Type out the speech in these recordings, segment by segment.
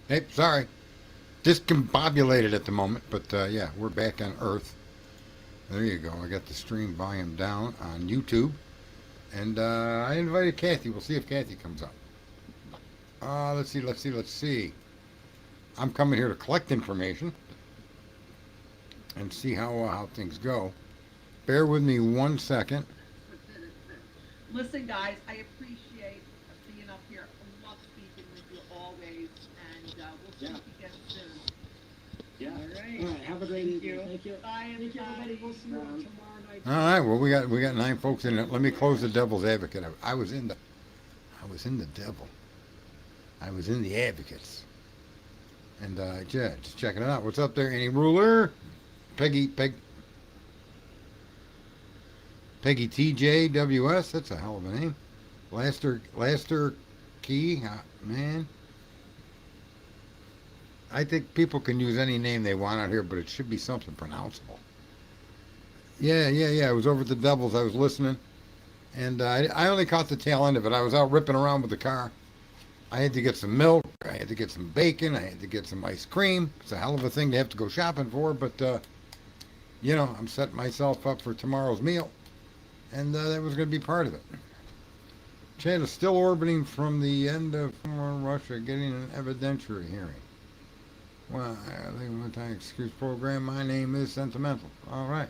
Hey, sorry. Discombobulated at the moment, but yeah, we're back on Earth. There you go. I got the stream volume down on YouTube. And I invited Kathy. We'll see if Kathy comes up. Let's see. I'm coming here to collect information and see how things go. Bear with me 1 second. Listen, guys, I appreciate being up here. I love speaking with you always, and we'll Yeah. speak again soon. Yeah. All right. All right. Have a great Thank evening. you. Thank you. Bye, Thank you, everybody. We'll see you everybody. tomorrow night. All right. Well, we got 9 folks in it. Let me close the devil's advocate. I was in the devil. I was in the advocates. And yeah, just checking it out. What's up there? Any ruler? Peggy TJWS. That's a hell of a name. Laster Key. Man, I think people can use any name they want out here, but it should be something pronounceable. Yeah. I was over at the Devils. I was listening, and I only caught the tail end of it. I was out ripping around with the car. I had to get some milk. I had to get some bacon. I had to get some ice cream. It's a hell of a thing to have to go shopping for, but I'm setting myself up for tomorrow's meal, and that was going to be part of it. Chad is still orbiting from the end of Russia getting an evidentiary hearing. Well, I think one time excuse program. My name is Sentimental. All right.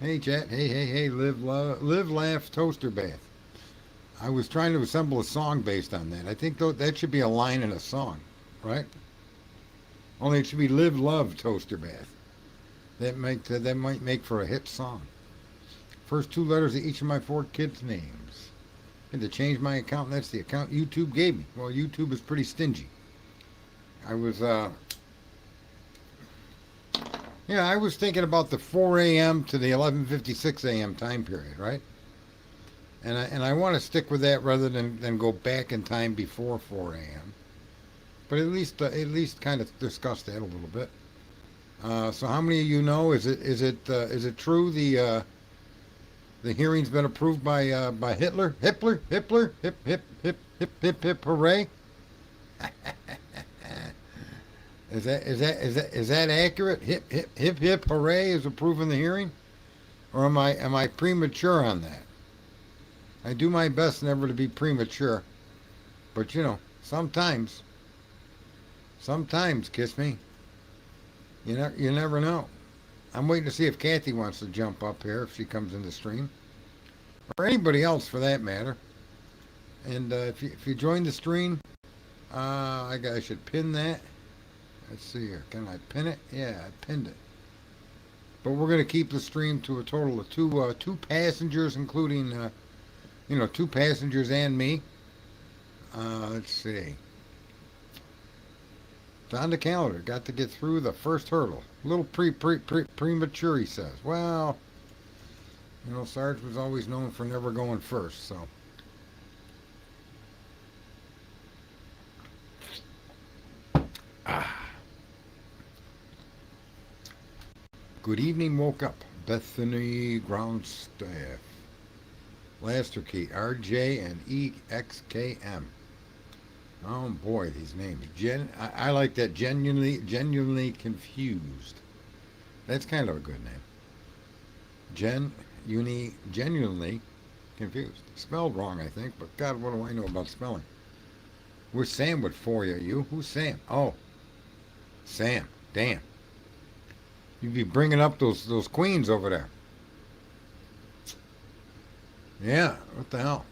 Hey, Chad. Hey. Live, laugh, toaster bath. I was trying to assemble a song based on that. I think that should be a line in a song, right? Only it should be live, love, toaster bath. That might make for a hit song. First 2 letters of each of my 4 kids' names. I had to change my account, and that's the account YouTube gave me. Well, YouTube is pretty stingy. I was I was thinking about the 4 a.m. to the 11:56 a.m. time period, right? And I want to stick with that rather than go back in time before 4 a.m. But at least kind of discuss that a little bit. So how many of you know? Is it true the hearing's been approved by Hitler? Hip hip hooray! Is that accurate? Hip hooray is approving the hearing, or am I premature on that? I do my best never to be premature, but sometimes kiss me. You never know. I'm waiting to see if Kathy wants to jump up here if she comes in the stream, or anybody else for that matter. And if you join the stream, I should pin that. Let's see here. Can I pin it? Yeah, I pinned it. But we're going to keep the stream to a total of two passengers, including 2 passengers and me. Let's see. It's on the calendar. Got to get through the first hurdle. A little premature, he says. Well, Sarge was always known for never going first, so. Ah. Good evening, woke up. Bethany ground staff. Laster Key, RJ and EXKM. Oh boy, these names. I like that. Genuinely confused. That's kind of a good name. Genuinely confused. Spelled wrong, I think, but God, what do I know about spelling? Where's Sam with for you? Who's Sam? Oh, Sam. Damn. You'd be bringing up those queens over there. Yeah, what the hell?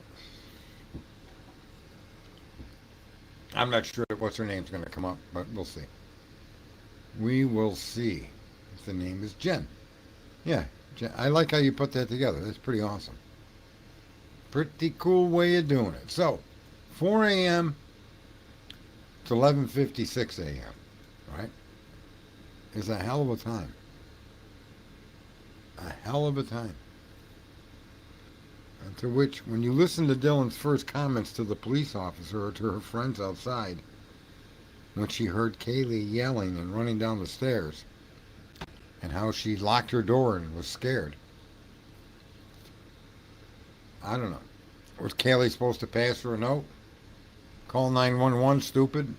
I'm not sure what's her name's going to come up, but we'll see. We will see. If the name is Jen. Yeah, Jen. I like how you put that together. That's pretty awesome. Pretty cool way of doing it. So, 4 a.m. to 11:56 a.m. Right? Is a hell of a time. A hell of a time. And to which, when you listen to Dylan's first comments to the police officer or to her friends outside, when she heard Kaylee yelling and running down the stairs, and how she locked her door and was scared. I don't know. Was Kaylee supposed to pass her a note? Call 911, stupid?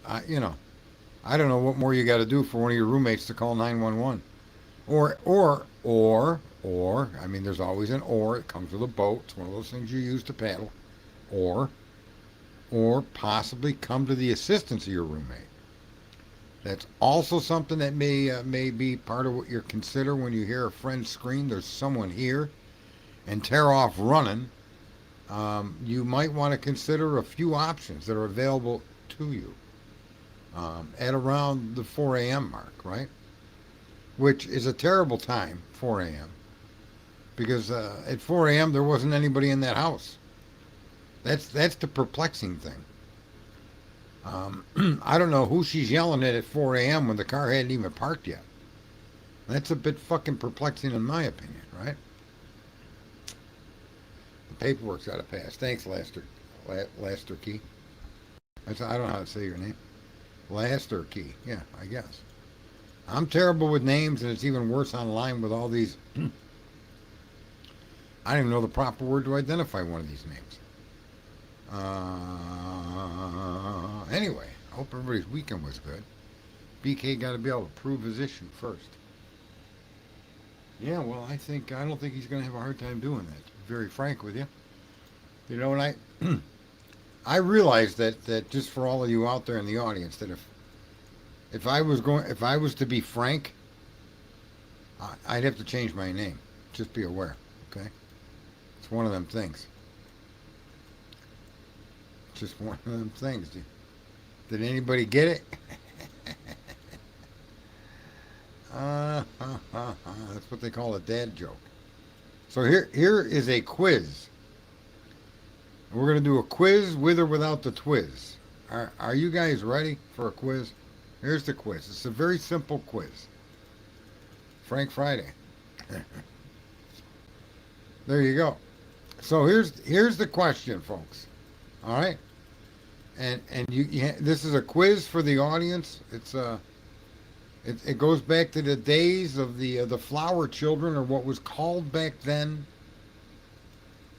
I don't know what more you got to do for one of your roommates to call 911. Or, I mean, there's always an or. It comes with a boat. It's one of those things you use to paddle. Or, or possibly come to the assistance of your roommate. That's also something that may be part of what you consider when you hear a friend scream, "There's someone here," and tear off running. You might want to consider a few options that are available to you at around the 4 a.m. mark, right? Which is a terrible time, 4 a.m. Because at 4 a.m. there wasn't anybody in that house. That's the perplexing thing. I don't know who she's yelling at 4 a.m. when the car hadn't even parked yet. That's a bit fucking perplexing in my opinion, right? The paperwork's got to pass. Thanks, Laster Key. I don't know how to say your name. Laster Key. Yeah, I guess. I'm terrible with names, and it's even worse online with all these. I don't even know the proper word to identify one of these names. Anyway, I hope everybody's weekend was good. BK got to be able to prove his issue first. Yeah, well, I don't think he's going to have a hard time doing that. To be very frank with you. You know, and I realize that just for all of you out there in the audience, that if I was to be frank, I'd have to change my name. Just be aware, okay? It's one of them things. Just one of them things. Did anybody get it? That's what they call a dad joke. So here is a quiz. We're going to do a quiz with or without the twiz. Are you guys ready for a quiz? Here's the quiz. It's a very simple quiz. Frank Friday. There you go. So here's the question, folks. All right, and this is a quiz for the audience. It goes back to the days of the flower children, or what was called back then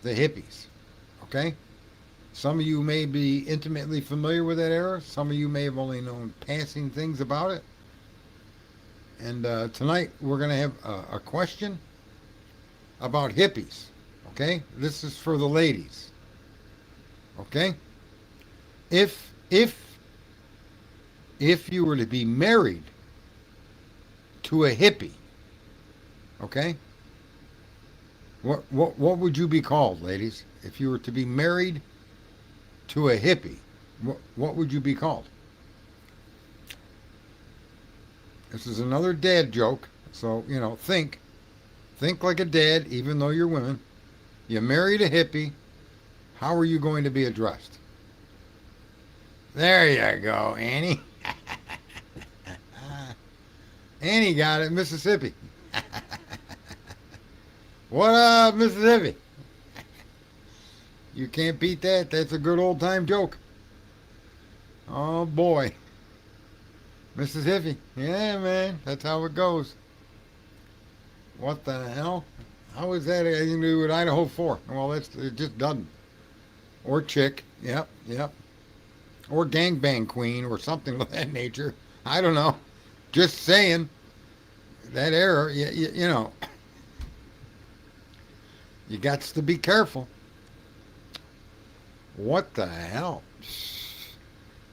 the hippies. Okay, some of you may be intimately familiar with that era. Some of you may have only known passing things about it. And tonight we're going to have a question about hippies. Okay, this is for the ladies. Okay? If you were to be married to a hippie, okay? What would you be called, ladies? If you were to be married to a hippie, what would you be called? This is another dad joke, so think like a dad, even though you're women. You married a hippie. How are you going to be addressed? There you go, Annie. Annie got it, Mississippi. What up, Mississippi? You can't beat that. That's a good old time joke. Oh boy. Mississippi. Yeah, man. That's how it goes. What the hell? How is that anything to do with Idaho 4? Well, it just doesn't. Or chick. Yep. Or gangbang queen or something of that nature. I don't know. Just saying. That era, you know. You got to be careful. What the hell?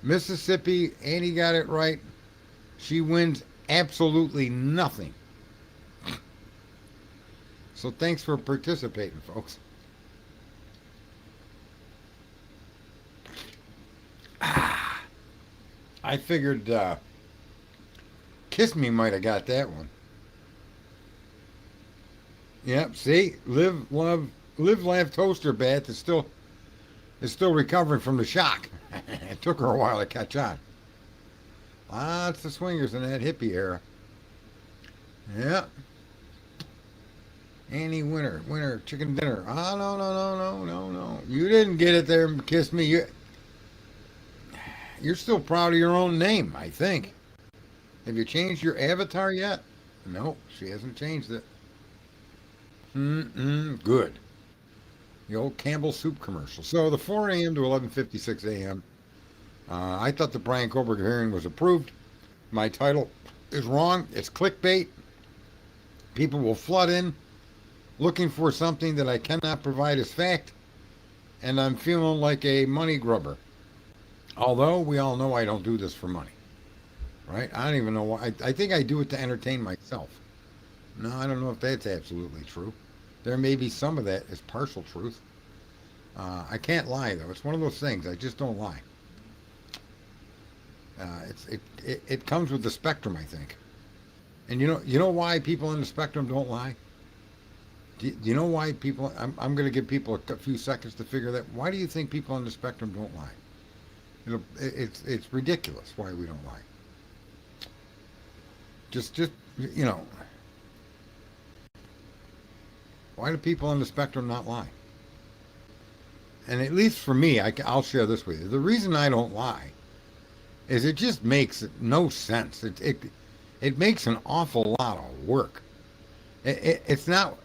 Mississippi, Annie got it right. She wins absolutely nothing. So thanks for participating, folks. I figured Kiss Me might have got that one. Yep, see? Live, Laugh Toaster Bath is still recovering from the shock. It took her a while to catch on. Lots of swingers in that hippie era. Yep. Annie Winter, chicken dinner. Oh, no. You didn't get it there, Kiss Me. You're still proud of your own name, I think. Have you changed your avatar yet? No, she hasn't changed it. Good. The old Campbell Soup commercial. So the 4 a.m. to 11:56 a.m. I thought the Brian Koberg hearing was approved. My title is wrong. It's clickbait. People will flood in looking for something that I cannot provide as fact, and I'm feeling like a money grubber. Although we all know I don't do this for money, right? I don't even know why. I think I do it to entertain myself. No, I don't know if that's absolutely true. There may be some of that as partial truth. I can't lie though. It's one of those things. I just don't lie. It comes with the spectrum, I think. And you know why people on the spectrum don't lie? Do you know why people? I'm going to give people a few seconds to figure that. Why do you think people on the spectrum don't lie? It's ridiculous why we don't lie. Just you know, why do people on the spectrum not lie? And at least for me, I'll share this with you. The reason I don't lie is it just makes no sense. It makes an awful lot of work. It's not.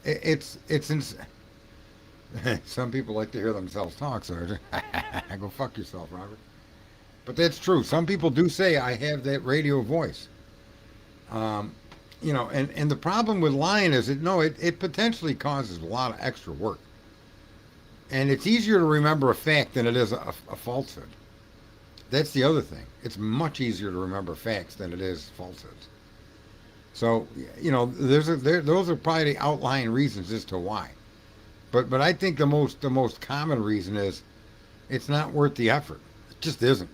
Some people like to hear themselves talk, Sergeant. Go fuck yourself, Robert. But that's true. Some people do say I have that radio voice. Um, and the problem with lying is it potentially causes a lot of extra work. And it's easier to remember a fact than it is a falsehood. That's the other thing. It's much easier to remember facts than it is falsehoods. So, those are probably the outlying reasons as to why. But I think the most common reason is it's not worth the effort. It just isn't.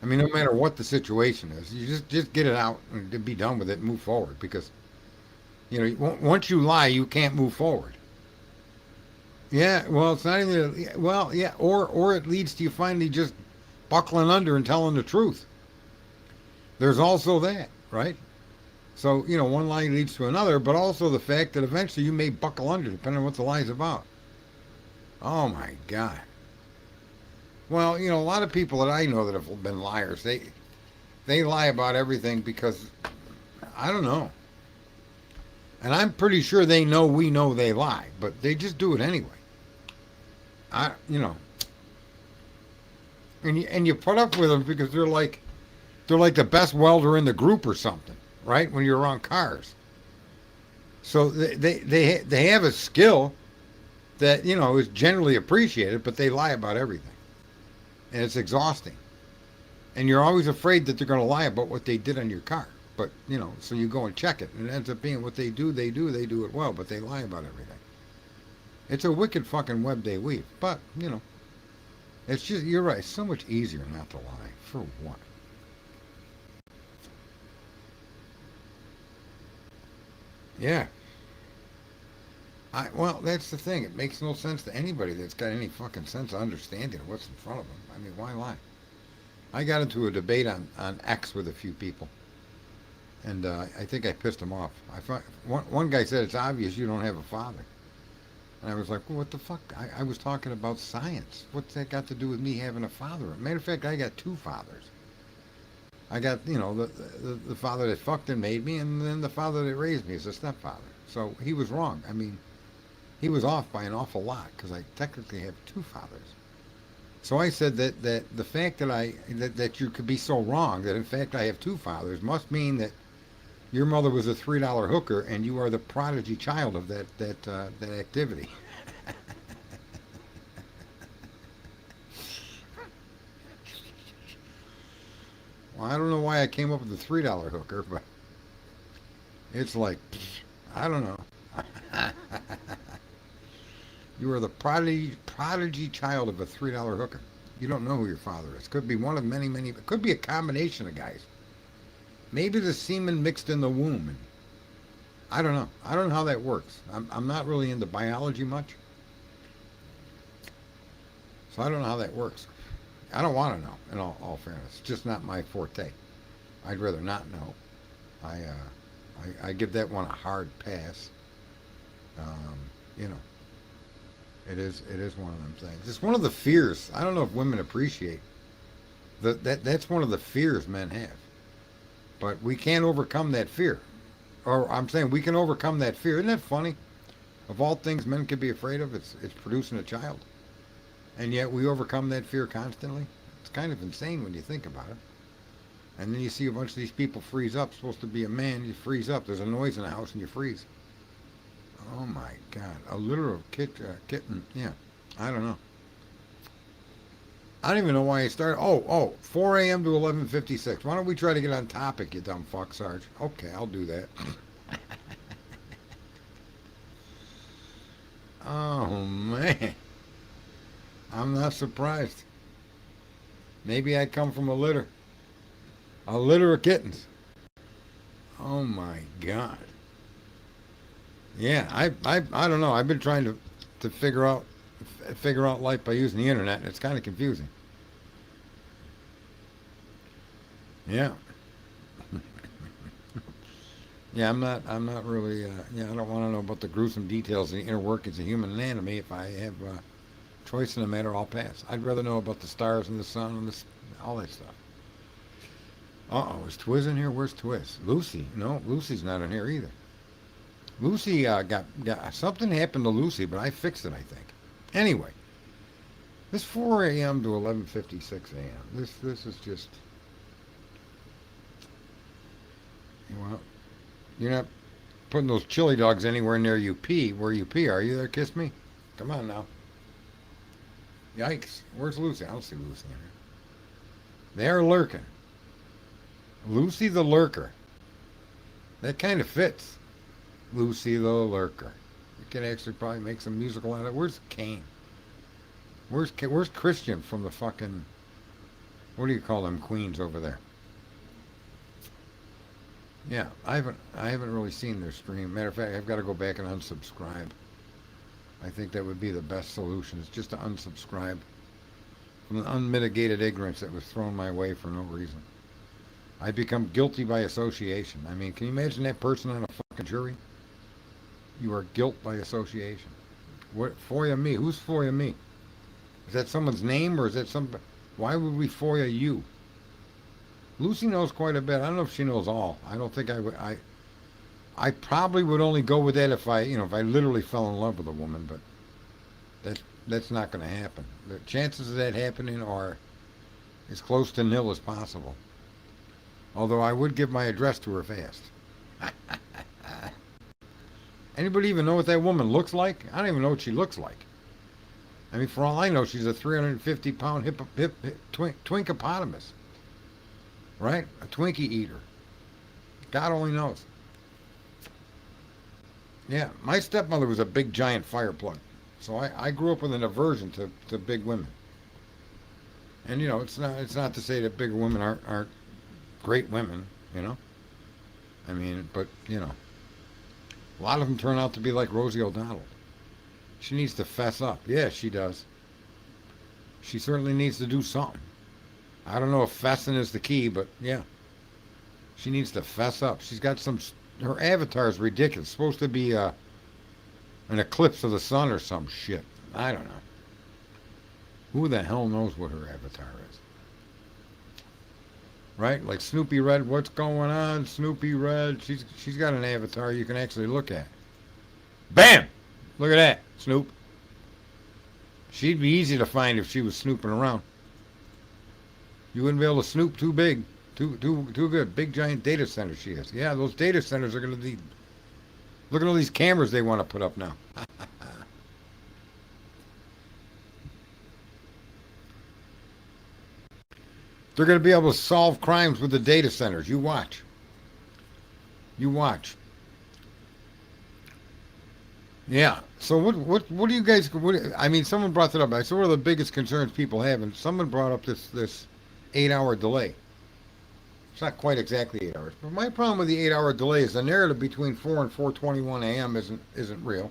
I mean, no matter what the situation is, you just get it out and be done with it and move forward. Because once you lie, you can't move forward. Yeah, well, it's not even. Well, yeah, or it leads to you finally just buckling under and telling the truth. There's also that, right? So, one lie leads to another, but also the fact that eventually you may buckle under, depending on what the lie's about. Oh my God. Well, a lot of people that I know that have been liars, they lie about everything because I don't know. And I'm pretty sure they know we know they lie, but they just do it anyway. And you put up with them because they're like the best welder in the group or something, right? When you're around cars. So they have a skill that, is generally appreciated, but they lie about everything. And it's exhausting. And you're always afraid that they're going to lie about what they did on your car. But, so you go and check it. And it ends up being what they do it well, but they lie about everything. It's a wicked fucking web they weave. But, it's just, you're right, it's so much easier not to lie. For what? Yeah. Well, that's the thing. It makes no sense to anybody that's got any fucking sense of understanding of what's in front of them. I mean, why lie? I got into a debate on X with a few people, and I think I pissed them off. One guy said, it's obvious you don't have a father. And I was like, well, what the fuck? I was talking about science. What's that got to do with me having a father? Matter of fact, I got two fathers. I got, the father that fucked and made me, and then the father that raised me as a stepfather. So he was wrong. I mean, he was off by an awful lot because I technically have two fathers. So I said that the fact that you could be so wrong that in fact I have two fathers must mean that your mother was a $3 hooker and you are the prodigy child of that activity. Well, I don't know why I came up with the $3 hooker, but it's like, I don't know. You are the prodigy child of a $3 hooker. You don't know who your father is. Could be one of many, many. It could be a combination of guys. Maybe the semen mixed in the womb. And I don't know. I don't know how that works. I'm not really into biology much. So I don't know how that works. I don't want to know, in all fairness. It's just not my forte. I'd rather not know. I give that one a hard pass. You know, it is one of them things. It's one of the fears. I don't know if women appreciate that's one of the fears men have. But we can't overcome that fear. Or I'm saying we can overcome that fear. Isn't that funny? Of all things men could be afraid of, it's producing a child. And yet we overcome that fear constantly. It's kind of insane when you think about it. And then you see a bunch of these people freeze up. Supposed to be a man, you freeze up. There's a noise in the house and you freeze. Oh my God. A literal kitten. Yeah. I don't know. I don't even know why I started. 4 a.m. to 11:56. Why don't we try to get on topic, you dumb fuck, Sarge? Okay, I'll do that. Oh, man. I'm not surprised. Maybe I come from a litter. A litter of kittens. Oh, my God. Yeah, I don't know. I've been trying to figure out life by using the internet, and it's kind of confusing. Yeah. Yeah, I'm not really, yeah, I don't want to know about the gruesome details of the inner workings of human anatomy. If I have choice in the matter, I'll pass. I'd rather know about the stars and the sun and all that stuff. Uh-oh, is Twiz in here? Where's Twiz? Lucy? No, Lucy's not in here either. Lucy got something happened to Lucy, but I fixed it, I think. Anyway, this 4 a.m. to 11:56 a.m. This is just, well, you're not putting those chili dogs anywhere near you pee. Where you pee, are you there? Kiss me. Come on now. Yikes. Where's Lucy? I don't see Lucy in here. They're lurking. Lucy the lurker. That kind of fits. Lucy the lurker. You could actually probably make some musical out of it. Where's Kane? Where's Christian from the fucking, what do you call them queens over there? Yeah, I haven't really seen their stream. Matter of fact, I've got to go back and unsubscribe. I think that would be the best solution, is just to unsubscribe from the unmitigated ignorance that was thrown my way for no reason. I become guilty by association. I mean, can you imagine that person on a fucking jury? You are guilt by association. What, FOIA me? Who's FOIA me? Is that someone's name, or is that some? Why would we FOIA you? Lucy knows quite a bit. I don't know if she knows all. I don't think I would. I probably would only go with that if I literally fell in love with a woman, but that's not going to happen. The chances of that happening are as close to nil as possible. Although I would give my address to her fast. Anybody even know what that woman looks like? I don't even know what she looks like. I mean, for all I know, she's a 350-pound twinkopotamus. Right? A Twinkie eater. God only knows. Yeah, my stepmother was a big, giant fire plug. So I grew up with an aversion to big women. And, it's not to say that bigger women aren't great women, I mean, but, a lot of them turn out to be like Rosie O'Donnell. She needs to fess up. Yeah, she does. She certainly needs to do something. I don't know if fessing is the key, but yeah. She needs to fess up. She's got her avatar is ridiculous. It's supposed to be an eclipse of the sun or some shit. I don't know. Who the hell knows what her avatar is? Right? Like Snoopy Red, what's going on? Snoopy Red. She's got an avatar you can actually look at. Bam! Look at that, Snoop. She'd be easy to find if she was snooping around. You wouldn't be able to snoop too big. Too good. Big giant data center she is. Yeah, those data centers are going to be... Look at all these cameras they want to put up now. They're going to be able to solve crimes with the data centers. You watch. You watch. Yeah. So what do you guys? I mean, someone brought that up. I saw one of the biggest concerns people have, and someone brought up this 8-hour delay. It's not quite exactly 8 hours, but my problem with the 8-hour delay is the narrative between 4 and 4:21 a.m. isn't real.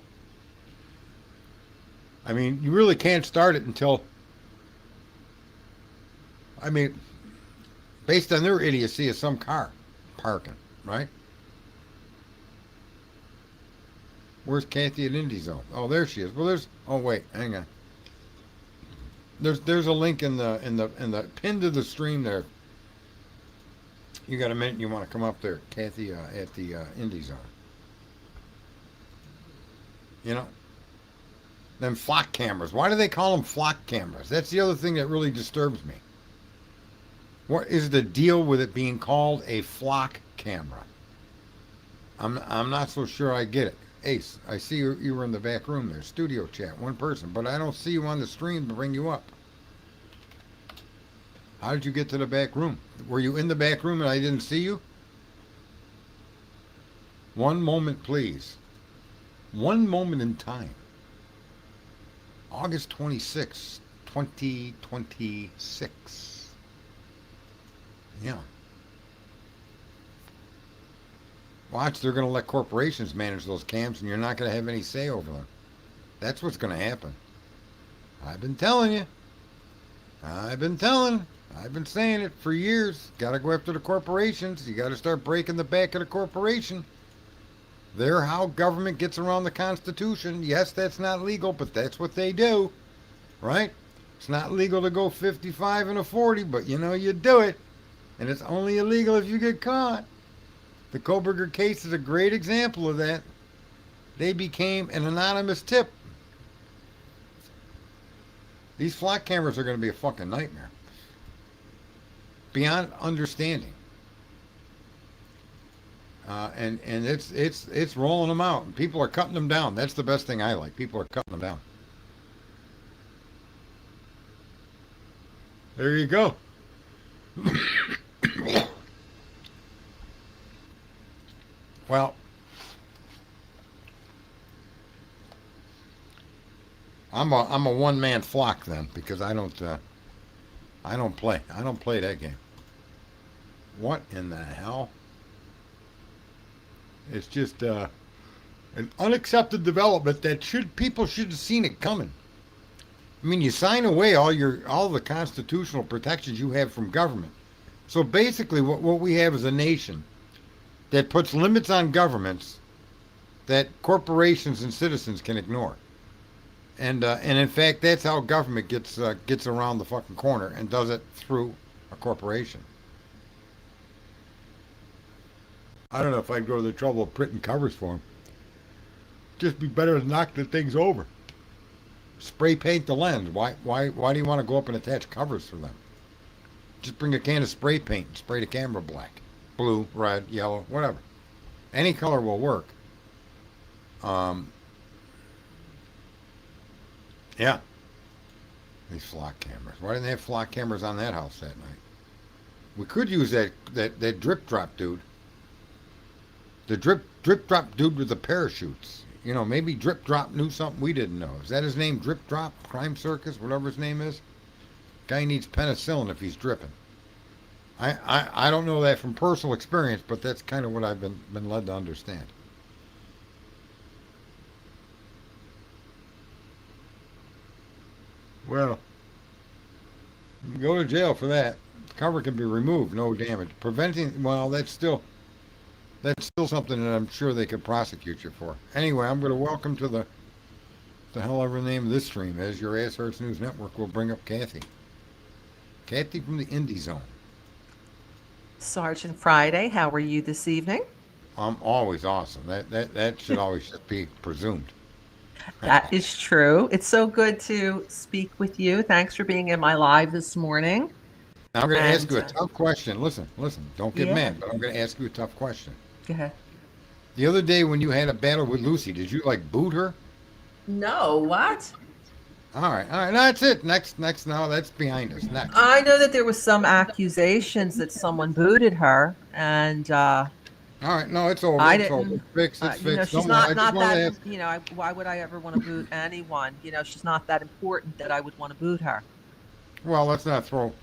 I mean, you really can't start it until. I mean, based on their idiocy, is some car parking, right? Where's Kathy at Indie Zone? Oh, there she is. Well, oh wait, hang on. There's a link in the pin to the stream there. You got a minute? You want to come up there, Kathy, at the Indie Zone? Them flock cameras. Why do they call them flock cameras? That's the other thing that really disturbs me. What is the deal with it being called a flock camera? I'm not so sure I get it. Ace, I see you were in the back room there, studio chat, one person, but I don't see you on the stream to bring you up. How did you get to the back room? Were you in the back room and I didn't see you? One moment, please. One moment in time. August 26, 2026. Yeah. Watch, they're going to let corporations manage those cams and you're not going to have any say over them. That's what's going to happen. I've been telling you. I've been saying it for years. Got to go after the corporations. You got to start breaking the back of the corporation. They're how government gets around the Constitution. Yes, that's not legal, but that's what they do. Right? It's not legal to go 55 and a 40, but you know you do it. And it's only illegal if you get caught. The Koberger case is a great example of that. They became an anonymous tip. These flock cameras are going to be a fucking nightmare. Beyond understanding. And it's rolling them out. People are cutting them down. That's the best thing I like. People are cutting them down. There you go. Well, I'm a one man flock then because I don't play that game. What in the hell? It's just an unaccepted development that people should have seen it coming. I mean, you sign away all the constitutional protections you have from government. So basically, what we have is a nation that puts limits on governments that corporations and citizens can ignore. And in fact, that's how government gets around the fucking corner and does it through a corporation. I don't know if I'd go to the trouble of printing covers for them. Just be better to knock the things over. Spray paint the lens. Why do you want to go up and attach covers for them? Just bring a can of spray paint and spray the camera black. Blue, red, yellow, whatever. Any color will work. Yeah. These flock cameras. Why didn't they have flock cameras on that house that night? We could use that drip drop dude. The drip drop dude with the parachutes. You know, maybe Drip Drop knew something we didn't know. Is that his name? Drip Drop? Crime Circus? Whatever his name is? Guy needs penicillin if he's dripping. I don't know that from personal experience, but that's kind of what I've been led to understand. Well, you can go to jail for that. The cover can be removed, no damage. Preventing, well, that's still something that I'm sure they could prosecute you for. Anyway, I'm going to welcome to the hell ever the name of this stream is. Your Ass Hurts News Network will bring up Kathy. Kathy from the Indie Zone. Sergeant Friday, how are you this evening? I'm always awesome. That should always be presumed. That is true. It's so good to speak with you. Thanks for being in my live this morning. Now I'm going to ask you a tough question. Listen. Don't get Yeah. mad, but I'm going to ask you a tough question. Go ahead. The other day when you had a battle with Lucy, did you boot her? No, what? All right. No, that's it. Next. Now that's behind us. Next. I know that there was some accusations that someone booted her, and All right. No, it's over. I It's didn't. over. Fixed. It's fixed. She's No, I not just wanted to that. ask. Why would I ever want to boot anyone? She's not that important that I would want to boot her. Well, let's not throw.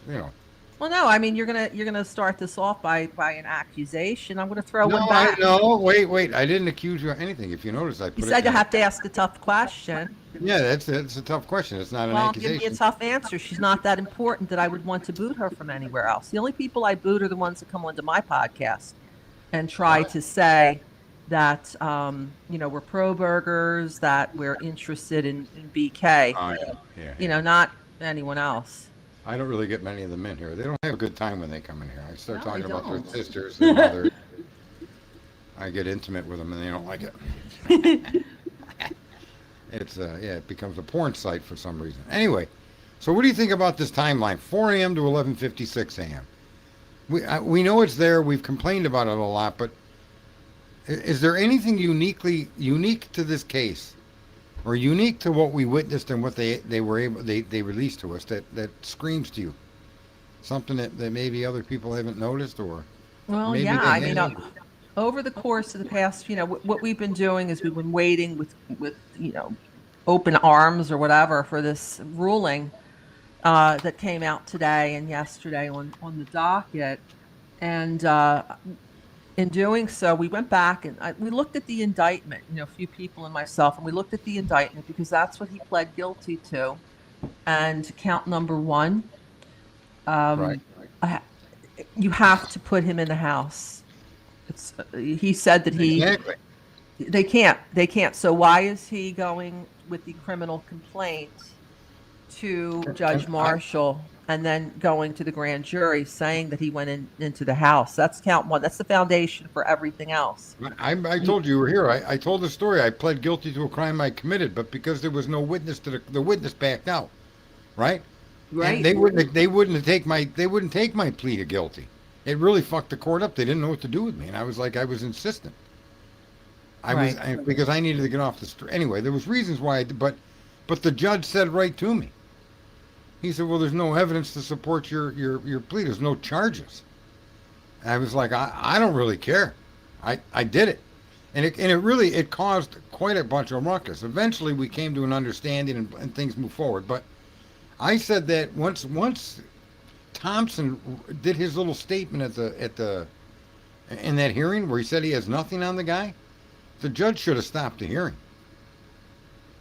Well, no, I mean you're gonna start this off by an accusation. I'm gonna throw No, one back. no. Wait. I didn't accuse you of anything. If you notice, I put You it. said you have to ask a tough question. Yeah, it's a tough question. It's not an Well, give accusation. me a tough answer. She's not that important that I would want to boot her from anywhere else. The only people I boot are the ones that come onto my podcast and try to say that we're pro burgers, that we're interested in BK. Yeah. Not anyone else. I don't really get many of them in here. They don't have a good time when they come in here. I start No, talking they about their don't. sisters and mothers. I get intimate with them and they don't like it. It becomes a porn site for some reason. Anyway, so what do you think about this timeline? 4 a.m. to 11:56 a.m. We know it's there. We've complained about it a lot, but is there anything unique to this case, or unique to what we witnessed and what they released to us that screams to you? Something that maybe other people haven't noticed, or Well, maybe yeah, they I mean, have. over the course of the past, what we've been doing is we've been waiting with open arms or whatever for this ruling that came out today and yesterday on the docket. And in doing so, we went back and we looked at the indictment, a few people and myself, and we looked at the indictment because that's what he pled guilty to. And count number one, Right. I, you have to put him in the house. He said that Exactly. they can't. So why is he going with the criminal complaint to Judge And Marshall and then going to the grand jury saying that he went into the house? That's count one. That's the foundation for everything else. I told you were here. I told the story. I pled guilty to a crime I committed, but because there was no witness the witness backed out, right? Right. And they wouldn't take my plea to guilty. It really fucked the court up. They didn't know what to do with me, and I was insistent. Because I needed to get off the street. Anyway, there was reasons why but the judge said right to me. He said, "Well, there's no evidence to support your plea. There's no charges." And I was like, I don't really care. I did it. And it really caused quite a bunch of ruckus. Eventually we came to an understanding and things moved forward. But I said that once Thompson did his little statement in that hearing where he said he has nothing on the guy, the judge should have stopped the hearing.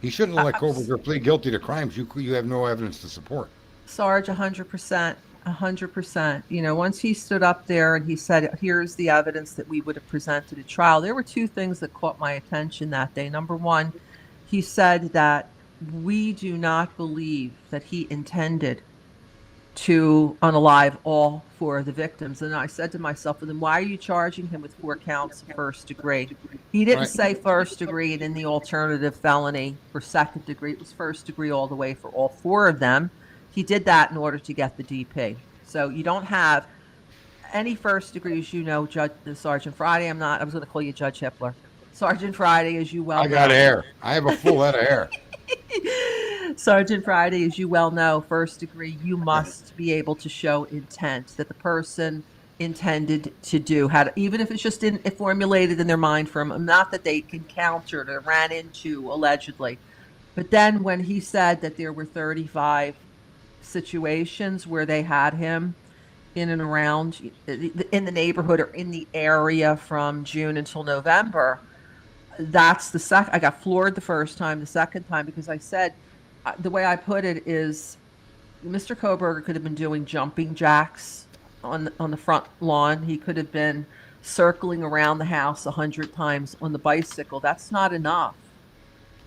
He shouldn't have let Koberger plead guilty to crimes you have no evidence to support. Sarge, 100%, 100%. Once he stood up there and he said, here's the evidence that we would have presented at trial, there were two things that caught my attention that day. Number one, he said that we do not believe that he intended to unalive all four of the victims. And I said to myself, well, then why are you charging him with 4 counts of first degree? He didn't Right. say first degree and in the alternative felony for second degree. It was first degree all the way for all 4 of them. He did that in order to get the DP. So you don't have any first degree, as Judge Sergeant Friday. I was going to call you Judge Hippler. Sergeant Friday, as you well know. I got hair. I have a full head of hair. Sergeant Friday, as you well know, first degree, you must be able to show intent that the person intended to do, even if it's just formulated in their mind for them, not that they encountered or ran into allegedly. But then when he said that there were 35 situations where they had him in and around in the neighborhood or in the area from June until November, that's the second. I got floored the first time. The second time, because I said, the way I put it is, Mr. Koberger could have been doing jumping jacks on the front lawn. He could have been circling around the house 100 times on the bicycle. That's not enough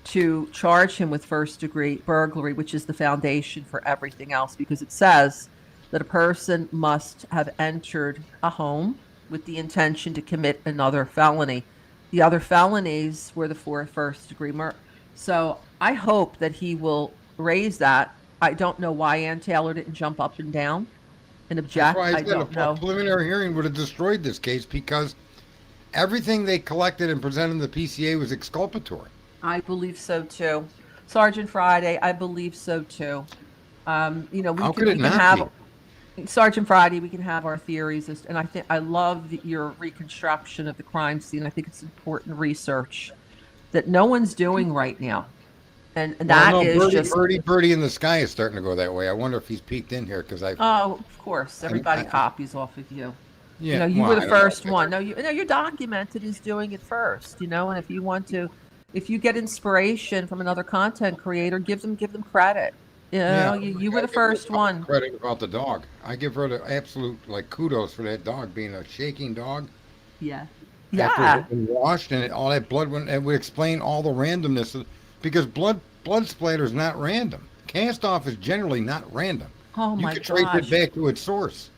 to charge him with first degree burglary, which is the foundation for everything else, because it says that a person must have entered a home with the intention to commit another felony. The other felonies were the 4 first degree murder. So I hope that he will raise that. I don't know why Ann Taylor didn't jump up and down and object. That's why I I said don't know. a preliminary hearing would have destroyed this case because everything they collected and presented in the PCA was exculpatory. I believe so too. Sergeant Friday, I believe so too. We How could we it can not have Sergeant Friday, we can have our theories, and I love your reconstruction of the crime scene. I think it's important research that no one's doing right now. And that is just Birdie in the sky is starting to go that way. I wonder if he's peeked in here because oh, of course, everybody I- copies off of you. yeah, You well, were I the don't know. first one. No, you're documented as doing it first. And if you get inspiration from another content creator, give them credit. You were the first one. Credit about the dog. I give her the absolute kudos for that dog being a shaking dog. Yeah. After Yeah. it had been washed and all that blood went, and would explain all the randomness because blood splatter is not random. Cast off is generally not random. Oh You my could trace gosh. it back to its source.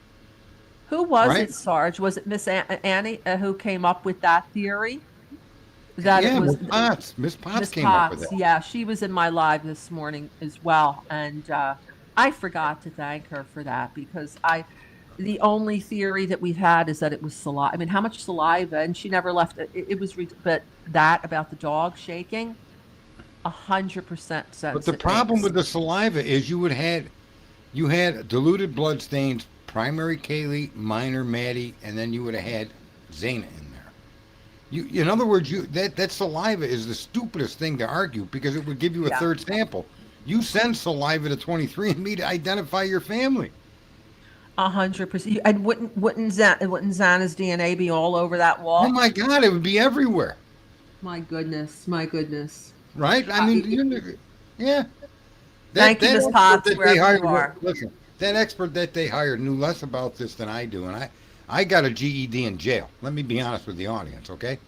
Who was Right? it, Sarge? Was it Miss Annie who came up with that theory? That Yeah, it was Miss Potts Miss came up with Potts. that. Yeah, she was in my live this morning as well, and I forgot to thank her for that because the only theory that we've had is that it was saliva. I mean, how much saliva? And she never left it. It was, but that about the dog shaking, 100% But sense the it problem makes. with the saliva is you had diluted blood stains, primary Kaylee, minor Maddie, and then you would have had Zana in there. In other words, that saliva is the stupidest thing to argue because it would give you a Yeah. third sample. You send saliva to 23andMe to identify your family. 100%. And wouldn't Xana's DNA be all over that wall? Oh my God, it would be everywhere, My goodness, my goodness. right? I mean, yeah. Thank you, Ms. expert Potts, that they wherever hired, you are. listen, that expert that they hired knew less about this than I do, and I got a GED in jail. Let me be honest with the audience, okay?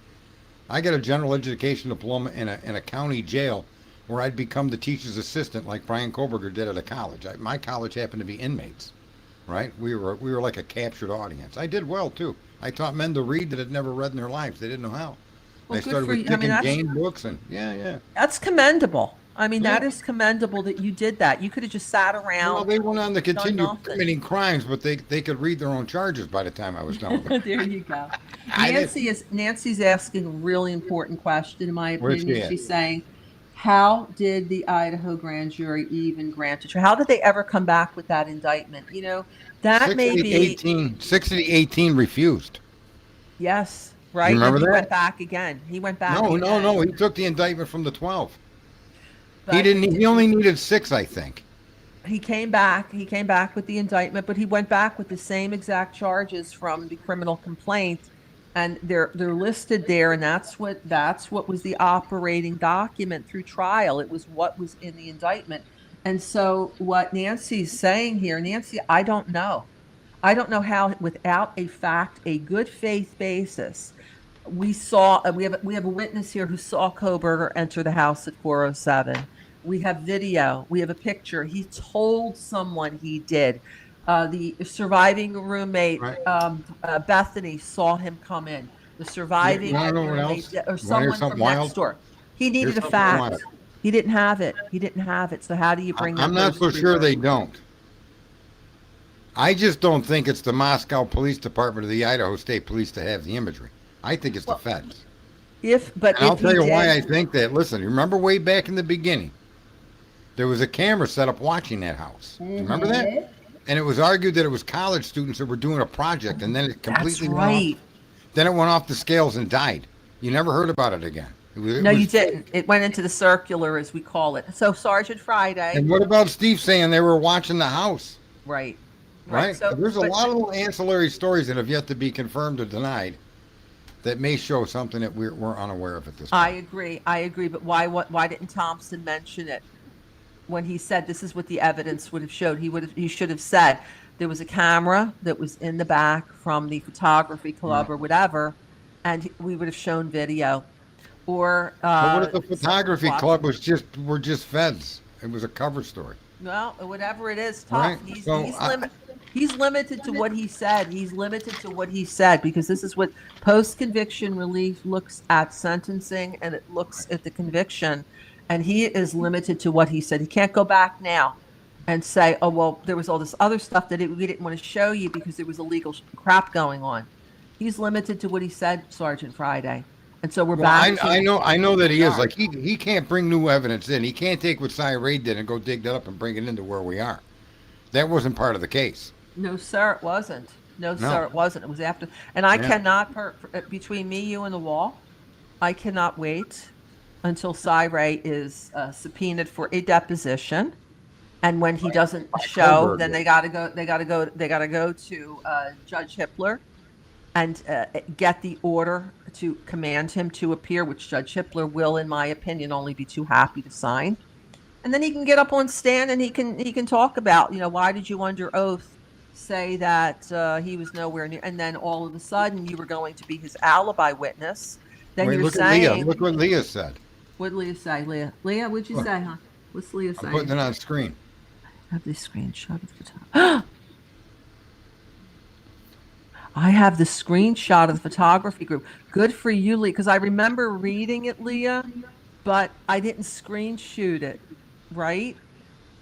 I got a general education diploma in a county jail where I'd become the teacher's assistant like Brian Koberger did at a college. My college happened to be inmates, right? We were like a captured audience. I did well too. I taught men to read that had never read in their lives. They didn't know how. Well, I good started for with you. I Dick mean, and that's Jane books and yeah. that's commendable. I mean, Yeah. that is commendable that you did that. You could have just sat around. Well, they went on to continue nothing. committing crimes, but they could read their own charges by the time I was done with it. There you go. I did- Nancy's asking a really important question, in my Where's she opinion. at? She's saying, how did the Idaho grand jury even grant it? How did they ever come back with that indictment? That Six may of the be 18 refused. yes, right. remember And he that? went back again. He went back. No, again. no. He took the indictment from the 12. But He didn't. He only needed 6, I think. He came back. He came back with the indictment, but he went back with the same exact charges from the criminal complaint, and they're listed there. And that's what was the operating document through trial. It was what was in the indictment. And so what Nancy's saying here, Nancy, I don't know. I don't know how, without a good faith basis, we have a witness here who saw Koberger enter the house at 407. We have video. We have a picture. He told someone he did. The surviving roommate, Right. Bethany, saw him come in. The surviving You wanna know what roommate, else? or You wanna hear someone from something next wild? door. He needed Here's a something fact. wild. He didn't have it. He didn't have it. So how do you bring that? I'm not so those sure they three don't. I just don't think it's the Moscow Police Department or the Idaho State Police to have the imagery. I think it's Well, the feds. But And I'll if tell he you did, why I think that. Listen, you remember way back in the beginning, there was a camera set up watching that house. Do you remember that? And it was argued that it was college students that were doing a project, and then it that's completely right. Then it went off the scales and died. You never heard about it again. It No, was- you didn't. It went into the circular, as we call it. So Sergeant Friday, And what about Steve saying they were watching the house? right? Right? So, There's a but- lot of little ancillary stories that have yet to be confirmed or denied that may show something that we're unaware of at this I point. agree. I agree. But why didn't Thompson mention it when he said this is what the evidence would have showed? He should have said there was a camera that was in the back from the photography club or whatever, and we would have shown video. Or But what if the someone photography watching. club were just feds? It was a cover story. Well, whatever it is, tough. Right. He's, So he's limited to what he said. He's limited to what he said because this is what post-conviction relief looks at sentencing, and it looks at the conviction, and he is limited to what he said. He can't go back now and say, oh, well, there was all this other stuff that we didn't want to show you because there was illegal crap going on. He's limited to what he said, Sergeant Friday. And so we're Well, back to... I know that he is. are. Like he can't bring new evidence in. He can't take what Cy Ray did and go dig that up and bring it into where we are. That wasn't part of the case. No, sir, it wasn't. No, No. sir, it wasn't. It was after. And I Yeah. cannot, between me, you, and the wall, I cannot wait until Cy Ray is subpoenaed for a deposition. And when he doesn't show, Koberger. then they got to go to Judge Hippler and get the order to command him to appear, which Judge Hippler will, in my opinion, only be too happy to sign. And then he can get up on stand and he can talk about, why did you under oath say that he was nowhere near, and then all of a sudden you were going to be his alibi witness. Then Wait, you're look saying, at Leah. Look what Leah said. What'd Leah say, Leah? Leah, what'd you Look. say, huh? What's Leah I'm saying? putting it on screen. Have the screenshot of the top. I have the screenshot of the photography group. Good for you, Leah, because I remember reading it, Leah, but I didn't screenshot it, right?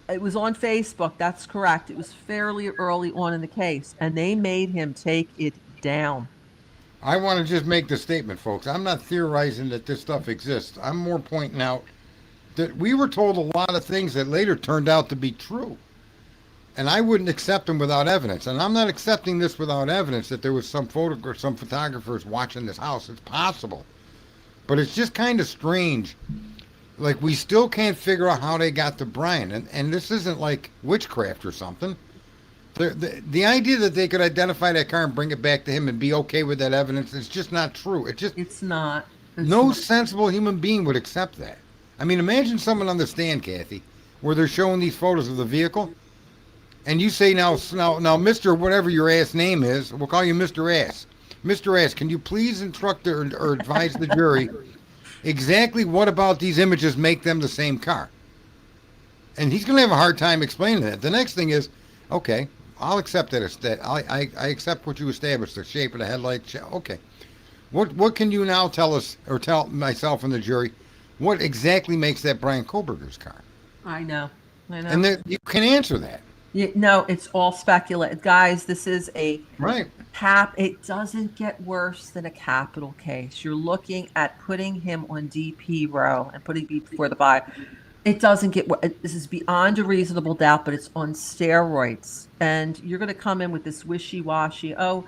It was on Facebook. That's correct. It was fairly early on in the case, and they made him take it down. I want to just make the statement, folks. I'm not theorizing that this stuff exists. I'm more pointing out that we were told a lot of things that later turned out to be true. And I wouldn't accept them without evidence. And I'm not accepting this without evidence that there was some some photographers watching this house. It's possible. But it's just kind of strange. Like, we still can't figure out how they got to Brian. And this isn't like witchcraft or something. The idea that they could identify that car and bring it back to him and be okay with that evidence is just not true. It's not. No sensible human being would accept that. I mean, imagine someone on the stand, Kathy, where they're showing these photos of the vehicle, and you say, now, Mr. whatever your ass name is, we'll call you Mr. Ass. Mr. Ass, can you please instruct or advise the jury exactly what about these images make them the same car? And he's going to have a hard time explaining that. The next thing is, okay, I'll accept that. I accept what you established, the shape of the headlight. Okay. What can you now tell us, or tell myself and the jury, what exactly makes that Brian Koberger's car? I know. And you can answer that. No, it's all speculative. Guys, this is a right. It doesn't get worse than a capital case. You're looking at putting him on DP row and putting B before the by. It doesn't get worse. This is beyond a reasonable doubt, but it's on steroids. And you're going to come in with this wishy-washy, me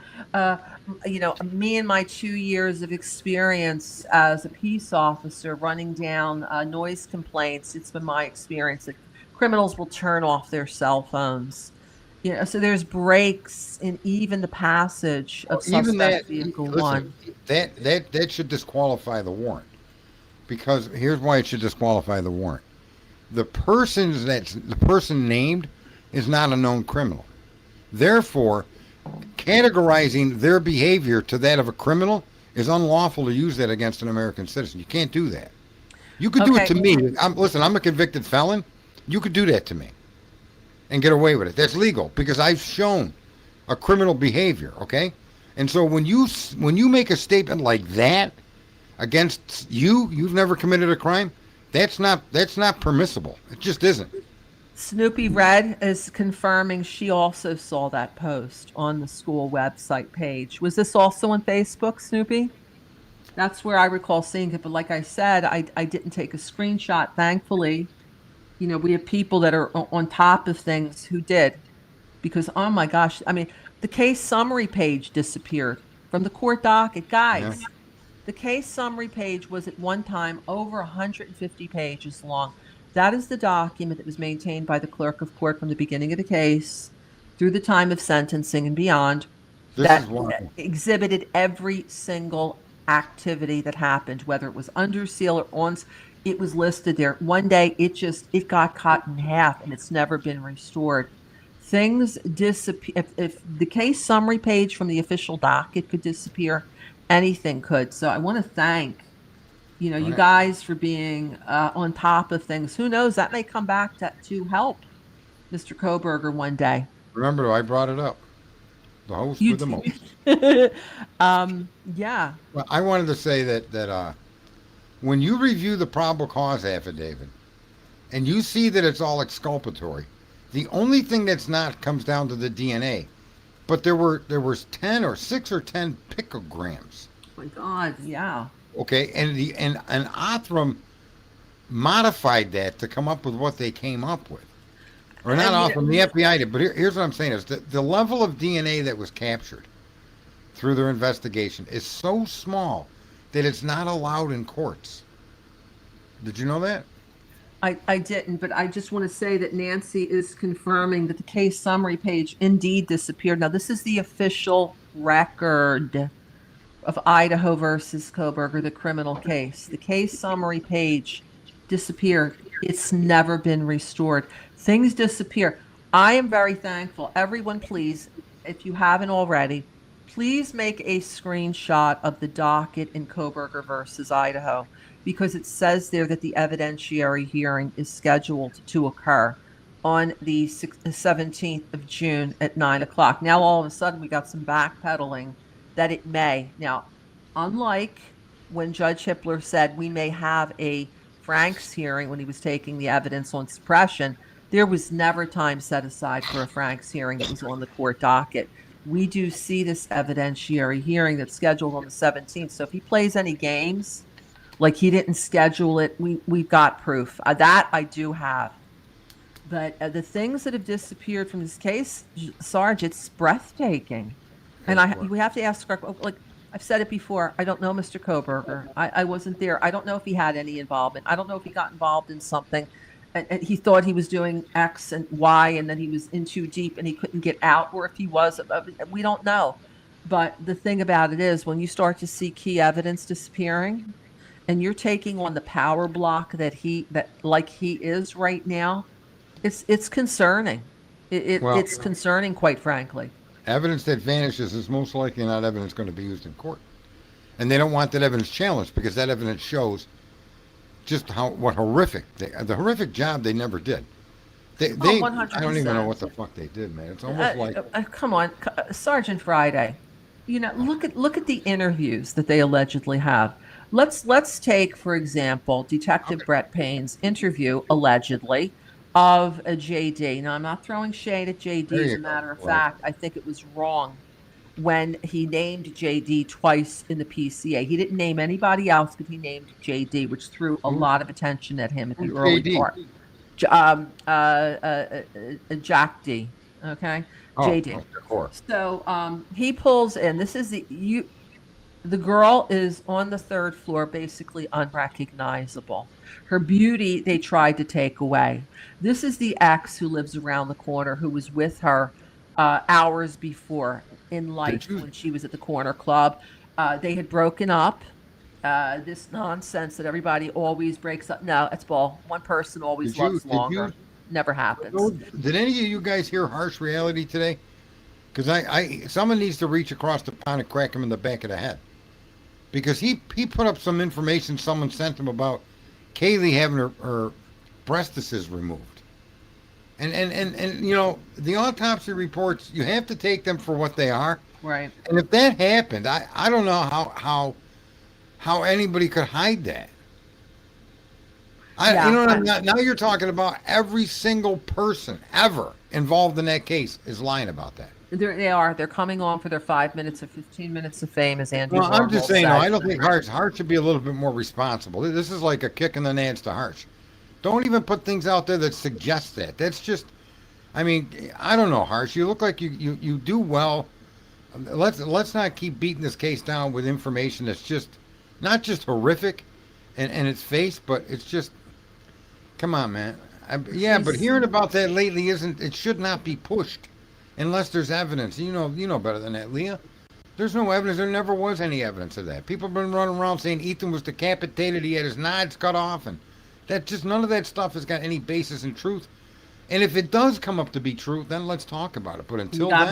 and my 2 years of experience as a peace officer running down noise complaints, it's been my experience that criminals will turn off their cell phones. So there's breaks in even the passage of suspect vehicle one. That should disqualify the warrant. Because here's why it should disqualify the warrant. The person named is not a known criminal. Therefore, categorizing their behavior to that of a criminal is unlawful to use that against an American citizen. You can't do that. You could do it to me. I'm a convicted felon. You could do that to me and get away with it. That's legal because I've shown a criminal behavior, okay? And so when you make a statement like that against you've never committed a crime, that's not permissible. It just isn't. Snoopy Red is confirming she also saw that post on the school website page. Was this also on Facebook, Snoopy? That's where I recall seeing it. But like I said, I didn't take a screenshot, thankfully. We have people that are on top of things who did. Because, oh my gosh, I mean, the case summary page disappeared from the court docket. Guys, the case summary page was at one time over 150 pages long. That is the document that was maintained by the clerk of court from the beginning of the case through the time of sentencing and beyond. That exhibited every single activity that happened, whether it was under seal or on. It was listed there. One day, it got cut in half, and it's never been restored. Things disappear. If the case summary page from the official docket could disappear, anything could. So I want to thank you guys for being on top of things. Who knows? That may come back to help Mr. Koberger one day. Remember, I brought it up. The host with the most. Yeah. Well, I wanted to say that when you review the probable cause affidavit and you see that it's all exculpatory, the only thing that's not comes down to the DNA. But there was 10 or 6 or 10 picograms. Oh my God, yeah. Okay, and Othram modified that to come up with what they came up with. Or not Othram, the FBI did. But here's what I'm saying is the level of DNA that was captured through their investigation is so small that it's not allowed in courts. Did you know that? I didn't, but I just want to say that Nancy is confirming that the case summary page indeed disappeared. Now, this is the official record of Idaho versus Koberger, the criminal case. The case summary page disappeared. It's never been restored. Things disappear. I am very thankful. Everyone, please, if you haven't already, please make a screenshot of the docket in Koberger versus Idaho, because it says there that the evidentiary hearing is scheduled to occur on the 17th of June at 9 o'clock. Now, all of a sudden, we got some backpedaling that it may. Now, unlike when Judge Hippler said we may have a Franks hearing when he was taking the evidence on suppression, There was never time set aside for a Franks hearing that was on the court docket. We do see this evidentiary hearing that's scheduled on the 17th. So if he plays any games, like he didn't schedule it, we've got proof. That I do have. But the things that have disappeared from this case, Sarge, it's breathtaking. And we have to ask, like I've said it before, I don't know Mr. Koberger. I wasn't there. I don't know if he had any involvement. I don't know if he got involved in something. And he thought he was doing X and Y, and then he was in too deep and he couldn't get out, or if he was, we don't know. But the thing about it is, when you start to see key evidence disappearing, and you're taking on the power block that like he is right now, it's concerning. It's concerning, quite frankly. Evidence that vanishes is most likely not evidence going to be used in court, and they don't want that evidence challenged because that evidence shows just what horrific the horrific job they never did. They 100%. I don't even know what the fuck they did, man. It's almost like come on, Sergeant Friday. Look at the interviews that they allegedly have. Let's take, for example, Detective Brett Payne's interview, allegedly, of a JD. Now, I'm not throwing shade at JD. As a matter of fact, I think it was wrong when he named JD twice in the PCA. He didn't name anybody else, but he named JD, which threw a lot of attention at him at the early part. Jack D. Okay, JD. Of course. So he pulls in. This is the girl is on the third floor, basically unrecognizable. Her beauty they tried to take away. This is the ex who lives around the corner, who was with her hours before in life when she was at the corner club. They had broken up. This nonsense that everybody always breaks up. No, it's bull. One person always loves longer. Never happens. Did any of you guys hear Harsh Reality today? Because someone needs to reach across the pond and crack him in the back of the head. Because he put up some information someone sent him about Kaylee having her breastises removed. And you know, the autopsy reports, you have to take them for what they are. Right. And if that happened, I don't know how anybody could hide that. You know what I mean? Now you're talking about every single person ever involved in that case is lying about that. They are. They're coming on for their 5 minutes or 15 minutes of fame, as Andrew. Well, I'm just saying, I don't think Harsh should be a little bit more responsible. This is like a kick in the nads to Harsh. Don't even put things out there that suggest that. That's just, I mean, I don't know, Harsh. You look like you do well. Let's not keep beating this case down with information that's just not just horrific and its face, but it's just, come on, man. But hearing about that lately it should not be pushed unless there's evidence. You know better than that, Leah. There's no evidence. There never was any evidence of that. People have been running around saying Ethan was decapitated, he had his nods cut off, and that just none of that stuff has got any basis in truth. And if it does come up to be true, then let's talk about it. But until you got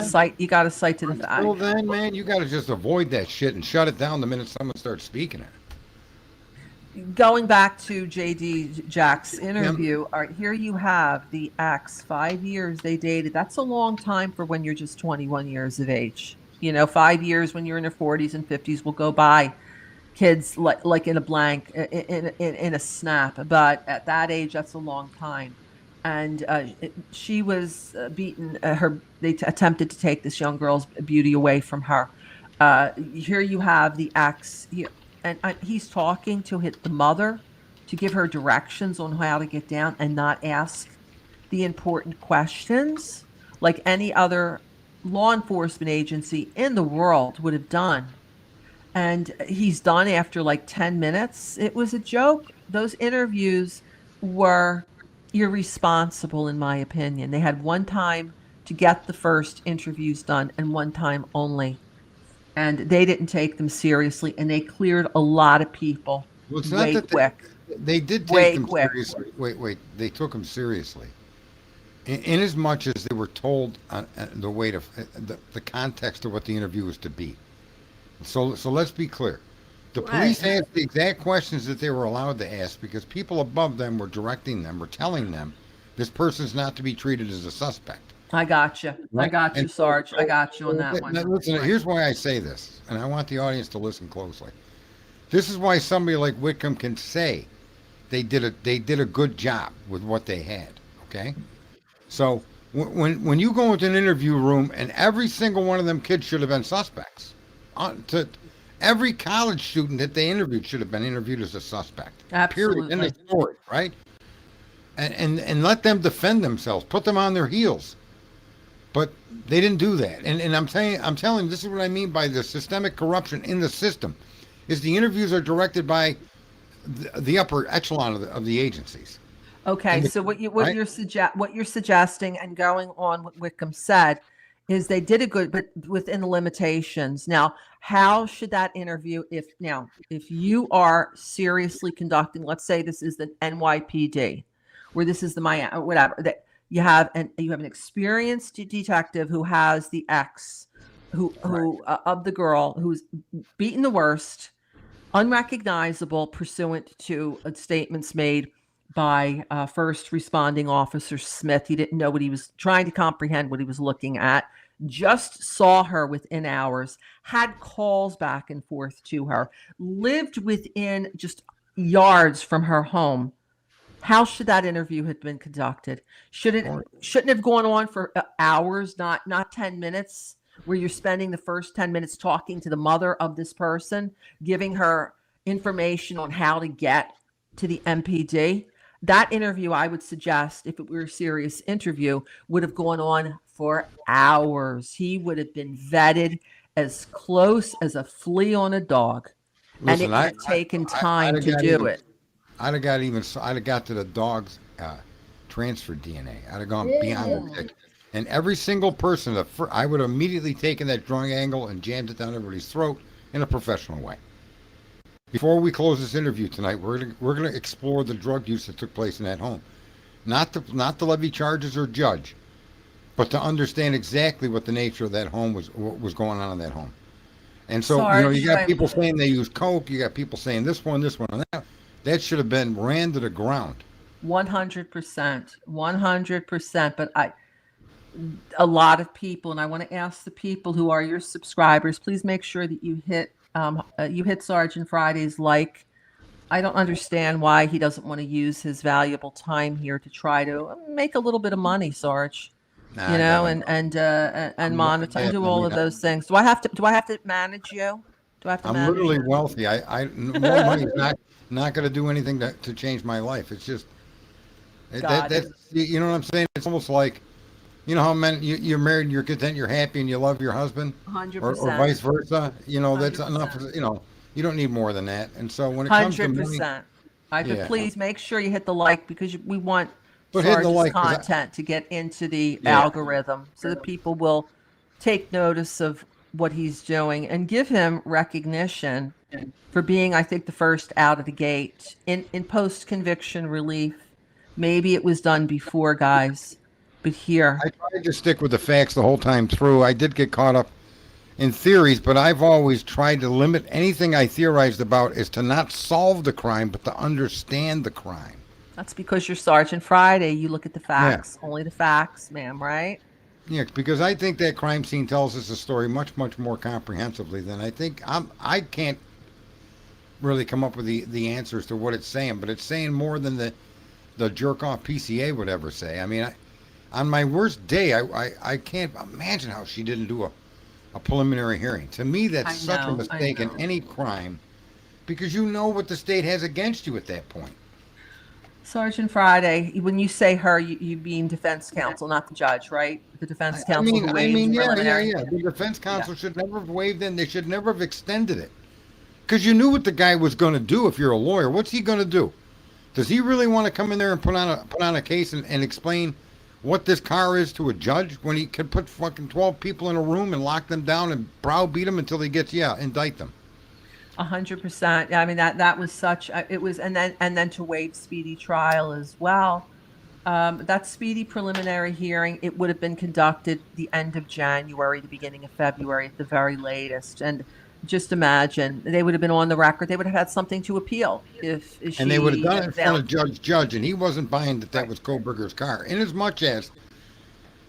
to cite to the fact. Until then, man, you got to just avoid that shit and shut it down the minute someone starts speaking it. Going back to JD Jack's interview, all right, here you have the ex, 5 years they dated. That's a long time for when you're just 21 years of age. 5 years when you're in your 40s and 50s will go by, kids, like in a blank, in a snap. But at that age, that's a long time. And she was beaten. They attempted to take this young girl's beauty away from her. Here you have the ex. And he's talking to the mother to give her directions on how to get down and not ask the important questions like any other law enforcement agency in the world would have done. And he's done after like 10 minutes. It was a joke. Those interviews were irresponsible, in my opinion. They had one time to get the first interviews done and one time only. And they didn't take them seriously, and they cleared a lot of people way quick. They did take them seriously. Wait. They took them seriously. In as much as they were told the way to the context of what the interview was to be. So let's be clear. The police asked the exact questions that they were allowed to ask because people above them were directing them or telling them this person's not to be treated as a suspect. I got you. Right? I got you, Sarge. I got you on that one. Now, listen, here's why I say this, and I want the audience to listen closely. This is why somebody like Whitcomb can say they did a good job with what they had. Okay, So when you go into an interview room, and every single one of them kids should have been suspects. Every college student that they interviewed should have been interviewed as a suspect. Period. In the Absolutely. story, right? And let them defend themselves. Put them on their heels. But they didn't do that. And I'm telling you, this is what I mean by the systemic corruption in the system. Is the interviews are directed by the upper echelon of the agencies. Okay, And so right? what you're suggesting and going on what Wickham said is they did a good, but within the limitations. Now, how should that interview, if you are seriously conducting, let's say this is the NYPD, or this is the Miami, or whatever, that you have an experienced detective who has the ex, who of the girl who's beaten the worst, unrecognizable pursuant to statements made by first responding officer Smith. He didn't know what he was trying to comprehend, what he was looking at. Just saw her within hours, had calls back and forth to her, lived within just yards from her home. How should that interview have been conducted? Shouldn't have gone on for hours, not 10 minutes, where you're spending the first 10 minutes talking to the mother of this person, giving her information on how to get to the MPD. That interview, I would suggest, if it were a serious interview, would have gone on for hours. He would have been vetted as close as a flea on a dog. And it Listen, would have taken time to do it. I'd have got to the dog's transfer DNA. I'd have gone beyond it. And every single person, I would have immediately taken that drawing angle and jammed it down everybody's throat in a professional way. Before we close this interview tonight, we're gonna explore the drug use that took place in that home, not to levy charges or judge, but to understand exactly what the nature of that home what was going on in that home. And so, you got people saying they use coke. You got people saying this one, and that. That should have been ran to the ground. 100%, 100%. But a lot of people, and I want to ask the people who are your subscribers, please make sure that you hit Sergeant Friday's like. I don't understand why he doesn't want to use his valuable time here to try to make a little bit of money, Sarge. And monitor, do all of those things. Do I have to manage you? Do I have to I'm manage literally you? wealthy. More money is not going to do anything to change my life. It's just that's you know what I'm saying. It's almost like, how men, you're married and you're content, you're happy, and you love your husband, 100%. or vice versa. That's 100%. enough. You don't need more than that. And so when it comes to money, 100%. But Yeah. please make sure you hit the like, because we want But hit the Sarge's like, 'cause content to get into the Yeah. algorithm, so that people will take notice of what he's doing and give him recognition for being, I think, the first out of the gate in post-conviction relief. Maybe it was done before, guys, but here. I tried to stick with the facts the whole time through. I did get caught up in theories, but I've always tried to limit anything I theorized about is to not solve the crime, but to understand the crime. That's because you're Sergeant Friday. You look at the facts, only the facts, ma'am, right? Yeah, because I think that crime scene tells us a story much, much more comprehensively than I think. I can't really come up with the answers to what it's saying, but it's saying more than the jerk off PCA would ever say. I mean, on my worst day, I can't imagine how she didn't do a preliminary hearing. To me, that's such a mistake in any crime, because you know what the state has against you at that point. Sergeant Friday, when you say her, you mean defense counsel, not the judge, right? The defense counsel who waived preliminary. Yeah. The defense counsel should never have waived in. They should never have extended it, because you knew what the guy was going to do. If you're a lawyer, what's he going to do? Does he really want to come in there and put on a case and explain what this car is to a judge, when he could put fucking 12 people in a room and lock them down and browbeat them until he gets indict them? 100%. I mean, that was such it was, and then to waive speedy trial as well. That speedy preliminary hearing, it would have been conducted the end of January, the beginning of February at the very latest. And just imagine, they would have been on the record. They would have had something to appeal if she. And they would have done it in front of Judge, and he wasn't buying that was Koberger's car. In as much as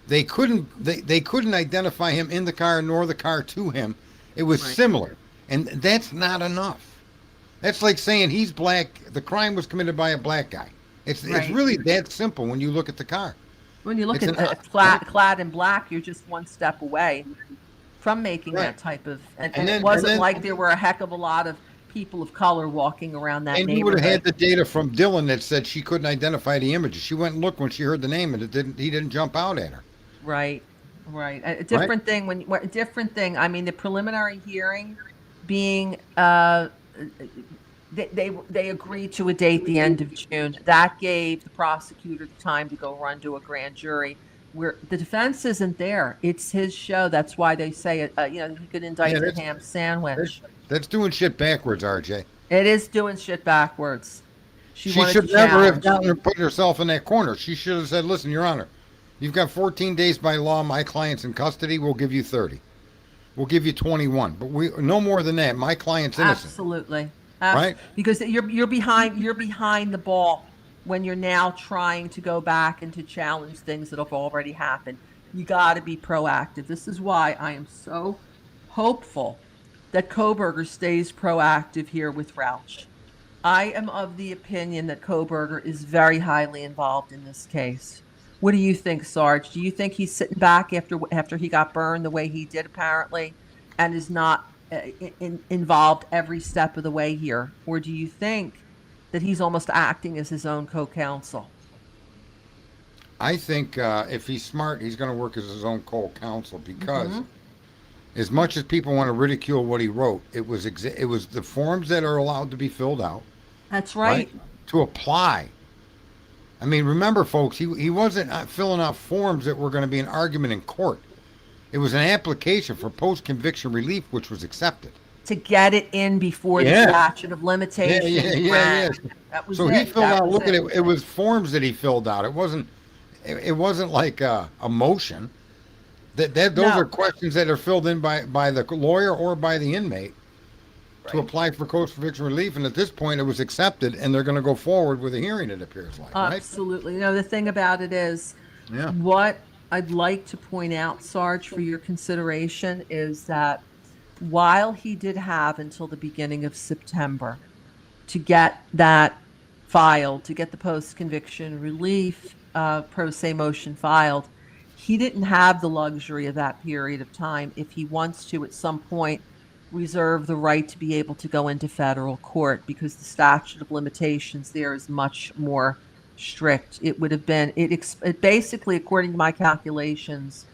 they couldn't identify him in the car nor the car to him. It was similar. And that's not enough. That's like saying he's black. The crime was committed by a black guy. It's really that simple when you look at the car. When you look It's at clad in black, you're just one step away from making Right. that type of, and And it then- wasn't and then- like there were a heck of a lot of people of color walking around that And you would have neighborhood. had the data from Dylan that said she couldn't identify the images. She went and looked when she heard the name, and he didn't jump out at her. Right, right. A different thing a different thing. I mean, the preliminary hearing being, they agreed to a date the end of June. That gave the prosecutor the time to go run to a grand jury. Where the defense isn't there, it's his show. That's why they say, he could indict Yeah, the that's- ham sandwich. That's doing shit backwards, RJ. It is doing shit backwards. She wanted should to never have challenge. gotten her put herself in that corner. She should have said, "Listen, Your Honor, you've got 14 days by law. My client's in custody. We'll give you 30. We'll give you 21, but we no more than that. My client's innocent." Absolutely. Right? Because you're behind the ball when you're now trying to go back and to challenge things that have already happened. You got to be proactive. This is why I am so hopeful that Koberger stays proactive here with Rauch. I am of the opinion that Koberger is very highly involved in this case. What do you think, Sarge? Do you think he's sitting back after he got burned the way he did apparently, and is not involved every step of the way here? Or do you think that he's almost acting as his own co-counsel? I think if he's smart, he's going to work as his own co-counsel because, as much as people want to ridicule what he wrote, it was the forms that are allowed to be filled out. That's right. To apply. I mean, remember, folks, he wasn't filling out forms that were going to be an argument in court. It was an application for post-conviction relief, which was accepted. To get it in before the statute of limitations. Yeah. That was So it. he filled That out. was Look at it. It was forms that he filled out. It wasn't. It wasn't like a motion. Those are questions that are filled in by the lawyer or by the inmate to apply for post-conviction relief. And at this point, it was accepted, and they're going to go forward with a hearing. It appears like. Absolutely. The thing about it is, what I'd like to point out, Sarge, for your consideration is that while he did have until the beginning of September to get that filed, to get the post-conviction relief pro se motion filed, he didn't have the luxury of that period of time. If he wants to, at some point, reserve the right to be able to go into federal court, because the statute of limitations there is much more strict. It would have been, it basically, according to my calculations,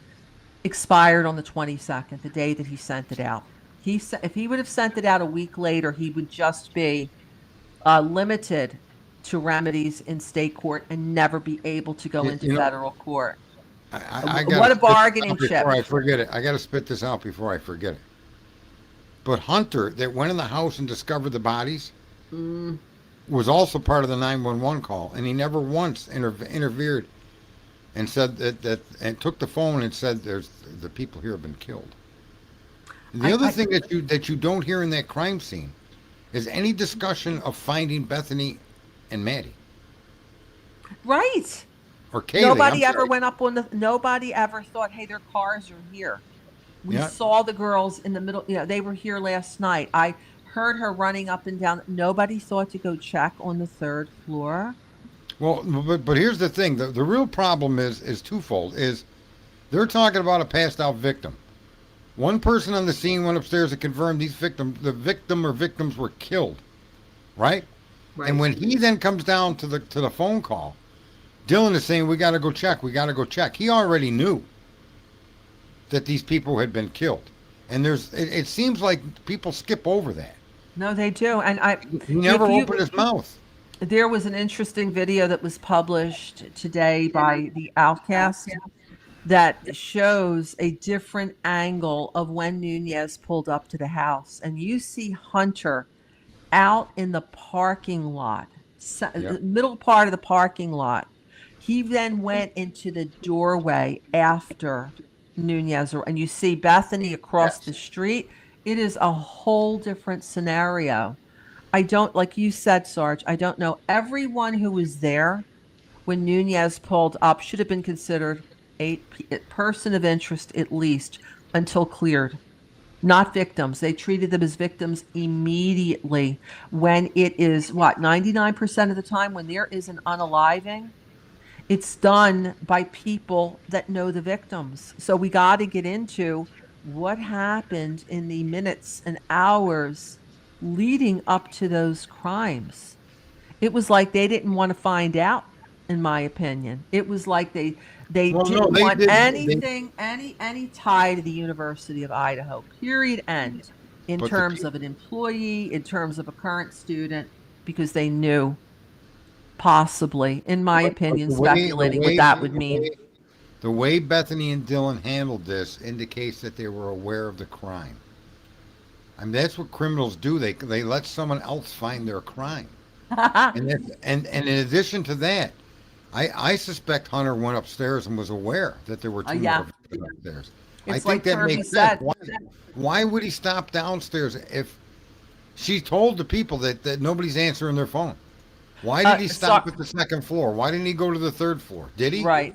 expired on the 22nd, the day that he sent it out. If he would have sent it out a week later, he would just be limited to remedies in state court and never be able to go into federal court. What a bargaining chip. Before I forget it, I got to spit this out before I forget it. But Hunter, that went in the house and discovered the bodies, was also part of the 911 call, and he never once interfered and said that and took the phone and said, "There's the people here have been killed." And the other thing that you don't hear in that crime scene is any discussion of finding Bethany and Maddie. Right. Or Kaylee. Nobody ever went up on nobody ever thought, hey, their cars are here. We saw the girls in the middle, they were here last night. I heard her running up and down. Nobody thought to go check on the third floor. Well, but here's the thing. The real problem is twofold. Is they're talking about a passed out victim. One person on the scene went upstairs and confirmed the victim or victims were killed. Right? And when he then comes down to the phone call, Dylan is saying, we got to go check. He already knew that these people had been killed. And it seems like people skip over that. No, they do. And he never opened his mouth. There was an interesting video that was published today by the Outcast that shows a different angle of when Nunez pulled up to the house. And you see Hunter out in the parking lot, middle part of the parking lot. He then went into the doorway after Nunez, and you see Bethany across the street. It is a whole different scenario. I don't, like you said, Sarge, I don't know. Everyone who was there when Nunez pulled up should have been considered a person of interest at least until cleared. Not victims. They treated them as victims immediately. When it is, 99% of the time when there is an unaliving, It's done by people that know the victims. So we got to get into what happened in the minutes and hours leading up to those crimes. It was like they didn't want to find out, in my opinion. It was like they Well, no, didn't they want did. anything, any tie to the University of Idaho. Period. End. In But the terms peop- of an employee, in terms of a current student, because they knew, possibly, in my opinion, speculating what that would mean. The way Bethany and Dylan handled this indicates that they were aware of the crime. I mean, that's what criminals do. They let someone else find their crime. And in addition to that, I suspect Hunter went upstairs and was aware that there were two Yeah. more victims upstairs. I It's think like that Kirby makes said. sense. Why would he stop downstairs if she told the people that nobody's answering their phone? Why did he stop at the second floor? Why didn't he go to the third floor? Did he? Right.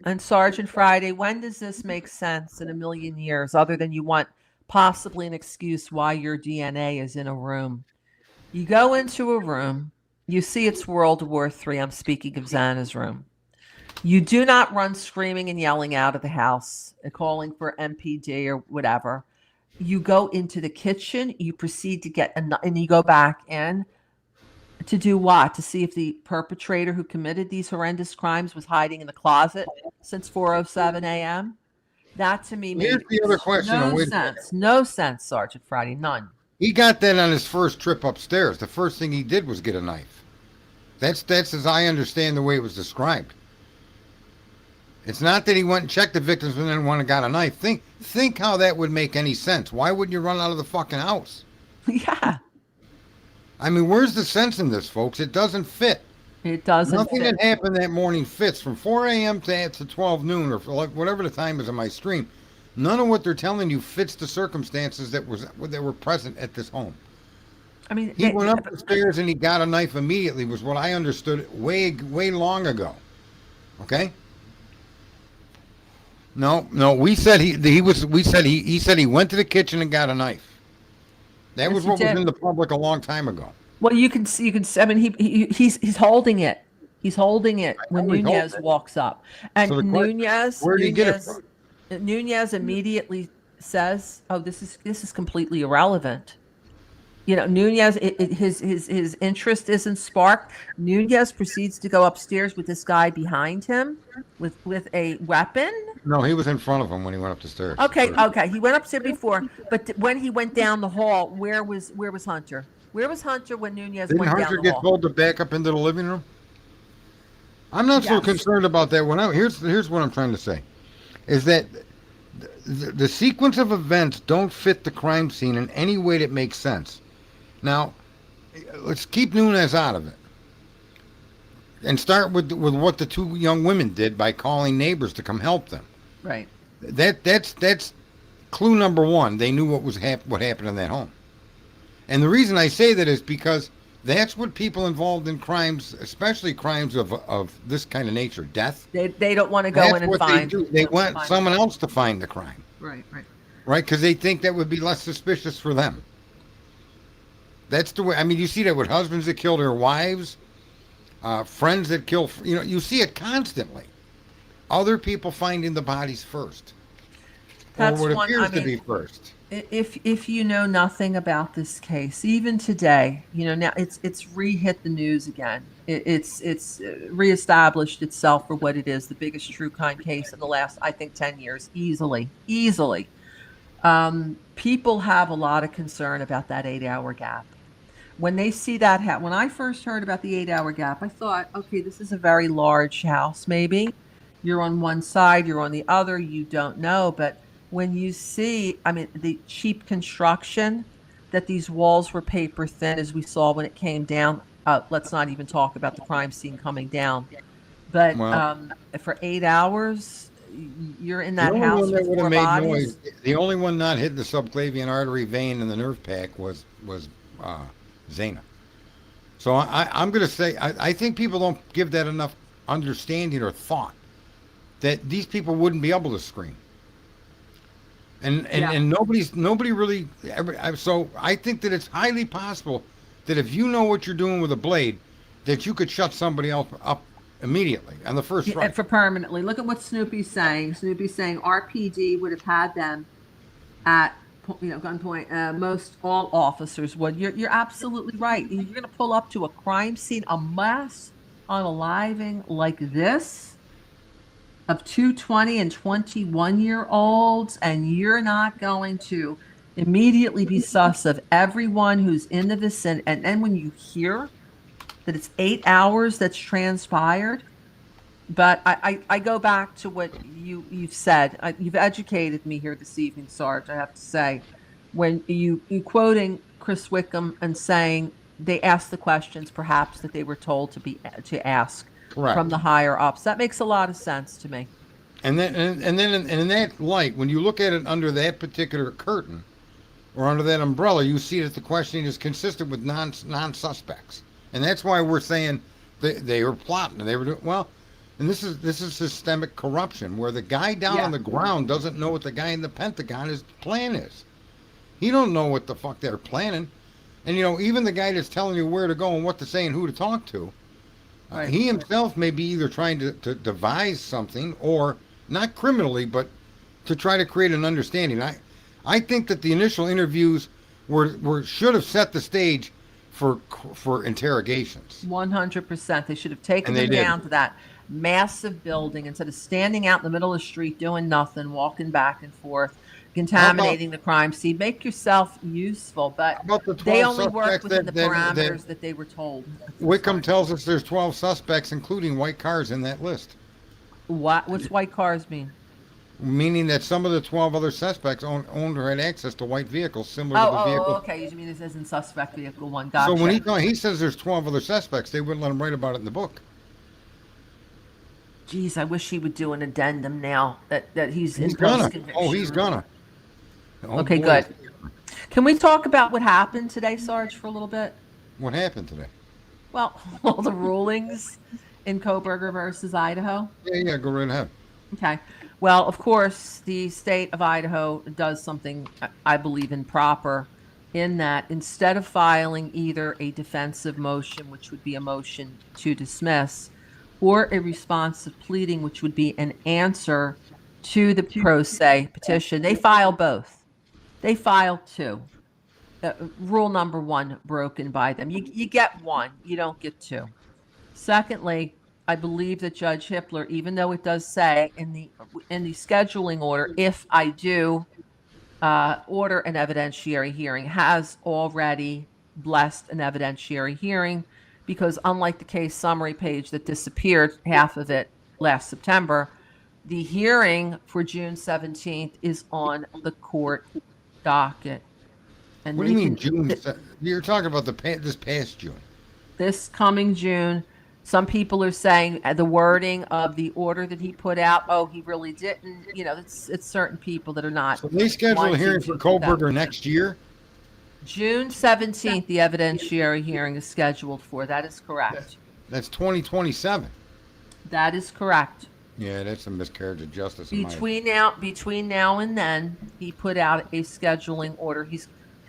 And Sergeant Friday, when does this make sense in a million years, other than you want possibly an excuse why your DNA is in a room? You go into a room, you see it's World War III. I'm speaking of Xana's room. You do not run screaming and yelling out of the house and calling for MPD or whatever. You go into the kitchen, you proceed to get, and you go back in to do what? To see if the perpetrator who committed these horrendous crimes was hiding in the closet since 4:07 a.m. That to me Here's makes the other question. no Wait a sense. No sense, Sergeant Friday. None. He got that on his first trip upstairs. The first thing he did was get a knife. That's as I understand the way it was described. It's not that he went and checked the victims and then went and got a knife. Think how that would make any sense. Why wouldn't you run out of the fucking house? Yeah. I mean, where's the sense in this, folks? It doesn't fit. It doesn't Nothing fit. that happened that morning fits. From 4 a.m. to 12 noon or whatever the time is on my stream, none of what they're telling you fits the circumstances that were present at this home. I mean, He went up the stairs and he got a knife immediately, was what I understood way long ago. Okay? No, we said we said he went to the kitchen and got a knife. That Yes, was he what was did. in the public a long time ago. well, you can see. I mean, he's holding it. He's holding it when know he's Nunez holding it. walks up, and So the question- Nunez. Where did he get it from? Nunez immediately says, "Oh, this is completely irrelevant." You know, Nunez, his interest isn't sparked. Nunez proceeds to go upstairs with this guy behind him with a weapon. No, he was in front of him when he went up the stairs. Okay. He went upstairs before, but when he went down the hall, where was Hunter? Where was Hunter when Nunez Didn't went down Hunter the get hall? told to back up into the living room? I'm not so Yes. concerned about that. Here's what I'm trying to say, is that the sequence of events don't fit the crime scene in any way that makes sense. Now, let's keep Nunez out of it, and start with what the two young women did by calling neighbors to come help them. Right. That's clue number one. They knew what happened in that home, and the reason I say that is because that's what people involved in crimes, especially crimes of this kind of nature, death. They don't want to go That's in and what find. they do. They want find- someone else to find the crime, Right. right? Because they think that would be less suspicious for them. That's the way. I mean, you see that with husbands that kill their wives, friends that kill. You see it constantly. Other people finding the bodies first, That's or what one. appears to be first. If you know nothing about this case, even today, now it's re-hit the news again. It's reestablished itself for what it is, the biggest true crime case in the last, I think, 10 years, easily. People have a lot of concern about that 8-hour gap. When they see that when I first heard about the 8-hour gap, I thought, okay, this is a very large house. Maybe you're on one side, you're on the other, you don't know. But when you see, I mean, the cheap construction, that these walls were paper thin, as we saw when it came down. Let's not even talk about the crime scene coming down. But Well, for 8 hours, you're in that the only house one that with would 4 have made bodies. noise, the only one not hitting the subclavian artery vein in the nerve pack was Zana. So I'm going to say I think people don't give that enough understanding or thought that these people wouldn't be able to scream. And nobody really ever. So I think that it's highly possible that if you know what you're doing with a blade, that you could shut somebody else up immediately on the first Yeah, strike. for permanently. Look at what Snoopy's saying. Snoopy's saying RPD would have had them at gunpoint. Most all officers would. You're absolutely right. You're going to pull up to a crime scene, a mass unaliving like this of two 20 and 21-year-olds, and you're not going to immediately be sus of everyone who's in the vicinity. And then when you hear that it's 8 hours that's transpired. But I go back to what you've said. You've educated me here this evening, Sarge, I have to say. When you quoting Chris Wickham and saying they asked the questions perhaps that they were told to ask Correct. from the higher ups. That makes a lot of sense to me. And then in that light, when you look at it under that particular curtain or under that umbrella, you see that the questioning is consistent with non-suspects. And that's why we're saying they were plotting and they were doing well. And this is systemic corruption where the guy down on the ground doesn't know what the guy in the Pentagon's plan is. He don't know what the fuck they're planning. And even the guy that's telling you where to go and what to say and who to talk to, Right. he himself may be either trying to devise something or not criminally, but to try to create an understanding. I think that the initial interviews should have set the stage for interrogations. 100%. They should have taken And they them did. down to that massive building instead of standing out in the middle of the street doing nothing, walking back and forth, contaminating the crime scene. Make yourself useful, but About the 12 they only work suspects within the that parameters that they were told. Wickham tells us there's 12 suspects, including white cars, in that list. What's white cars mean? Meaning that some of the 12 other suspects owned or had access to white vehicles similar to the vehicle. Okay. You mean this isn't suspect vehicle one? Gotcha. So when he says there's 12 other suspects, they wouldn't let him write about it in the book. Geez, I wish he would do an addendum now that he's in gonna. post-conviction. Oh, he's gonna. Oh, Okay, boy. good. Can we talk about what happened today, Sarge, for a little bit? What happened today? Well, all the rulings in Koberger versus Idaho. Yeah, go right ahead. Okay. Well, of course, the state of Idaho does something I believe improper in that instead of filing either a defensive motion, which would be a motion to dismiss, or a responsive pleading, which would be an answer to the pro se petition, they file both. They file two. Rule number one broken by them. You get one, you don't get two. Secondly, I believe that Judge Hippler, even though it does say in the scheduling order, if I do order an evidentiary hearing, has already blessed an evidentiary hearing, because unlike the case summary page that disappeared, half of it last September, the hearing for June 17th is on the court docket. And What do you mean June? You're talking about this past June. This coming June. Some people are saying the wording of the order that he put out, he really didn't. It's certain people that are not. So they scheduled a hearing for Koberger next year? June 17th, the evidentiary hearing is scheduled for. That is correct. That's 2027. That is correct. Yeah, that's a miscarriage of justice. Between now and then, he put out a scheduling order.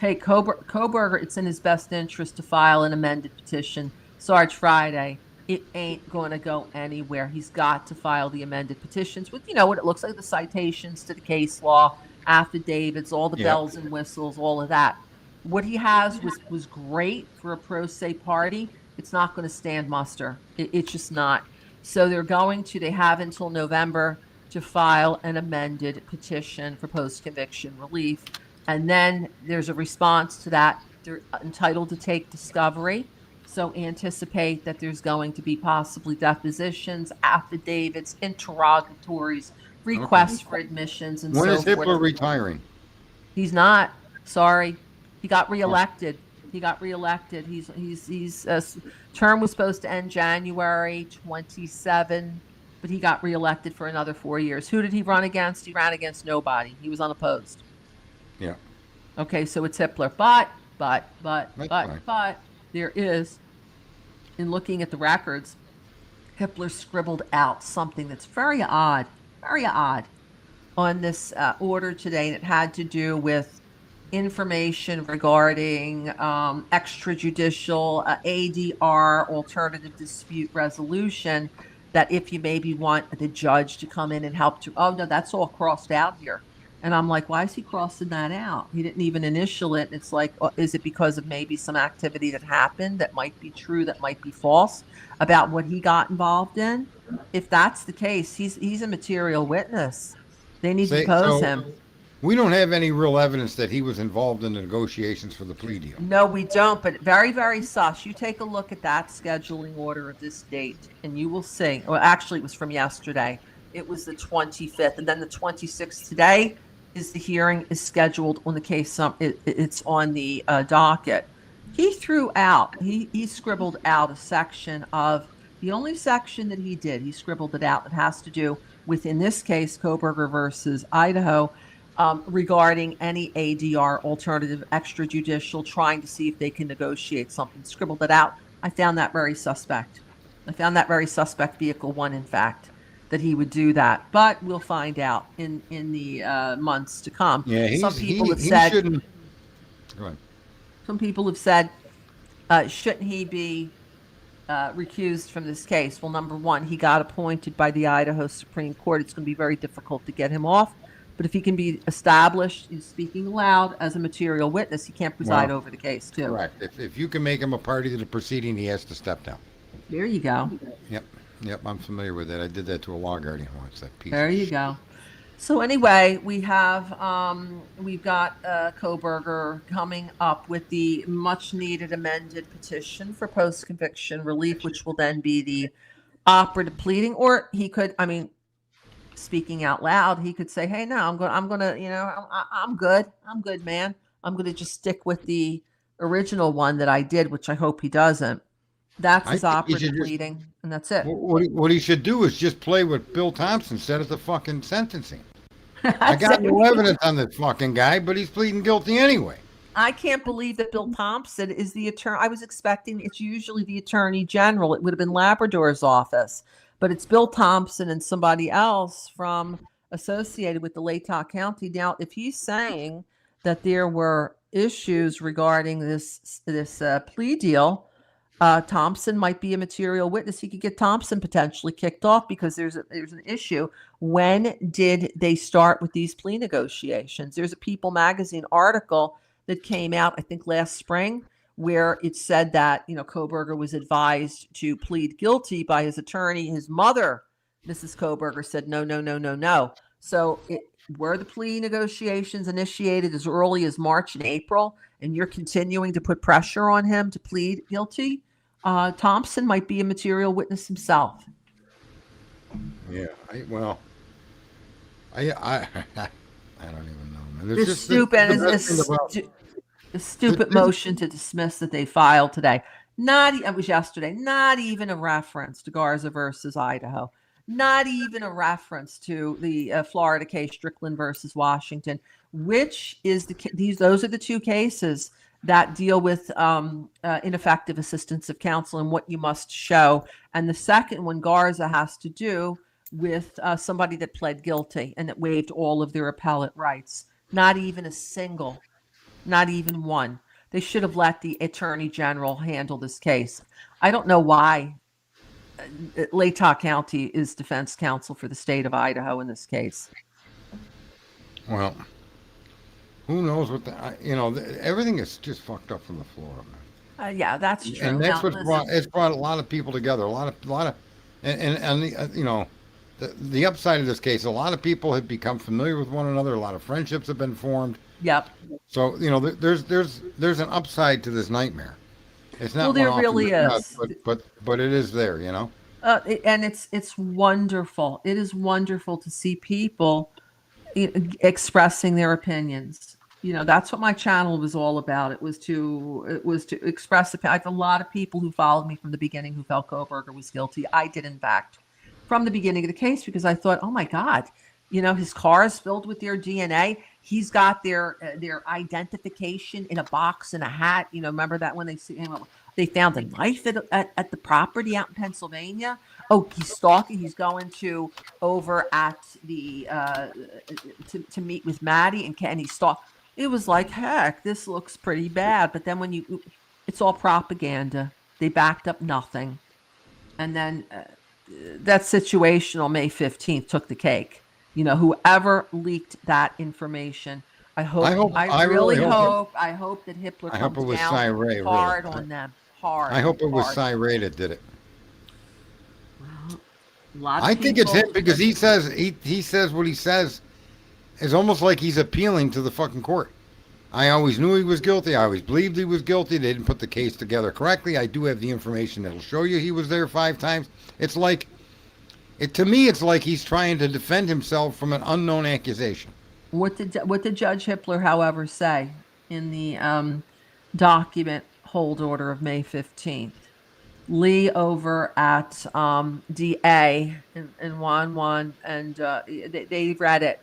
Koberger, it's in his best interest to file an amended petition. Sarge Friday. It ain't going to go anywhere. He's got to file the amended petitions with, what it looks like, the citations to the case law, affidavits, all the bells and whistles, all of that. What he has was great for a pro se party. It's not going to stand muster. It's just not. So they have until November to file an amended petition for post-conviction relief. And then there's a response to that. They're entitled to take discovery. So anticipate that there's going to be possibly depositions, affidavits, interrogatories, requests for admissions, and when so is forth. Hippler retiring? He's not. Sorry, he got reelected. His term was supposed to end January 27, but he got reelected for another 4 years. Who did he run against? He ran against nobody. He was unopposed. Yeah. Okay, so it's Hippler, but there is, in looking at the records, Hippler scribbled out something that's very odd on this order today, and it had to do with information regarding extrajudicial ADR, alternative dispute resolution, that if you maybe want the judge to come in and help to, oh no, that's all crossed out here. And I'm like, why is he crossing that out? He didn't even initial it. And it's like, is it because of maybe some activity that happened that might be true, that might be false about what he got involved in? If that's the case, he's a material witness. They need to depose him. We don't have any real evidence that he was involved in the negotiations for the plea deal. No, we don't, but very, very sus. You take a look at that scheduling order of this date, and you will see. Well, actually, it was from yesterday. It was the 25th, and then the 26th today is the hearing is scheduled on the case. It's on the docket. He scribbled out a section of the only section that he scribbled it out that has to do with, in this case, Koberger versus Idaho. Regarding any ADR, alternative extrajudicial, trying to see if they can negotiate something. Scribbled it out. I found that very suspect. Vehicle 1, in fact, that he would do that. But we'll find out in the months to come. Yeah, some people have said. Shouldn't. Go ahead. Some people have said, shouldn't he be recused from this case? Well, number one, he got appointed by the Idaho Supreme Court. It's going to be very difficult to get him off. But if he can be established in speaking aloud as a material witness, he can't preside over the case, too. Correct. If you can make him a party to the proceeding, he has to step down. There you go. Yep, I'm familiar with that. I did that to a law guardian once. That piece. There you go. So anyway, we've got Koberger coming up with the much-needed amended petition for post-conviction relief, which will then be the operative pleading, or he could, speaking out loud, he could say, "Hey, no, I'm good, man. I'm going to just stick with the original one that I did," which I hope he doesn't. That's his operative pleading, and that's it. What he should do is just play what Bill Thompson said at the fucking sentencing. I got no evidence on this fucking guy, but he's pleading guilty anyway. I can't believe that Bill Thompson is the attorney. I was expecting it's usually the attorney general. It would have been Labrador's office. But it's Bill Thompson and somebody else from associated with the Latah County. Now, if he's saying that there were issues regarding this plea deal, Thompson might be a material witness. He could get Thompson potentially kicked off because there's an issue. When did they start with these plea negotiations? There's a People magazine article that came out, I think, last spring, where it said that, Koberger was advised to plead guilty by his attorney. His mother, Mrs. Koberger, said, no. So were the plea negotiations initiated as early as March and April, and you're continuing to put pressure on him to plead guilty? Thompson might be a material witness himself. Yeah, I don't even know, man. The stupid motion to dismiss that they filed today. It was yesterday. Not even a reference to Garza versus Idaho. Not even a reference to the Florida case, Strickland versus Washington, which is those are the two cases that deal with ineffective assistance of counsel and what you must show. And the second one, Garza, has to do with somebody that pled guilty and that waived all of their appellate rights. Not even a single. Not even one. They should have let the attorney general handle this case. I don't know why Latah County is defense counsel for the state of Idaho in this case. Well, who knows what everything is just fucked up from the floor, man. Yeah, that's true. And that's it's brought a lot of people together. A lot of, the upside of this case, a lot of people have become familiar with one another. A lot of friendships have been formed. Yep. So there's an upside to this nightmare. It's not. Well, there really is. But it is there, And it's wonderful. It is wonderful to see people expressing their opinions. That's what my channel was all about. It was to express. I have a lot of people who followed me from the beginning who felt Koberger was guilty. I did, in fact, from the beginning of the case, because I thought, oh my God, his car is filled with their DNA. He's got their identification in a box and a hat. Remember that when they found a knife at the property out in Pennsylvania. Oh, he's stalking. He's going over at the to meet with Maddie and Kenny stalk. It was like, heck, this looks pretty bad. But then it's all propaganda. They backed up nothing, and then that's situational. May 15th took the cake. You know, whoever leaked that information, I really hope that Hitler I hope comes it was down Cy Ray, really. hard on them. Hard. I hope it was hard. Cy Ray that did it. Well, a lot of I think it's him people- because he says what he says is almost like he's appealing to the fucking court. I always knew he was guilty. I always believed he was guilty. They didn't put the case together correctly. I do have the information that'll show you he was there 5 times. It's like, to me, it's like he's trying to defend himself from an unknown accusation. What did Judge Hippler, however, say in the document hold order of May 15th? Lee over at DA in 1-1, and they read it.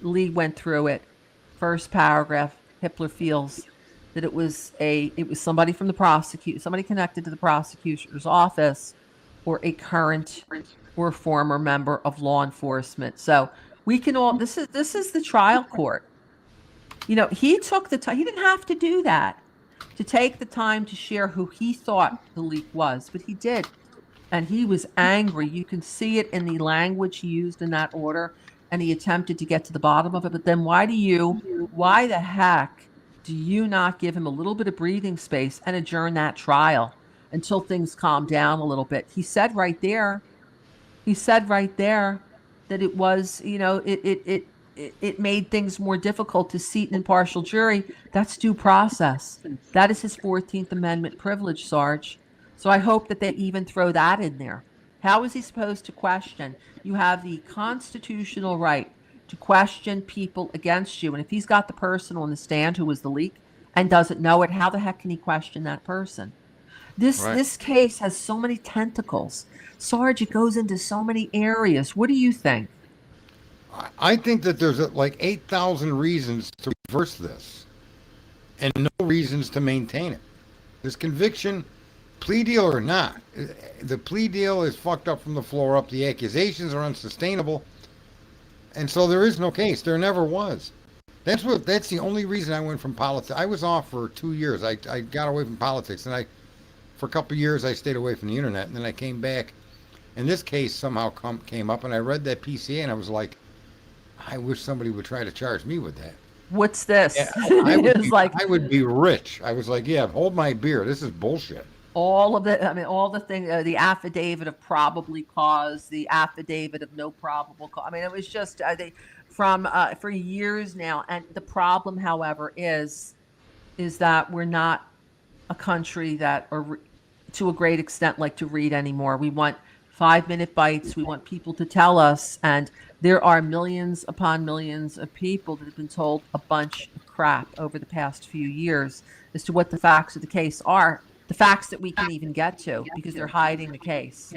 Lee went through it. First paragraph, Hippler feels that it was somebody from somebody connected to the prosecutor's office, or a current or former member of law enforcement. So we can all, this is the trial court. You know, he took the time. He didn't have to do that, to take the time to share who he thought the leak was, but he did. And he was angry. You can see it in the language he used in that order, and he attempted to get to the bottom of it. But then why the heck do you not give him a little bit of breathing space and adjourn that trial until things calm down a little bit? He said right there that it was, you know, it made things more difficult to seat an impartial jury. That's due process. That is his 14th Amendment privilege, Sarge. So I hope that they even throw that in there. How is he supposed to question? You have the constitutional right to question people against you. And if he's got the person on the stand who was the leak and doesn't know it, how the heck can he question that person? This case has so many tentacles. Sarge, it goes into so many areas. What do you think? I think that there's like 8,000 reasons to reverse this and no reasons to maintain it. This conviction, plea deal or not, the plea deal is fucked up from the floor up. The accusations are unsustainable. And so there is no case. There never was. That's the only reason I went from politics. I was off for 2 years. I got away from politics, and for a couple of years I stayed away from the internet, and then I came back, and this case somehow came up, and I read that PCA, and I was like, I wish somebody would try to charge me with that. What's this? Yeah, I would be rich. I was like, yeah, hold my beer. This is bullshit. All the things, the affidavit of probably cause, the affidavit of no probable cause. I mean, it was just for years now. And the problem, however, is that we're not a country that, or to a great extent, like to read anymore. We want 5-minute bites. We want people to tell us, and there are millions upon millions of people that have been told a bunch of crap over the past few years as to what the facts of the case are. The facts that we can even get to, because they're hiding the case.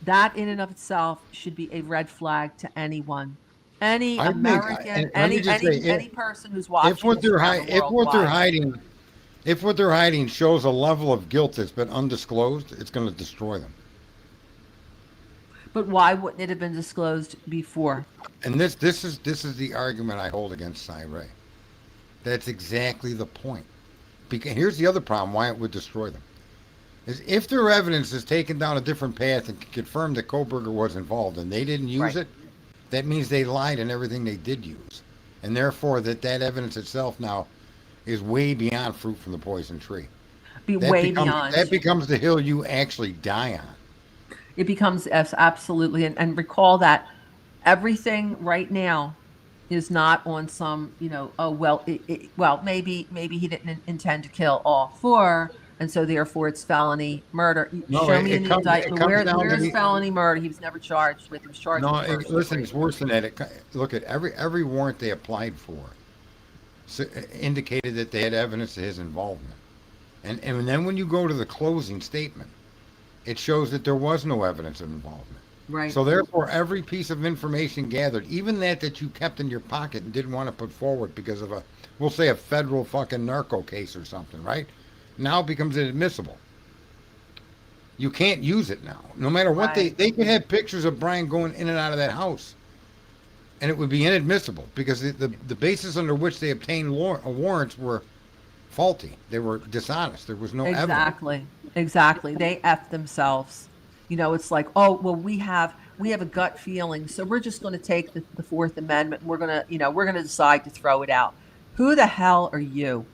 That in and of itself should be a red flag to anyone, any American, any person who's watching. If what they're hiding shows a level of guilt that's been undisclosed, it's going to destroy them. But why wouldn't it have been disclosed before? And this is the argument I hold against Cy Ray. That's exactly the point. Because here's the other problem why it would destroy them. Is if their evidence is taken down a different path and can confirm that Koberger was involved and they didn't use it, that means they lied in everything they did use. And therefore that evidence itself now is way beyond fruit from the poison tree. Beyond. That becomes the hill you actually die on. It becomes absolutely, and recall that everything right now is not on some, maybe he didn't intend to kill all 4, and so therefore it's felony murder. Show me in the indictment where's felony murder. He was never charged with. He was charged. No, it's worse than that. Look at every warrant they applied for indicated that they had evidence of his involvement, and then when you go to the closing statement, it shows that there was no evidence of involvement. Right. So therefore, every piece of information gathered, even that you kept in your pocket and didn't want to put forward because of we'll say a federal fucking narco case or something, right? Now becomes inadmissible. You can't use it now. No matter what they could have pictures of Brian going in and out of that house, and it would be inadmissible because the basis under which they obtained warrants were faulty. They were dishonest. There was no evidence. Exactly. They effed themselves. It's like, oh, well, we have a gut feeling, so we're just going to take the Fourth Amendment and we're going to decide to throw it out. Who the hell are you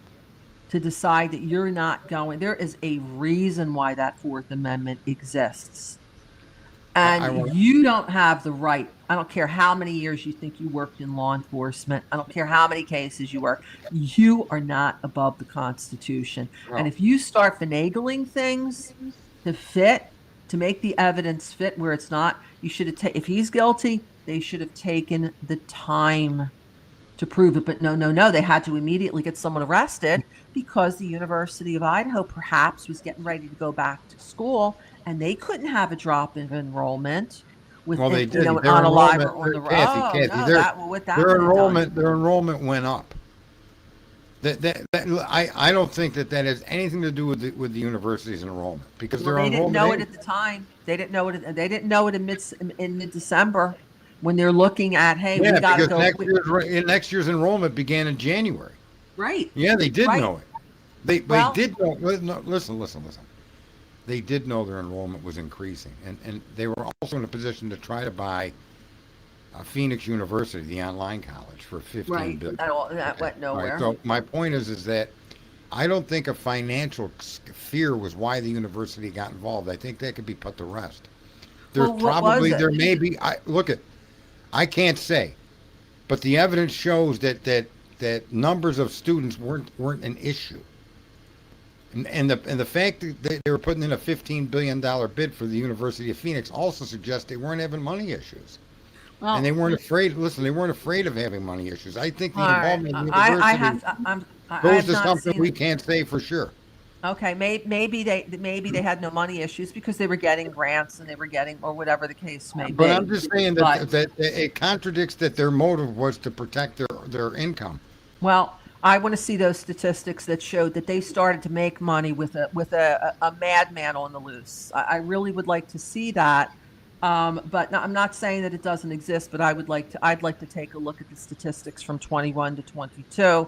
to decide that you're not going? There is a reason why that Fourth Amendment exists. And you don't have the right. I don't care how many years you think you worked in law enforcement. I don't care how many cases you work. You are not above the Constitution. Well, And if you start finagling things to make the evidence fit where it's not, you should have if he's guilty, they should have taken the time to prove it. But no, they had to immediately get someone arrested because the University of Idaho perhaps was getting ready to go back to school, and they couldn't have a drop in enrollment with they did. on Their a live or enrollment, on the Kathy, road. their enrollment went up. I don't think that has anything to do with the university's enrollment, because their they didn't enrollment. know it at the time. They didn't know it. They didn't know it in mid-December when they're looking at, hey, we got to go. Next year's enrollment began in January. Right. Yeah, they did know it. They did know. No, listen. They did know their enrollment was increasing, and they were also in a position to try to buy Phoenix University, the online college, for $15 billion. That went nowhere. Right, so my point is that I don't think a financial fear was why the university got involved. I think that could be put to rest. There may be. I can't say, but the evidence shows that numbers of students weren't an issue. And the fact that they were putting in a $15 billion bid for the University of Phoenix also suggests they weren't having money issues. Well, and they weren't afraid. Listen, they weren't afraid of having money issues. I think the involvement of the university goes to something we can't say for sure. Okay, maybe they had no money issues because they were getting grants and they were getting, or whatever the case may be. But I'm just saying that it contradicts that their motive was to protect their income. Well, I want to see those statistics that showed that they started to make money with a madman on the loose. I really would like to see that. But I'm not saying that it doesn't exist, but I'd like to take a look at the statistics from 21 to 22,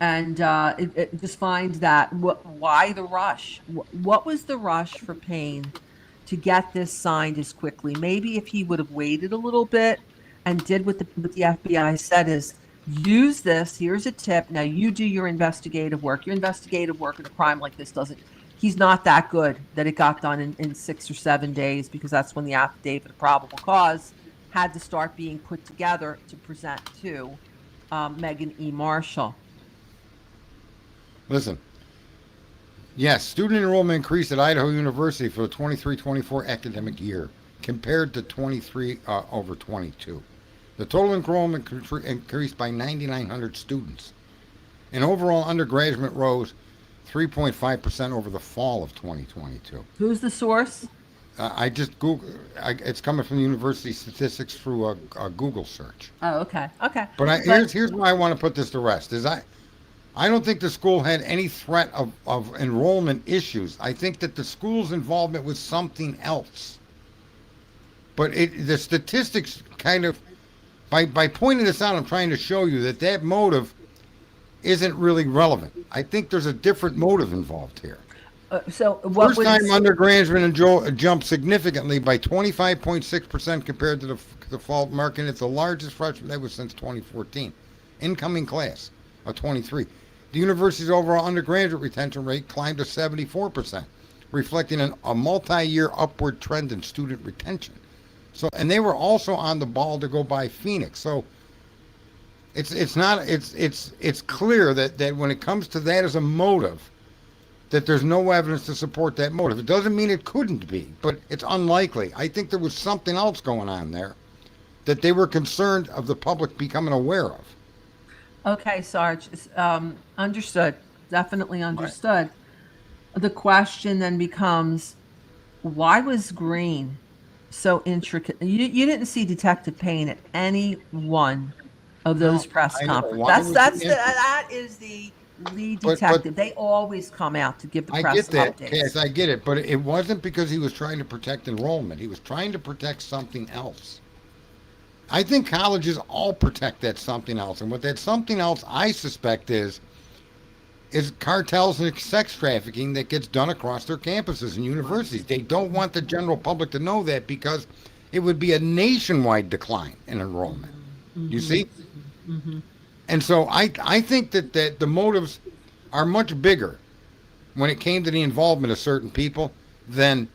and it just find that why the rush? What was the rush for Payne to get this signed as quickly? Maybe if he would have waited a little bit and did what the FBI said is, use this. Here's a tip. Now you do your investigative work. Your investigative work in a crime like this doesn't. He's not that good that it got done in 6 or 7 days, because that's when the affidavit of probable cause had to start being put together to present to Megan E. Marshall. Listen. Yes, student enrollment increased at Idaho University for the 23-24 academic year compared to 23 over 22. The total enrollment increased by 9,900 students. And overall undergraduate rose 3.5% over the fall of 2022. Who's the source? I just Google. It's coming from the university statistics through a Google search. Oh, okay. But here's why I want to put this to rest. I don't think the school had any threat of enrollment issues. I think that the school's involvement was something else. But the statistics kind of, by pointing this out, I'm trying to show you that motive isn't really relevant. I think there's a different motive involved here. First time undergraduate jumped significantly by 25.6% compared to the default mark, and it's the largest freshman that was since 2014. Incoming class of 23. The university's overall undergraduate retention rate climbed to 74%, reflecting a multi-year upward trend in student retention. So, and they were also on the ball to go by Phoenix. So it's clear that when it comes to that as a motive, that there's no evidence to support that motive. It doesn't mean it couldn't be, but it's unlikely. I think there was something else going on there that they were concerned of the public becoming aware of. Okay, Sarge, understood. Definitely understood. Right. The question then becomes, why was Green so intricate? You didn't see Detective Payne at any one of those press conferences. That is the lead detective. They always come out to give the press updates. I get that, Cass, I get it, but it wasn't because he was trying to protect enrollment. He was trying to protect something else. I think colleges all protect that something else, and what that something else I suspect is is cartels and sex trafficking that gets done across their campuses and universities. They don't want the general public to know that because it would be a nationwide decline in enrollment. You see? And so I think that the motives are much bigger when it came to the involvement of certain people than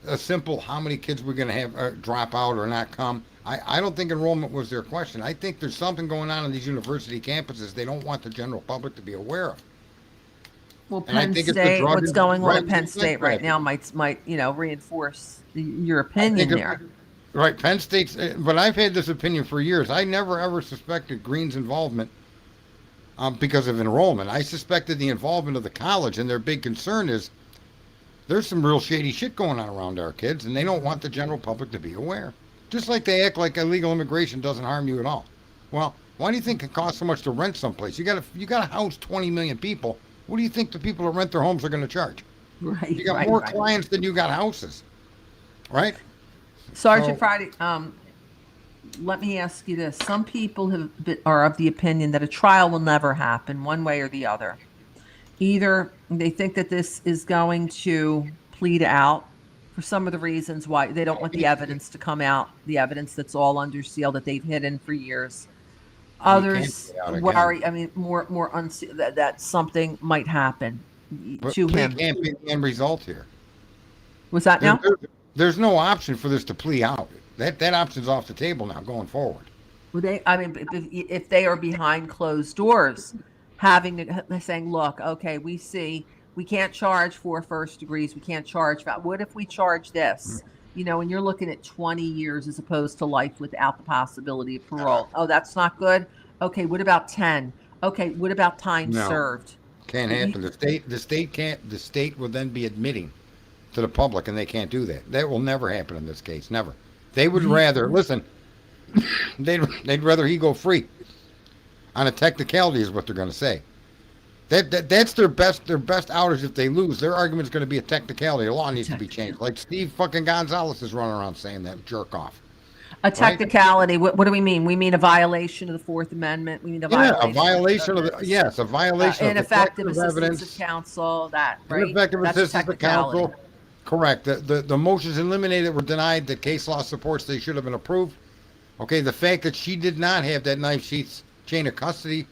a simple how many kids we're going to have drop out or not come. I don't think enrollment was their question. I think there's something going on these university campuses they don't want the general public to be aware of. Well, And I Penn think it's the State, drug what's and going on drugs at Penn and sex State right now trafficking. might reinforce your I think opinion there. right, Penn State's, but I've had this opinion for years. I never ever suspected Green's involvement because of enrollment. I suspected the involvement of the college, and their big concern is there's some real shady shit going on around our kids, and they don't want the general public to be aware. Just like they act like illegal immigration doesn't harm you at all. Well, why do you think it costs so much to rent someplace? You got to house 20 million people. What do you think the people that rent their homes are going to charge? Right. You got right, more right. clients than you got houses, right? Sergeant So- Friday, let me ask you this. Some people are of the opinion that a trial will never happen one way or the other. Either they think that this is going to plead out for some of the reasons why they don't want the evidence to come out, the evidence that's all under seal that they've hidden for years. Others get out again. worry, I mean, that something might happen But to plea him. can't be the end result here. Was that now? There's no option for this to plea out. That option's off the table now going forward. Would they? I mean, if they are behind closed doors, saying, "Look, okay, we see we can't charge for first degrees. We can't charge that. What if we charge this? You know, and you're looking at 20 years as opposed to life without the possibility of parole. Oh, that's not good. Okay, what about 10? Okay, what about time No. served? Can't happen. The state can't. The state will then be admitting to the public, and they can't do that. That will never happen in this case. Never. They would rather listen. They'd rather he go free. On a technicality is what they're going to say. That's their best outage if they lose. Their argument is going to be a technicality. The law needs to be changed. Like Steve fucking Gonzalez is running around saying that jerk off. A technicality. What do we mean? We mean a violation of the Fourth Amendment. We mean a violation. A violation of the yes, a violation of ineffective the assistance evidence. of counsel. That right? Ineffective That's a assistance of technicality. counsel. Correct. The motions eliminated that were denied. The case law supports they should have been approved. Okay. The fact that she did not have that knife sheath's chain of custody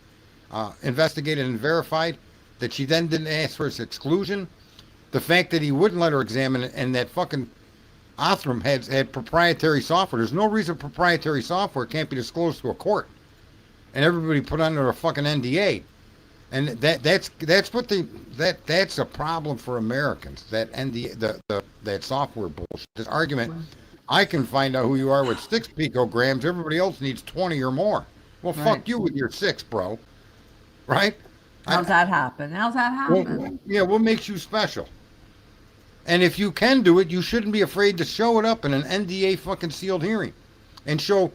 investigated and verified, that she then didn't ask for its exclusion. The fact that he wouldn't let her examine it, and that fucking Othram had proprietary software. There's no reason proprietary software can't be disclosed to a court, and everybody put under a fucking NDA. And that's a problem for Americans. That NDA, that software bullshit. This argument, I can find out who you are with 6 picograms. Everybody else needs 20 or more. Well, Right. fuck you with your 6, bro. Right? How's that happen? How's that happen? What makes you special? And if you can do it, you shouldn't be afraid to show it up in an NDA fucking sealed hearing, and show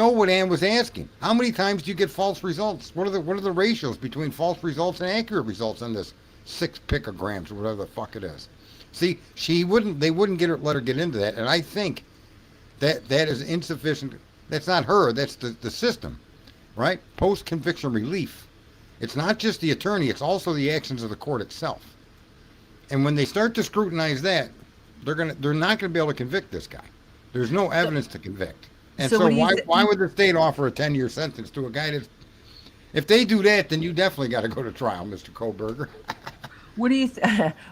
what Ann was asking. How many times do you get false results? What are the ratios between false results and accurate results on this 6 picograms or whatever the fuck it is? See, they wouldn't let her get into that, and I think that is insufficient. That's not her. That's the system, right? Post-conviction relief. It's not just the attorney, it's also the actions of the court itself. And when they start to scrutinize that, they're not gonna be able to convict this guy. There's no evidence to convict. And So so what do you why would the state offer a 10-year sentence to a guy that's, if they do that, then you definitely got to go to trial, Mr. Koberger. What do you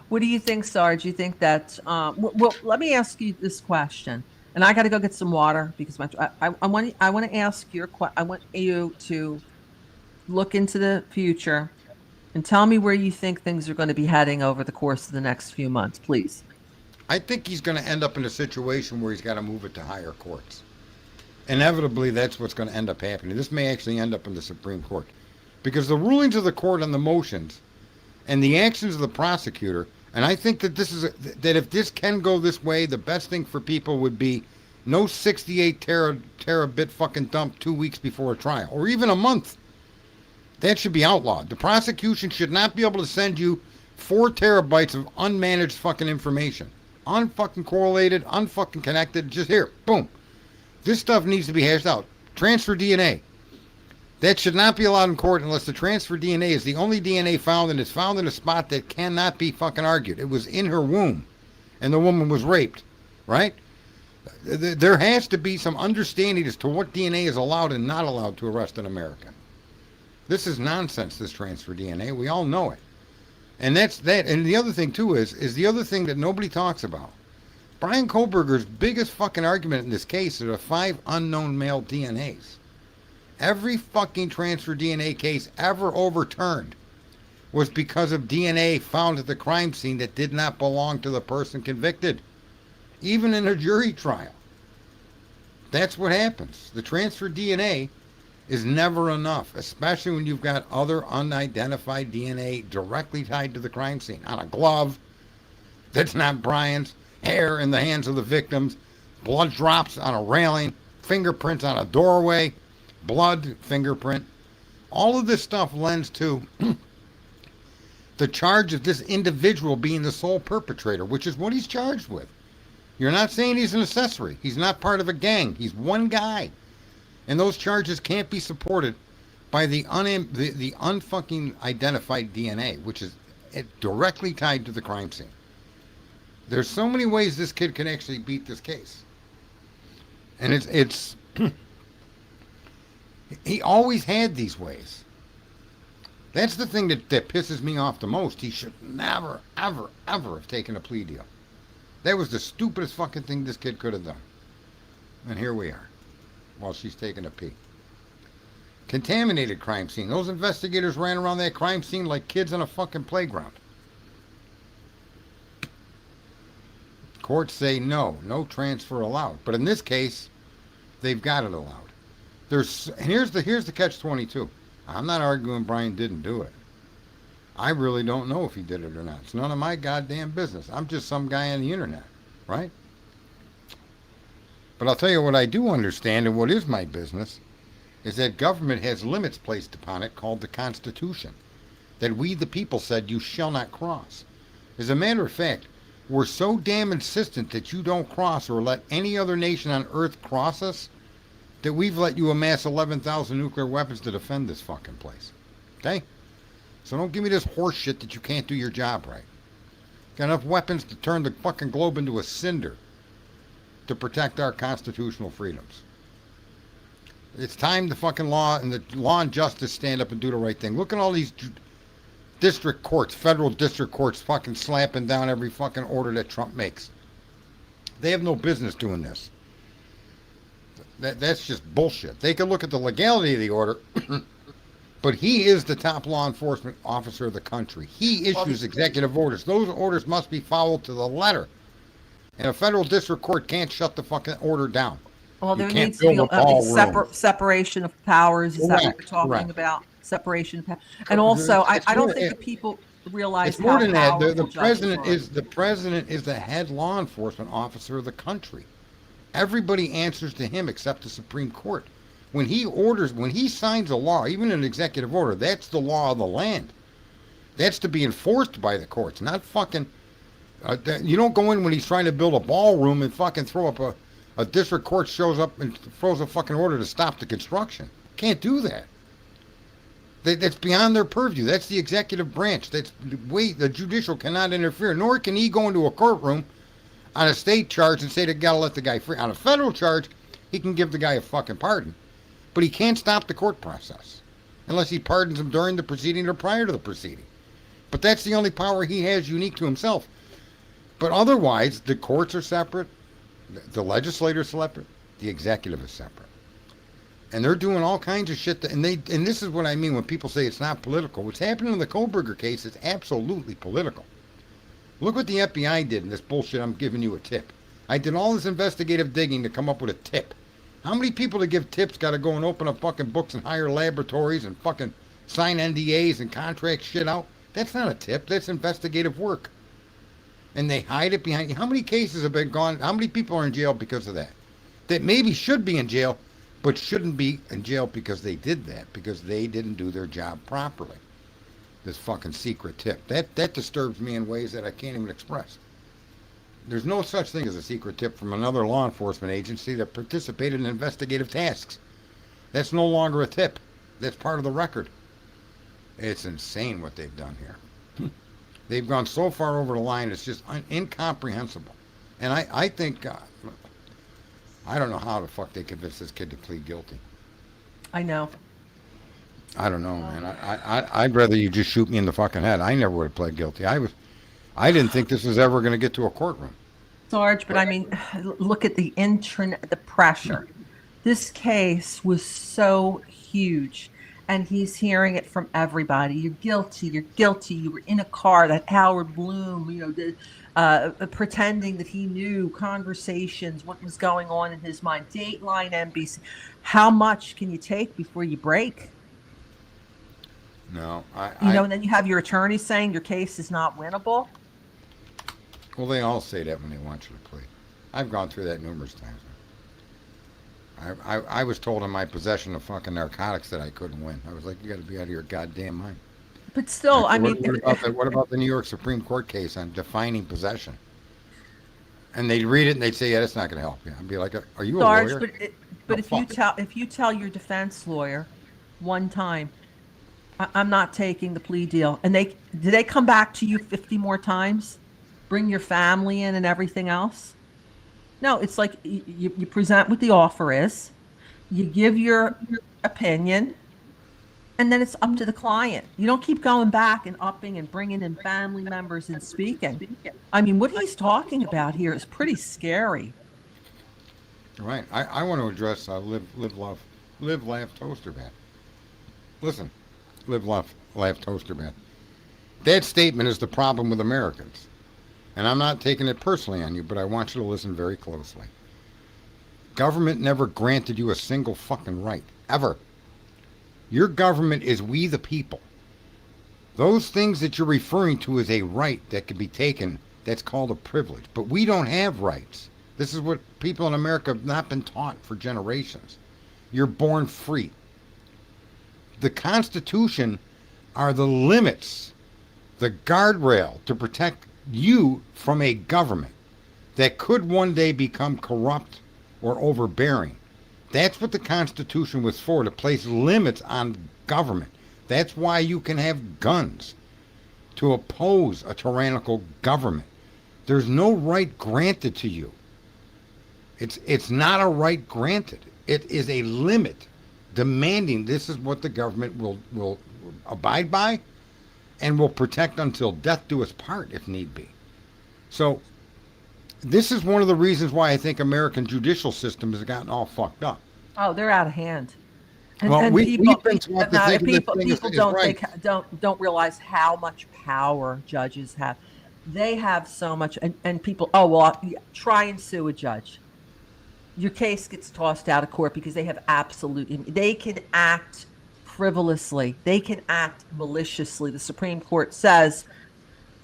what do you think, Sarge? You think that? Well, let me ask you this question, and I got to go get some water because I want to ask I want you to look into the future and tell me where you think things are going to be heading over the course of the next few months, please. I think he's going to end up in a situation where he's got to move it to higher courts. Inevitably, that's what's going to end up happening. This may actually end up in the Supreme Court, because the rulings of the court on the motions and the actions of the prosecutor, and I think that that if this can go this way, the best thing for people would be no 68 terabit fucking dump 2 weeks before a trial, or even a month. That should be outlawed. The prosecution should not be able to send you 4 terabytes of unmanaged fucking information, unfucking correlated, unfucking connected. Just here, boom. This stuff needs to be hashed out. Transfer DNA. That should not be allowed in court unless the transfer DNA is the only DNA found, and it's found in a spot that cannot be fucking argued. It was in her womb, and the woman was raped, right? There has to be some understanding as to what DNA is allowed and not allowed to arrest in America. This is nonsense, this transfer DNA. We all know it. And that's that. And the other thing, too, is the other thing that nobody talks about. Brian Kohlberger's biggest fucking argument in this case are the 5 unknown male DNAs. Every fucking transfer DNA case ever overturned was because of DNA found at the crime scene that did not belong to the person convicted. Even in a jury trial. That's what happens. The transfer DNA is never enough, especially when you've got other unidentified DNA directly tied to the crime scene. On a glove that's not Brian's, hair in the hands of the victims, blood drops on a railing, fingerprints on a doorway, blood, fingerprint. All of this stuff lends to the charge of this individual being the sole perpetrator, which is what he's charged with. You're not saying he's an accessory. He's not part of a gang. He's one guy. And those charges can't be supported by the unfucking identified DNA, which is directly tied to the crime scene. There's so many ways this kid can actually beat this case. And it's he always had these ways. That's the thing that pisses me off the most. He should never, ever, ever have taken a plea deal. That was the stupidest fucking thing this kid could have done. And here we are, while she's taking a pee. Contaminated crime scene. Those investigators ran around that crime scene like kids on a fucking playground. Courts say no transfer allowed. But in this case, they've got it allowed. And here's the catch-22. I'm not arguing Brian didn't do it. I really don't know if he did it or not. It's none of my goddamn business. I'm just some guy on the internet, right? But I'll tell you what I do understand, and what is my business, is that government has limits placed upon it called the Constitution, that we the people said you shall not cross. As a matter of fact, we're so damn insistent that you don't cross or let any other nation on earth cross us that we've let you amass 11,000 nuclear weapons to defend this fucking place. Okay? So don't give me this horse shit that you can't do your job right. Got enough weapons to turn the fucking globe into a cinder to protect our constitutional freedoms. It's time the fucking law and justice stand up and do the right thing. Look at all these district courts, federal district courts fucking slapping down every fucking order that Trump makes. They have no business doing this. That's just bullshit. They can look at the legality of the order, but he is the top law enforcement officer of the country. He issues executive orders. Those orders must be followed to the letter. And a federal district court can't shut the fucking order down. Well, there needs to be separation of powers. Is that what we're talking about? Separation of powers. And also, I don't think that people realize it's more than that. The The president is the head law enforcement officer of the country. Everybody answers to him except the Supreme Court. When he signs a law, even an executive order, that's the law of the land. That's to be enforced by the courts, not fucking. You don't go in when he's trying to build a ballroom and fucking throw up a district court shows up and throws a fucking order to stop the construction. Can't do that. That's beyond their purview. That's the executive branch. The judicial cannot interfere, nor can he go into a courtroom on a state charge and say they gotta let the guy free. On a federal charge, he can give the guy a fucking pardon, but he can't stop the court process unless he pardons him during the proceeding or prior to the proceeding. But that's the only power he has unique to himself. But otherwise, the courts are separate, the legislature is separate, the executive is separate. And they're doing all kinds of shit. And this is what I mean when people say it's not political. What's happening in the Kohlberger case is absolutely political. Look what the FBI did in this bullshit. I'm giving you a tip. I did all this investigative digging to come up with a tip. How many people to give tips got to go and open up fucking books and hire laboratories and fucking sign NDAs and contract shit out? That's not a tip. That's investigative work. And they hide it behind. How many cases have been gone? How many people are in jail because of that? That maybe should be in jail, but shouldn't be in jail because they did that, because they didn't do their job properly. This fucking secret tip. That disturbs me in ways that I can't even express. There's no such thing as a secret tip from another law enforcement agency that participated in investigative tasks. That's no longer a tip. That's part of the record. It's insane what they've done here. They've gone so far over the line, it's just incomprehensible. And I think, I don't know how the fuck they convinced this kid to plead guilty. I know. I don't know, man. I'd rather you just shoot me in the fucking head. I never would have pled guilty. I didn't think this was ever going to get to a courtroom. Sarge, but I mean, look at the internet, the pressure. This case was so huge, and he's hearing it from everybody. You're guilty. You're guilty. You were in a car. That Howard Bloom, pretending that he knew conversations, what was going on in his mind. Dateline, NBC. How much can you take before you break? No, and then you have your attorney saying your case is not winnable. Well, they all say that when they want you to plead. I've gone through that numerous times. I was told in my possession of fucking narcotics that I couldn't win. I was like, you got to be out of your goddamn mind. But still, Like, I mean, what about the New York Supreme Court case on defining possession? And they'd read it and they'd say, yeah, that's not going to help you. I'd be like, are you a Sarge, lawyer? but No, if you tell your defense lawyer one time, I'm not taking the plea deal, and do they come back to you 50 more times, bring your family in and everything else? No, it's like you present what the offer is, you give your opinion, and then it's up to the client. You don't keep going back and upping and bringing in family members and speaking. I mean, what he's talking about here is pretty scary. Right. I want to address live, laugh, toaster ban. Listen, live, laugh, toaster ban. That statement is the problem with Americans. And I'm not taking it personally on you, but I want you to listen very closely. Government never granted you a single fucking right. Ever. Your government is we the people. Those things that you're referring to as a right that can be taken, that's called a privilege. But we don't have rights. This is what people in America have not been taught for generations. You're born free. The Constitution are the limits, the guardrail to protect you from a government that could one day become corrupt or overbearing. That's what the Constitution was for, to place limits on government. That's why you can have guns, to oppose a tyrannical government. There's no right granted to you. It's not a right granted. It is a limit demanding this is what the government will abide by and will protect until death do us part if need be. So this is one of the reasons why I think American judicial system has gotten all fucked up. Oh, they're out of hand. And, Well, and we've been taught to think of this people thing as don't right. don't realize how much power judges have. They have so much, and people, oh well, try and sue a judge. Your case gets tossed out of court because they have they can act frivolously. They can act maliciously. The Supreme Court says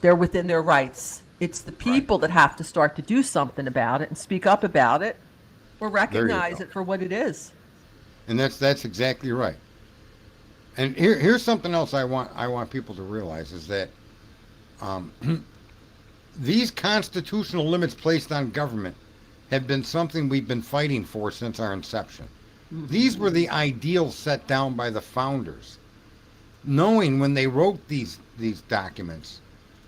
they're within their rights. It's the people that have to start to do something about it and speak up about it or recognize it for what it is. And that's exactly right. And here's something else I want people to realize is that these constitutional limits placed on government have been something we've been fighting for since our inception. Mm-hmm. These were the ideals set down by the founders, knowing when they wrote these documents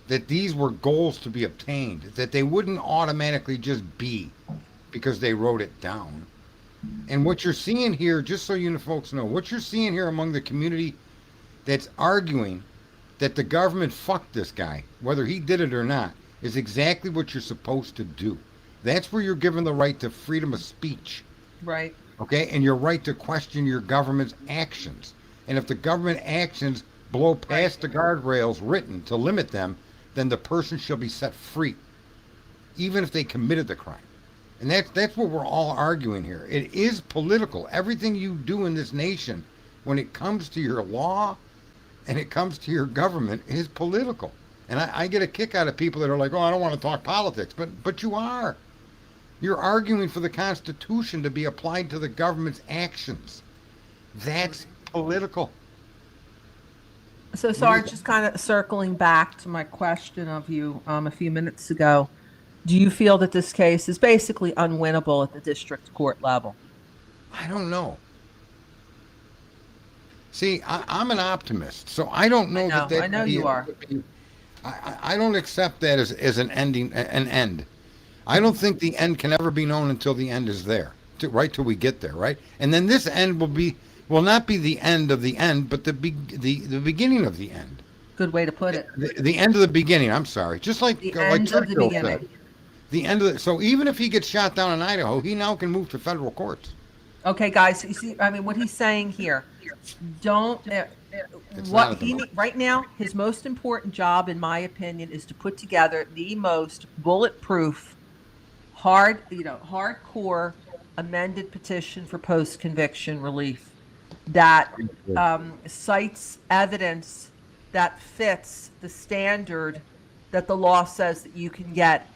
that these were goals to be obtained, that they wouldn't automatically just be because they wrote it down. And what you're seeing here, just so you folks know, what you're seeing here among the community that's arguing that the government fucked this guy, whether he did it or not, is exactly what you're supposed to do. That's where you're given the right to freedom of speech. Right. Okay? And your right to question your government's actions. And if the government actions blow past the guardrails written to limit them, then the person shall be set free, even if they committed the crime. And that's what we're all arguing here. It is political. Everything you do in this nation, when it comes to your law and it comes to your government, is political. And I get a kick out of people that are like, oh, I don't want to talk politics. But you are. You're arguing for the Constitution to be applied to the government's actions. That's political. So, Sarge, just kind of circling back to my question of you a few minutes ago, do you feel that this case is basically unwinnable at the district court level? I don't know. See, I'm an optimist, so I don't know, that I know you are. I don't accept that as an ending, an end. I don't think the end can ever be known until the end is there, right till we get there, right? And then this end will not be the end of the end, but the beginning of the end. Good way to put it. The end of the beginning. I'm sorry, just like The like end of the Churchill beginning. said. The end of the, so even if he gets shot down in Idaho, he now can move to federal courts. Okay, guys, you see, I mean, what he's saying here, don't, It's not what at the he, moment. right now, his most important job, in my opinion, is to put together the most bulletproof, hardcore amended petition for post-conviction relief that cites evidence that fits the standard that the law says that you can get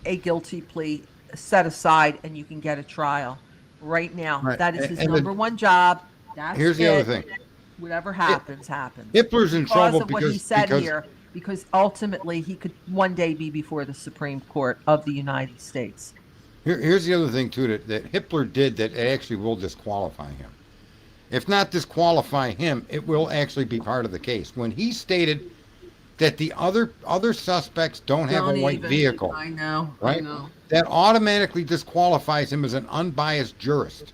a guilty plea set aside and you can get a trial. Right now, Right. that is his And number one job. That's Here's the it. other thing. Whatever happens, happens. Hitler's in Because trouble of what he said because here, because ultimately he could one day be before the Supreme Court of the United States. here's the other thing too that Hitler did that actually will disqualify him. If not disqualify him, it will actually be part of the case. When he stated that the other suspects don't have a white vehicle, I know. right? I know. That automatically disqualifies him as an unbiased jurist.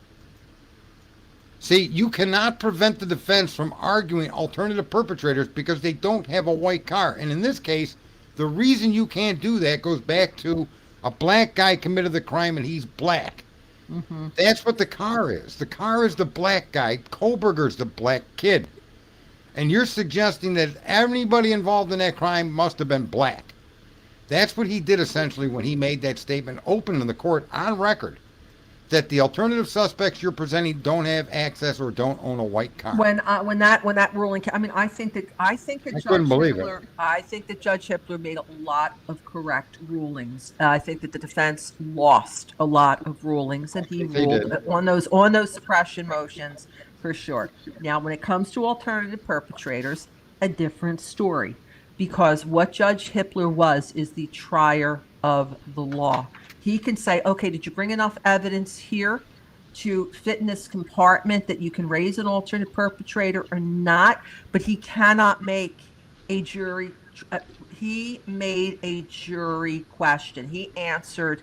See, you cannot prevent the defense from arguing alternative perpetrators because they don't have a white car. And in this case, the reason you can't do that goes back to a black guy committed the crime and he's black. Mm-hmm. That's what the car is. The car is the black guy. Kohlberger's the black kid. And you're suggesting that anybody involved in that crime must have been black. That's what he did essentially when he made that statement open in the court on record, that the alternative suspects you're presenting don't have access or don't own a white car. When that ruling, I mean, I think that Judge Hitler made a lot of correct rulings. I think that the defense lost a lot of rulings, and he They ruled did. on those suppression motions for sure. Now, when it comes to alternative perpetrators, a different story, because what Judge Hitler is the trier of the law. He can say, okay, did you bring enough evidence here to fit in this compartment that you can raise an alternate perpetrator or not? But he cannot make a jury. He made a jury question. He answered,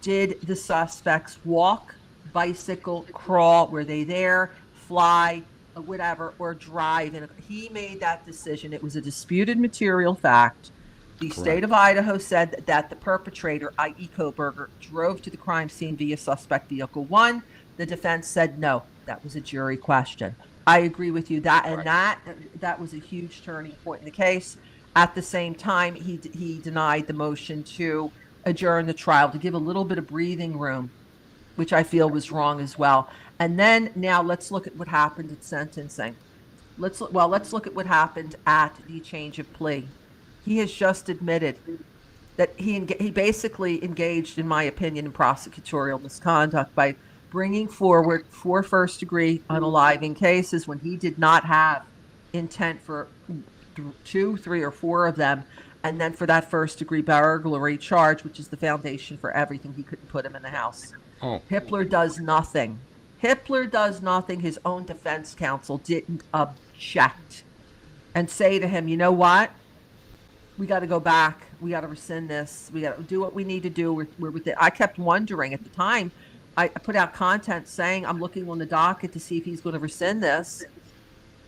did the suspects walk, bicycle, crawl? Were they there, fly, whatever, or drive? And he made that decision. It was a disputed material fact. The state of Idaho said that the perpetrator, i.e. Kohlberger, drove to the crime scene via suspect vehicle 1. The defense said no. That was a jury question. I agree with you. That was a huge turning point in the case. At the same time, he denied the motion to adjourn the trial to give a little bit of breathing room, which I feel was wrong as well. And then now let's look at what happened at sentencing. Let's look at what happened at the change of plea. He has just admitted that he basically engaged, in my opinion, in prosecutorial misconduct by bringing forward 4 first-degree unaliving cases when he did not have intent for 2, 3, or 4 of them, and then for that first-degree burglary charge, which is the foundation for everything, he couldn't put him in the house. Oh. Hitler does nothing. His own defense counsel didn't object and say to him, you know what? We got to go back. We got to rescind this. We got to do what we need to do. We're with it. I kept wondering at the time. I put out content saying I'm looking on the docket to see if he's going to rescind this,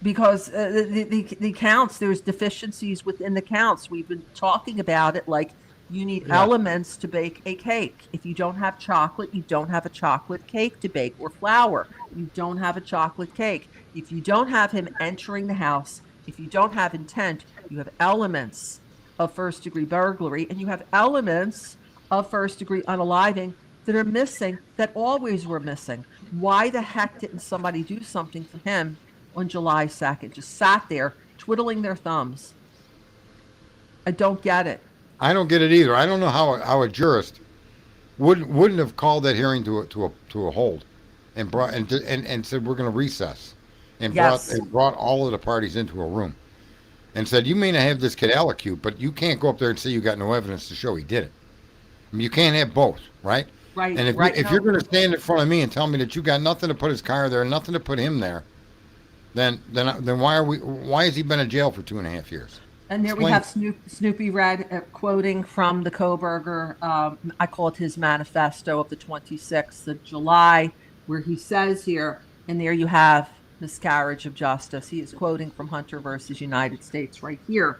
because the counts, there's deficiencies within the counts. We've been talking about it like you need elements to bake a cake. If you don't have chocolate, you don't have a chocolate cake to bake, or flour. You don't have a chocolate cake. If you don't have him entering the house, if you don't have intent, you have elements of first-degree burglary, and you have elements of first-degree unaliving that are missing, that always were missing. Why the heck didn't somebody do something for him on July 2nd? Just sat there twiddling their thumbs. I don't get it. I don't get it either. I don't know how a jurist wouldn't have called that hearing to a hold and brought and said we're going to recess and brought all of the parties into a room and said, you may not have this kid allocute, but you can't go up there and say you got no evidence to show he did it. I mean, you can't have both, right? Right. And if you're going to stand in front of me and tell me that you got nothing to put his car there, nothing to put him there, then why has he been in jail for 2.5 years? And there we Explain. have Snoopy Red quoting from the Coburger, I call it his manifesto of the 26th of July, where he says here, and there you have miscarriage of justice. He is quoting from Hunter versus United States right here.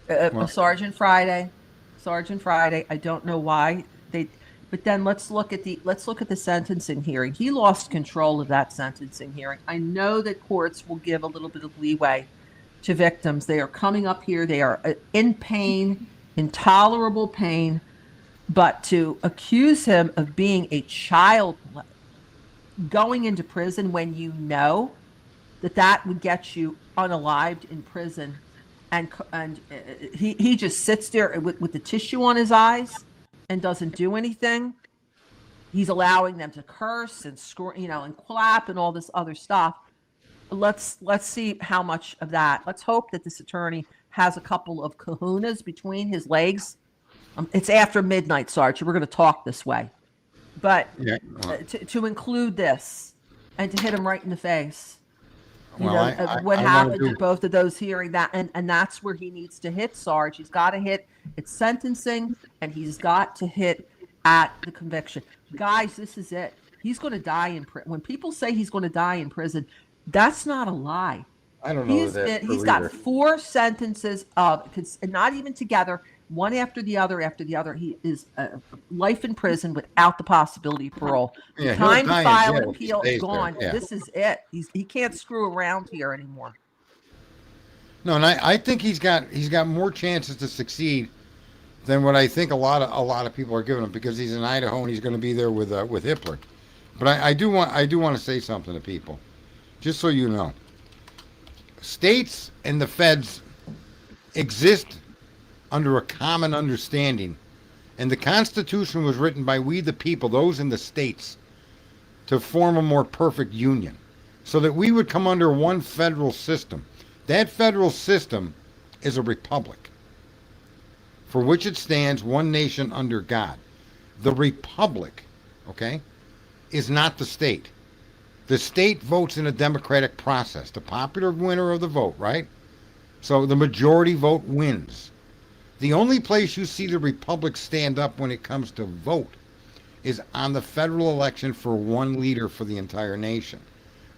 Well- Sergeant Friday, I don't know why but then let's look at the sentencing hearing. He lost control of that sentencing hearing. I know that courts will give a little bit of leeway to victims. They are coming up here. They are in pain, intolerable pain. But to accuse him of being a child going into prison when you know that would get you unalived in prison, and he just sits there with the tissue on his eyes and doesn't do anything. He's allowing them to curse and score, and clap and all this other stuff. Let's see how much of that. Let's hope that this attorney has a couple of kahunas between his legs. It's after midnight, Sarge. We're going to talk this way, but Yeah. to include this and to hit him right in the face. Well, What I wanna happened do- at both of those hearing that, and that's where he needs to hit, Sarge. He's got to hit at sentencing, and he's got to hit at the conviction. Guys, this is it. He's going to die in prison. When people say he's going to die in prison, that's not a lie. I don't know that. He's got 4 sentences not even together, one after the other. He is life in prison without the possibility of parole. Yeah, he'll Time to die in file jail an if he appeal stays there, gone. yeah. This is it. He can't screw around here anymore. No, and I think he's got more chances to succeed than what I think a lot of people are giving him, because he's in Idaho and he's going to be there with Hitler. But I do want to say something to people, just so you know. States and the feds exist under a common understanding, and the Constitution was written by we the people, those in the states, to form a more perfect union, so that we would come under one federal system. That federal system is a republic, for which it stands one nation under God. The republic, okay, is not the state. The state votes in a democratic process. The popular winner of the vote, right? So the majority vote wins. The only place you see the republic stand up when it comes to vote is on the federal election for one leader for the entire nation.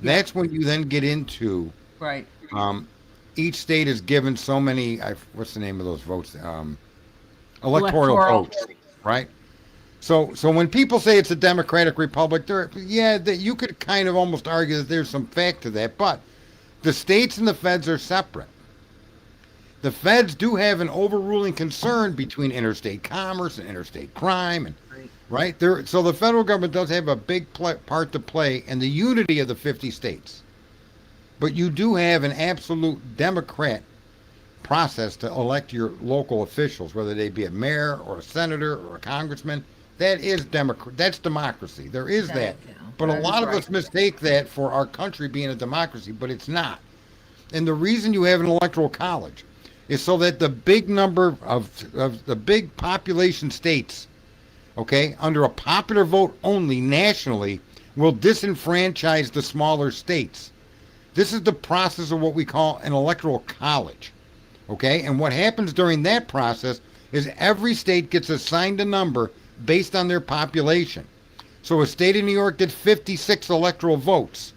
That's when you then get into Right. Each state is given so many. What's the name of those votes? Electoral votes, right? So when people say it's a democratic republic, you could kind of almost argue that there's some fact to that. But the states and the feds are separate. The feds do have an overruling concern between interstate commerce and interstate crime, and right there. So the federal government does have a big part to play in the unity of the 50 states. But you do have an absolute Democrat process to elect your local officials, whether they be a mayor or a senator or a congressman. That is That's democracy. There is that. But a lot of us mistake that for our country being a democracy, but it's not. And the reason you have an electoral college is so that the big number of the big population states, okay, under a popular vote only nationally, will disenfranchise the smaller states. This is the process of what we call an electoral college, okay? And what happens during that process is every state gets assigned a number based on their population. So a state of New York gets 56 electoral votes.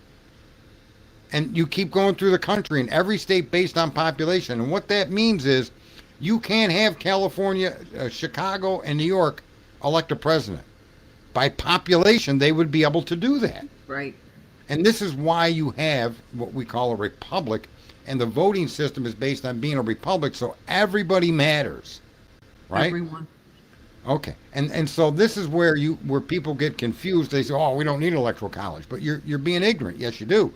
And you keep going through the country, and every state based on population. And what that means is you can't have California, Chicago, and New York elect a president. By population, they would be able to do that. Right. And this is why you have what we call a republic, and the voting system is based on being a republic, so everybody matters, right? Everyone. Okay, and so this is where people get confused. They say, "Oh, we don't need an electoral college," but you're being ignorant. Yes, you do,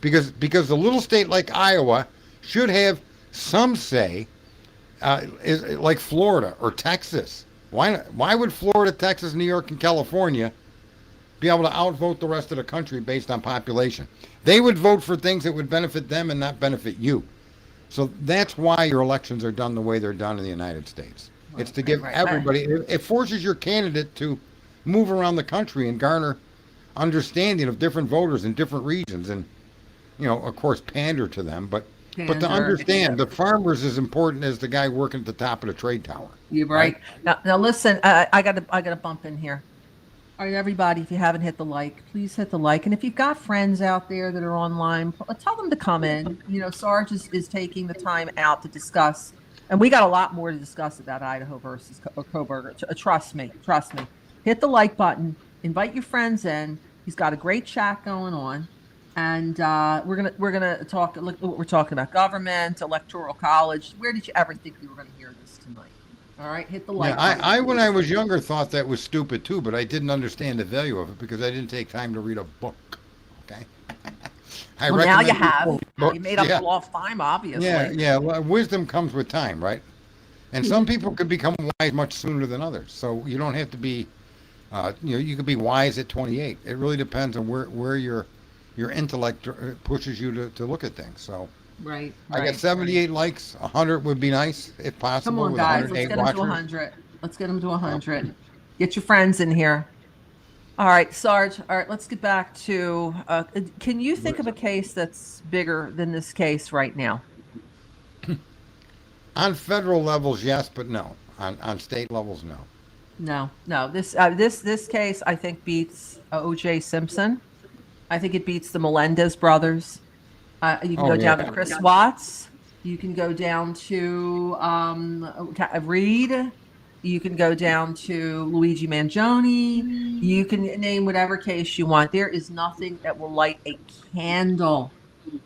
because the little state like Iowa should have some say, like Florida or Texas. Why would Florida, Texas, New York, and California be able to outvote the rest of the country based on population? They would vote for things that would benefit them and not benefit you. So that's why your elections are done the way they're done in the United States. It's to give everybody, it forces your candidate to move around the country and garner understanding of different voters in different regions. And of course, pander to them, but to Pander, understand, yeah. the farmer's as important as the guy working at the top of the trade tower. You're right. Now listen, I gotta bump in here. All right, everybody, if you haven't hit the like, please hit the like. And if you've got friends out there that are online, tell them to come in. Sarge is taking the time out to discuss, and we got a lot more to discuss about Idaho versus Coburger. Trust me. Hit the like button. Invite your friends in. He's got a great chat going on, and we're gonna talk. Look, we're talking about government, electoral college. Where did you ever think we were going to hear this tonight? All right, hit the like button. I when I was younger thought that was stupid too, but I didn't understand the value of it because I didn't take time to read a book. Okay. Well, now you have. Books. You made up Yeah. a lost time, obviously. Yeah. Well, wisdom comes with time, right? And some people could become wise much sooner than others. So you don't have to be, you could be wise at 28. It really depends on where your intellect pushes you to look at things. So. Right. I got 78 likes. 100 would be nice if possible. Come on, with guys. Let's 108 get them to watchers. 100. Let's get them to 100. Get your friends in here. All right, Sarge. All right, let's get back to. Can you think of a case that's bigger than this case right now? On federal levels, yes, but no. On state levels, no. No. This case, I think, beats O.J. Simpson. I think it beats the Melendez brothers. You can go down to Chris Watts. You can go down to Reed. You can go down to Luigi Mangione. You can name whatever case you want. There is nothing that will light a candle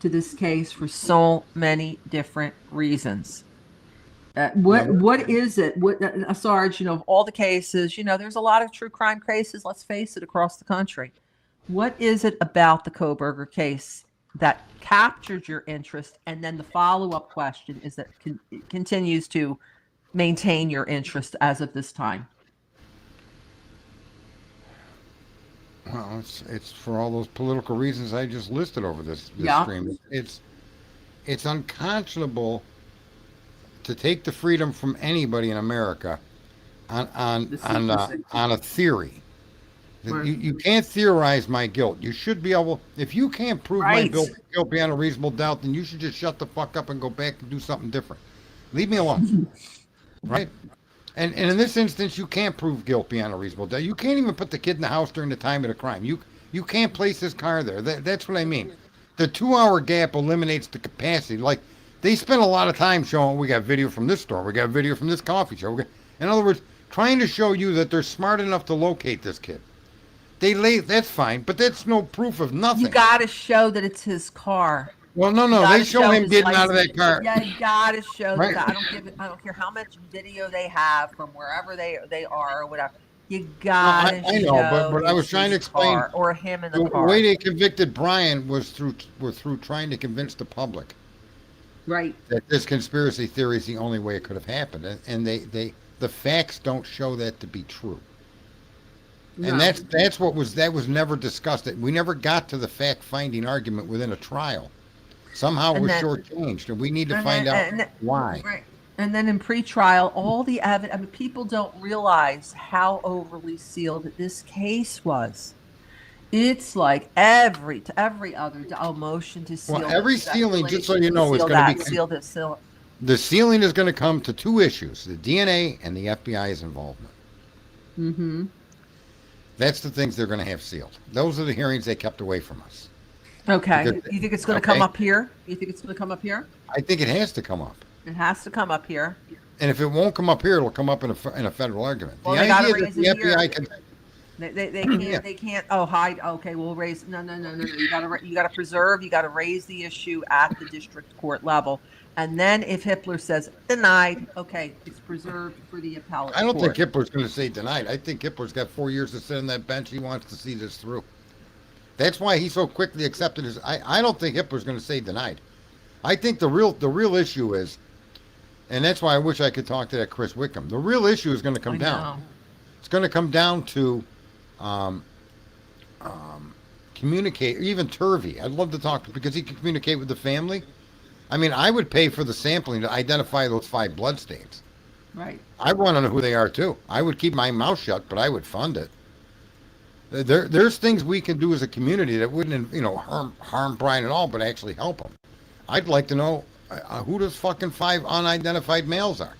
to this case for so many different reasons. What is it? Sarge, of all the cases, there's a lot of true crime cases, let's face it, across the country. What is it about the Coburger case that captured your interest? And then the follow-up question is that it continues to maintain your interest as of this time. Well, it's for all those political reasons I just listed over this stream. It's unconscionable to take the freedom from anybody in America on a theory. Right. You can't theorize my guilt. You should be able, if you can't prove my guilt beyond a reasonable doubt, then you should just shut the fuck up and go back and do something different. Leave me alone. Right? And in this instance, you can't prove guilt beyond a reasonable doubt. You can't even put the kid in the house during the time of the crime. You can't place his car there. That's what I mean. The 2-hour gap eliminates the capacity. Like, they spend a lot of time showing, we got video from this store, we got video from this coffee shop. In other words, trying to show you that they're smart enough to locate this kid. That's fine, but that's no proof of nothing. You got to show that it's his car. Well, no, they show him getting out of that car. Yeah, you got to show Right. that. I don't care how much video they have from wherever they are or whatever. You got to show. I know, but I was trying to explain car, or him in the car. The way they convicted Brian was through trying to convince the public. Right. That this conspiracy theory is the only way it could have happened, and the facts don't show that to be true. No. And that was never discussed. We never got to the fact-finding argument within a trial. Somehow it was shortchanged, and we need to find out why. Right. And then in pretrial, all the evidence. People don't realize how overly sealed this case was. It's like every other motion to seal. Well, every sealing, just so you know, is going to be sealed. Seal. The sealing is going to come to two issues: the DNA and the FBI's involvement. Mm-hmm. That's the things they're going to have sealed. Those are the hearings they kept away from us. Okay. You think it's going to come up here? You think it's going to come up here? I think it has to come up. It has to come up here. And if it won't come up here, it'll come up in a federal argument. Well, the idea that the FBI can. They can't. They can't. Oh, hide. Okay, we'll raise. No. You got to preserve. You got to raise the issue at the district court level, and then if Hippler says denied, okay, it's preserved for the appellate. I don't think Hippler's going to say denied. I think Hippler's got 4 years to sit on that bench. He wants to see this through. That's why he so quickly accepted his. I don't think Hippler's going to say denied. I think the real issue is, and that's why I wish I could talk to that Chris Wickham. The real issue is going to come down. It's going to come down to communicate. Even Turvey, I'd love to talk to, because he can communicate with the family. I mean, I would pay for the sampling to identify those 5 bloodstains. Right. I want to know who they are too. I would keep my mouth shut, but I would fund it. There's things we can do as a community that wouldn't, harm Brian at all, but actually help him. I'd like to know who those fucking 5 unidentified males are.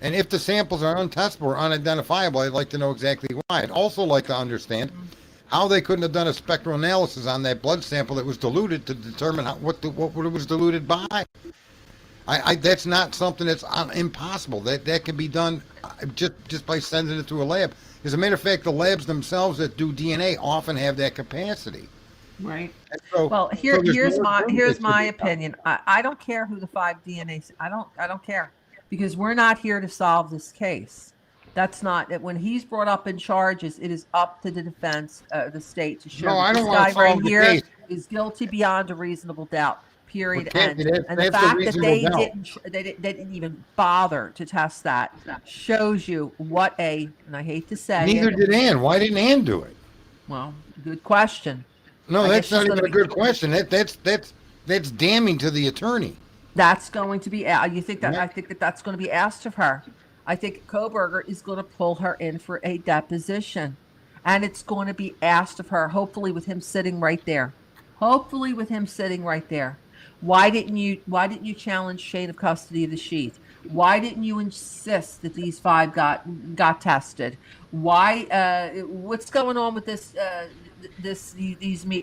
And if the samples are untestable or unidentifiable, I'd like to know exactly why. I'd also like to understand how they couldn't have done a spectral analysis on that blood sample that was diluted to determine what it was diluted by. That's not something that's impossible. That can be done just by sending it to a lab. As a matter of fact, the labs themselves that do DNA often have that capacity. Right. So, Well, so here's more room here's to my be done. opinion. I don't care who the 5 DNA. I don't care, because we're not here to solve this case. That's not when he's brought up in charges. It is up to the defense, the state, to show No, I that don't this want guy to right solve the here case. is guilty beyond a reasonable doubt. Period. Well, End. Kathy, And the that's a fact that reasonable they doubt. didn't even bother to test that shows you what and I hate to say Neither it. did Ann. Why didn't Ann do it? Well, good question. No, I that's guess she's not even gonna a good question. That's damning to the attorney. That's going to be. You think that? Yeah. I think that that's going to be asked of her. I think Koberger is going to pull her in for a deposition, and it's going to be asked of her. Hopefully, with him sitting right there. Hopefully, with him sitting right there. Why didn't you challenge chain of custody of the sheath? Why didn't you insist that these 5 got tested? Why? What's going on with this?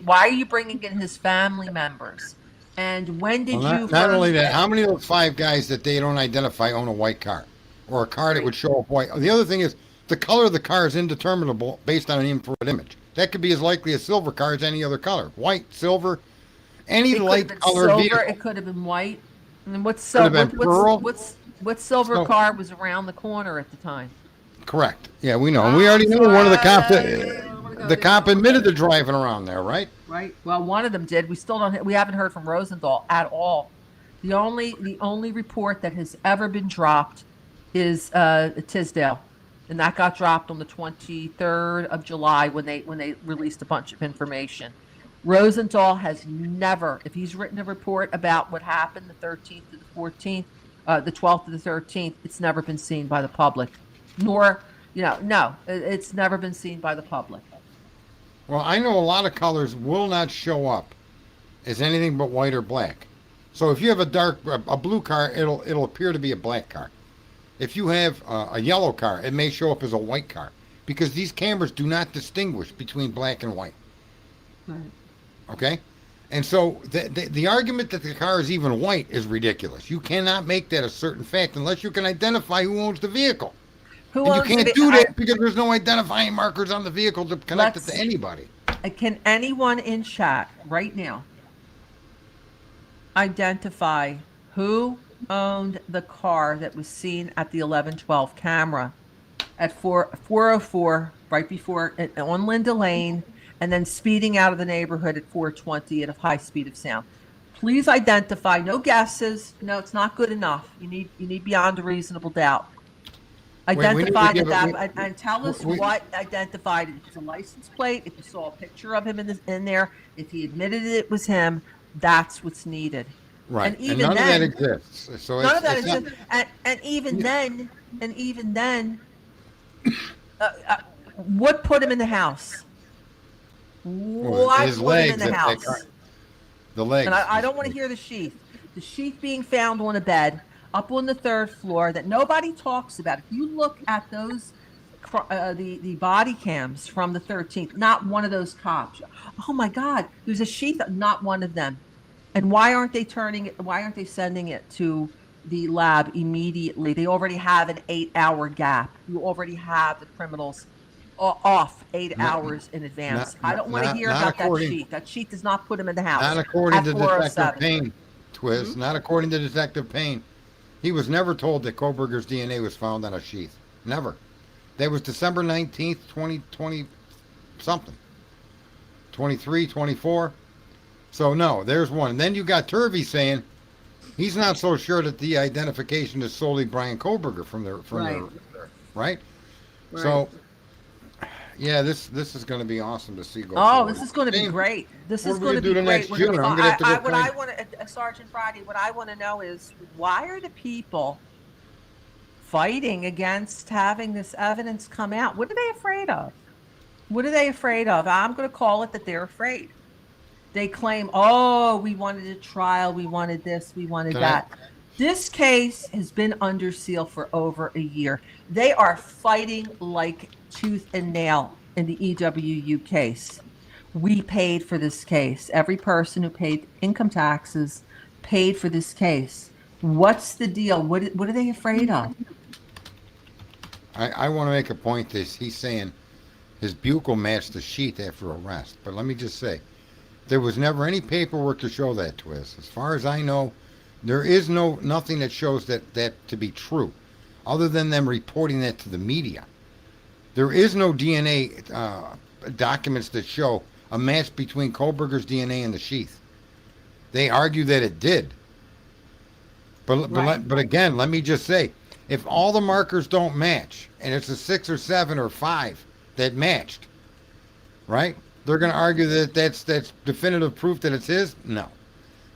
Why are you bringing in his family members? And when did Well, you? not only first that, get- how many of those 5 guys that they don't identify own a white car or a car that would show up white? The other thing is the color of the car is indeterminable based on an infrared image. That could be as likely a silver car as any other color. White, silver, any It could have light been colored silver. vehicle. It could have been white. And what's Could have silver? been pearl. What silver So- car was around the corner at the time? Correct. Yeah, we know. And we already know one of the cops. I don't wanna go The there. cop admitted to driving around there, right? Right. Well, one of them did. We still don't. We haven't heard from Rosenthal at all. The only report that has ever been dropped is Tisdale, and that got dropped on the 23rd of July when they released a bunch of information. Rosenthal has never, if he's written a report about what happened the 13th to the 14th, the 12th to the 13th, it's never been seen by the public. Nor, no, it's never been seen by the public. Well, I know a lot of colors will not show up as anything but white or black. So if you have a blue car, it'll appear to be a black car. If you have a yellow car, it may show up as a white car because these cameras do not distinguish between black and white. Right. Okay? And so the argument that the car is even white is ridiculous. You cannot make that a certain fact unless you can identify who owns the vehicle. Who And you owns can't the- do that because there's no identifying markers on the vehicle to connect it Let's- to anybody. Can anyone in chat right now identify who owned the car that was seen at the 1112 camera at 404 right before on Linda Lane, and then speeding out of the neighborhood at 420 at a high speed of sound? Please identify. No guesses. No, it's not good enough. You need beyond a reasonable doubt. We need to Identify give it- and tell us we- what identified it. If it's a license plate, if you saw a picture of him in there, if he admitted it was him, that's what's needed. Right. And And, even none then- of that exists. So None of it's that is not- just, and even then, what put him in the house? What his put him legs in the at that house? car. The legs. And I don't want to hear the sheath. The sheath being found on a bed up on the 3rd floor that nobody talks about. If you look at those, the body cams from the 13th, not one of those cops. Oh my God, there's a sheath. Not one of them. And why aren't they why aren't they sending it to the lab immediately? They already have an 8-hour gap. You already have the criminals off 8 hours in advance. I don't want to hear not about that according- sheath. That sheath does not put him in the house. Not according at to 407. Detective Payne, Twist. Not according to Detective Payne. He was never told that Koberger's DNA was found on a sheath. Never. That was December 19th, 2020 something. 23, 24. So no, there's one. And then you got Turvey saying he's not so sure that the identification is solely Brian Koberger from their right? So yeah, this is going to be awesome to see go Oh, forward. this is going to be Same- great. This what is are we going to gonna be do great. next We're June? gonna I'm gonna have to go what I find- want to, Sergeant Friday, what I want to know is why are the people fighting against having this evidence come out? What are they afraid of? What are they afraid of? I'm going to call it that they're afraid. They claim, oh, we wanted a trial, we wanted this, we wanted Can I- that. This case has been under seal for over a year. They are fighting like tooth and nail in the EWU case. We paid for this case. Every person who paid income taxes paid for this case. What's the deal? What are they afraid of? I want to make a point. He's saying his buccal matched the sheath after arrest. But let me just say, there was never any paperwork to show that to us. As far as I know, there is nothing that shows that to be true, other than them reporting that to the media. There is no DNA documents that show a match between Kohlberger's DNA and the sheath. They argue that it did. But again, let me just say, if all the markers don't match, and it's a 6 or 7 or 5 that matched, right? They're going to argue that that's definitive proof that it's his? No.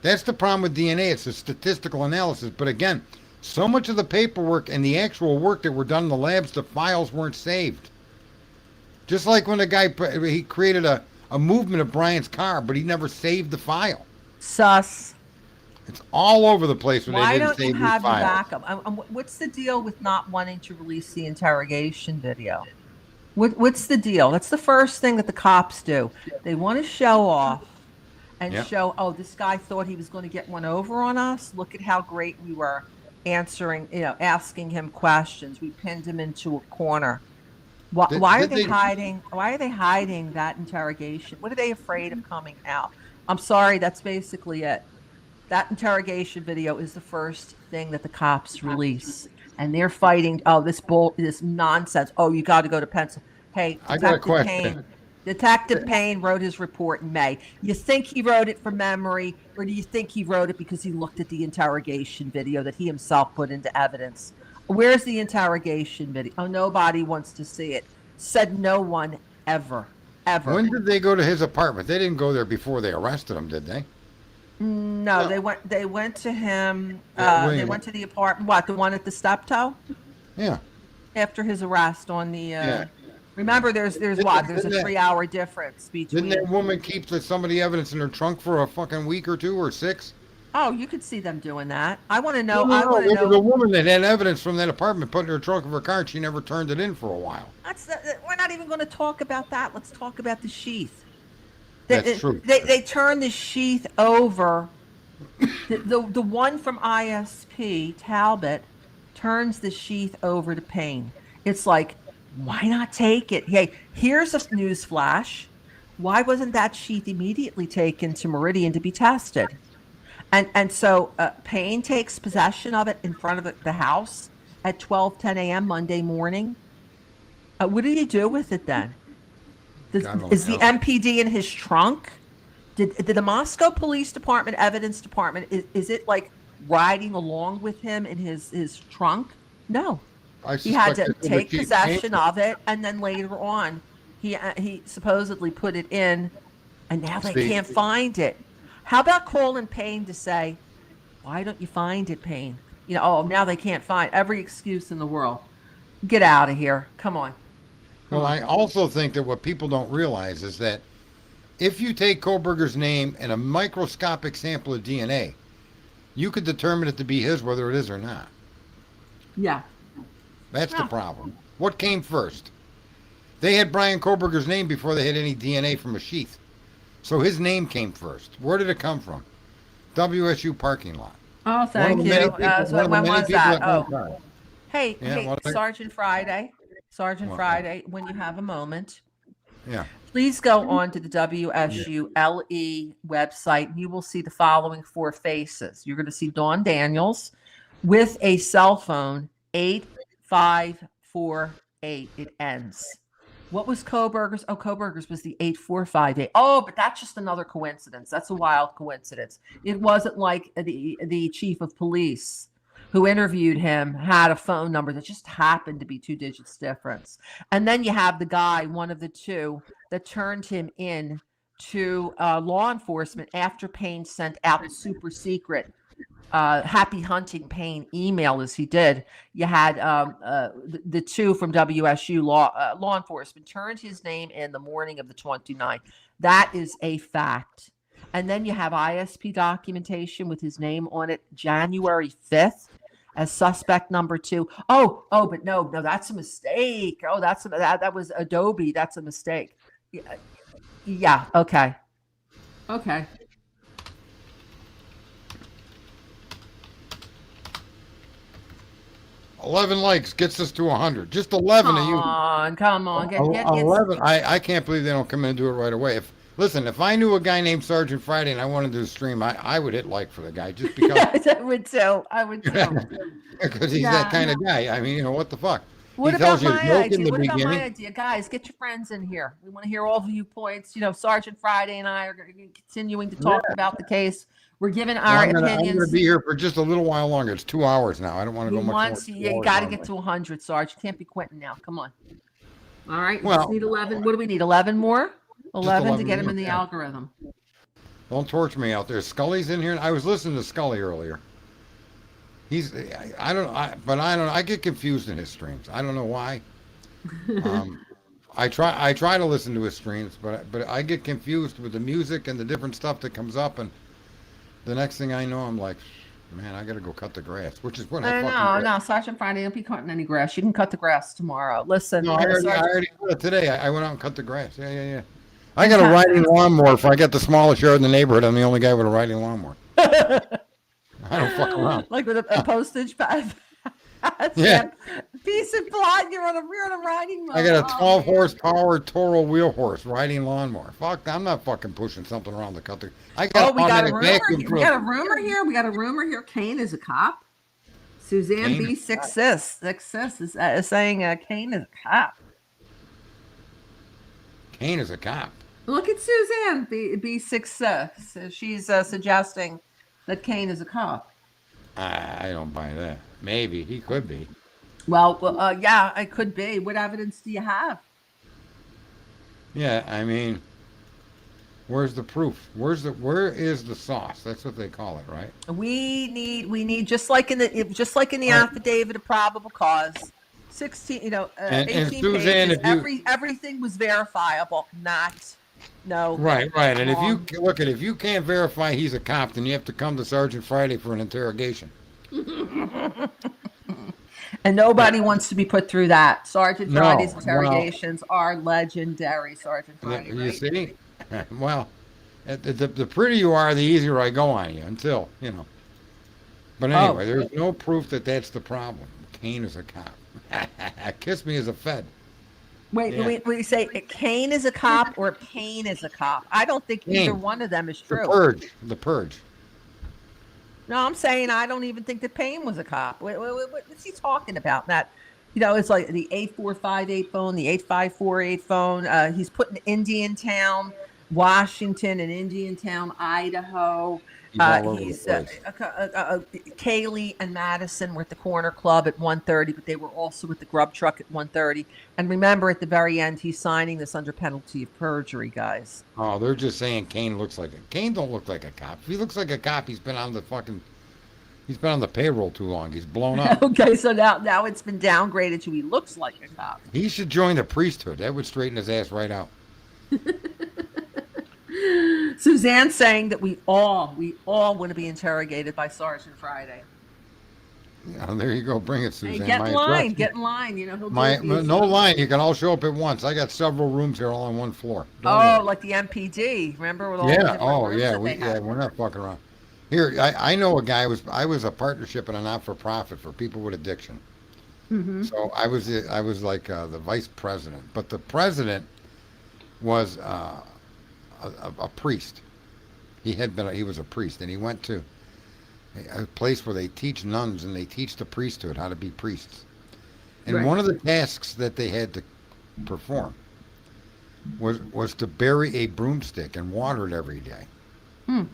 That's the problem with DNA. It's a statistical analysis. But again, so much of the paperwork and the actual work that were done in the labs, the files weren't saved. Just like when the guy, he created a movement of Brian's car, but he never saved the file. Sus. It's all over the place when Why they didn't don't you save these have your files. backup? What's the deal with not wanting to release the interrogation video? What's the deal? That's the first thing that the cops do. They want to show off and Yep. show, oh, this guy thought he was going to get one over on us. Look at how great we were answering, asking him questions. We pinned him into a corner. Why are Did they they- hiding? Why are they hiding that interrogation? What are they afraid of coming out? I'm sorry, that's basically it. That interrogation video is the first thing that the cops release, and they're fighting. Oh, this nonsense. Oh, you got to go to Pennsylvania. Hey, I got a Detective question. Payne. Detective Payne wrote his report in May. You think he wrote it from memory, or do you think he wrote it because he looked at the interrogation video that he himself put into evidence? Where's the interrogation video? Oh, nobody wants to see it. Said no one ever. When did they go to his apartment? They didn't go there before they arrested him, did they? No, No. they went to him. Yeah, They went to the apartment. What, the one at the Steptoe? Yeah. After his arrest on the. Yeah. Remember, there's Didn't- what? There's a didn't that- 3-hour difference between. Didn't that woman keep some of the evidence in her trunk for a fucking week or 2 or 6? Oh, you could see them doing that. I want to know. No, I want to there was a know. woman that had evidence from that apartment put in her trunk of her car, and she never turned it in for a while. We're not even going to talk about that. Let's talk about the sheath. That's true. They turn the sheath over. The one from ISP, Talbot, turns the sheath over to Payne. It's like, why not take it? Hey, here's a news flash. Why wasn't that sheath immediately taken to Meridian to be tested? And so Payne takes possession of it in front of the house at 12:10 a.m. Monday morning. What did he do with it then? God only Is the knows. MPD in his trunk? Did the Moscow Police Department, Evidence Department, is it like riding along with him in his trunk? No. I He had suspect to that the take chief possession came- of it, and then later on, he supposedly put it in, and now they See- can't find it. How about calling Payne to say, why don't you find it, Payne? Oh, now they can't find every excuse in the world. Get out of here. Come on. Well, I also think that what people don't realize is that if you take Kohlberger's name and a microscopic sample of DNA, you could determine it to be his whether it is or not. Yeah. That's the Yeah. problem. What came first? They had Brian Kohlberger's name before they had any DNA from a sheath. So his name came first. Where did it come from? WSU parking lot. Oh, One of thank the you. many people- So one of the when many was people that? that Oh, went by. hey, Yeah, hey, well, Sergeant Friday. Sergeant Well, Friday, when you have a moment, Yeah. please go on to the WSU LE website. You will see the following 4 faces. You're going to see Dawn Daniels with a cell phone, 8548. It ends. What was Kohlberger's? Oh, Kohlberger's was the 8458. Oh, but that's just another coincidence. That's a wild coincidence. It wasn't like the chief of police who interviewed him had a phone number that just happened to be 2 digits difference. And then you have the guy, one of the two, that turned him in to law enforcement after Payne sent out the super secret happy hunting pain email as he did. You had the two from WSU law enforcement turned his name in the morning of the 29th. That is a fact. And then you have ISP documentation with his name on it, January 5th. As suspect number 2. But no, that's a mistake. Oh, that was Adobe. That's a mistake. Yeah. Okay. 11 likes gets us to 100. Just 11 of you. Come on. Get 11. I can't believe they don't come in and do it right away. If I knew a guy named Sergeant Friday and I wanted to stream, I would hit like for the guy just because. I would too. Because he's that kind of guy. I mean, what the fuck? What He tells about you his my joke idea? in the What about my beginning. idea? Guys, get your friends in here. We want to hear all viewpoints. Sergeant Friday and I are continuing to talk about the case. We're giving our I'm opinions. going to be here for just a little while longer. It's 2 hours now. I don't want to go much more. You got to get to 100, Sarge. You can't be quitting now. Come on. All right. We Well, just need 11. What do we need? 11 more? 11 to get him in the yeah. algorithm. Don't torch me out there. Scully's in here. I was listening to Scully earlier. I get confused in his streams. I don't know why. I try to listen to his streams, but I get confused with the music and the different stuff that comes up, and the next thing I know, I'm like, man, I got to go cut the grass, which is what I fucking did. No, Sergeant Friday, don't be cutting any grass. You can cut the grass tomorrow. Listen. No, I already did it today. I went out and cut the grass. Yeah. I got a riding lawnmower. If I get the smallest yard in the neighborhood, I'm the only guy with a riding lawnmower. I don't fuck around. Like with a postage pad. Yeah. Piece of plot. You're on a riding lawnmower. I got a 12 horsepower Toro wheel horse riding lawnmower. Fuck, I'm not fucking pushing something around to cut the. We got a rumor here. We got a rumor here. Kane is a cop. Suzanne B6 is saying Kane is a cop. Kane is a cop. Look at Suzanne B6. She's suggesting that Kane is a cop. I don't buy that. Maybe he could be. Well, yeah, it could be. What evidence do you have? Yeah, I mean, where's the proof? Where is the sauce? That's what they call it, right? We need just like in the affidavit of probable cause. 16, 18 Suzanne, pages. Everything was verifiable. Right. And if you can't verify he's a cop, then you have to come to Sergeant Friday for an interrogation. And nobody wants to be put through that. Sergeant Friday's interrogations are legendary, Sergeant Friday. You see? Well, the prettier you are, the easier I go on you until. But anyway, there's no proof that that's the problem. Kane is a cop. Kiss me as a Fed. Wait, we say Kane is a cop or Payne is a cop. I don't think either one of them is true. The Purge. No, I'm saying I don't even think that Payne was a cop. What's he talking about? That, it's like the 8458 phone, the 8548 phone. He's putting Indiantown, Washington, and Indiantown, Idaho. Kaylee and Madison were at the corner club at 1:30, but they were also at the grub truck at 1:30. And remember, at the very end, he's signing this under penalty of perjury, guys. Oh, they're just saying Kane looks like Kane don't look like a cop. If he looks like a cop, he's been on the payroll too long. He's blown up. Okay, so now it's been downgraded to he looks like a cop. He should join the priesthood. That would straighten his ass right out. Suzanne's saying that we all want to be interrogated by Sergeant Friday. Yeah, there you go. Bring it, Suzanne. Hey, get in line. No line. You can all show up at once. I got several rooms here all on one floor. Like the MPD. Remember with all the different rooms we're not fucking around. Here, I know a guy. I was a partnership in a not-for-profit for people with addiction. Mm-hmm. So I was like the vice president, but the president was a priest. He was a priest, and he went to a place where they teach nuns and they teach the priesthood how to be priests. And one of the tasks that they had to perform was to bury a broomstick and water it every day. And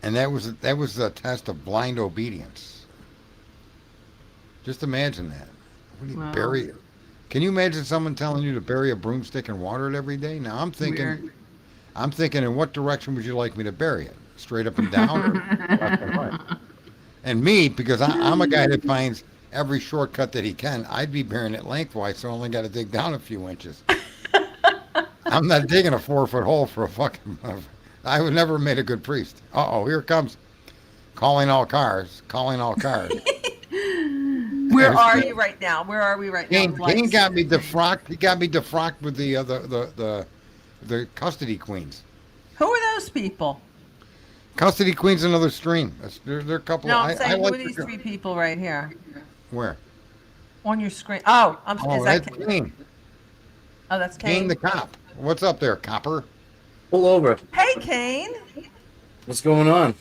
that was a test of blind obedience. Just imagine that. What do you bury it? Can you imagine someone telling you to bury a broomstick and water it every day? Now I'm thinking, in what direction would you like me to bury it? straight up and down, or left and right. And me, because I'm a guy that finds every shortcut that he can, I'd be bearing it lengthwise, so I only got to dig down a few inches. I'm not digging a 4-foot hole for a fucking. I would never have made a good priest. Uh-oh, here it comes. Calling all cars. Calling all cars. Where are you right now? Where are we right now? Kane got me defrocked. He got me defrocked with the custody queens. Who are those people? Custody queens, another stream. They're a couple. No, of, I'm saying, who like are these three people right here Where? on your screen? Oh, Oh, is that that's Kane. Oh, that's Kane Kane. the cop. What's up there, copper? Pull over. Hey, Kane. What's going on?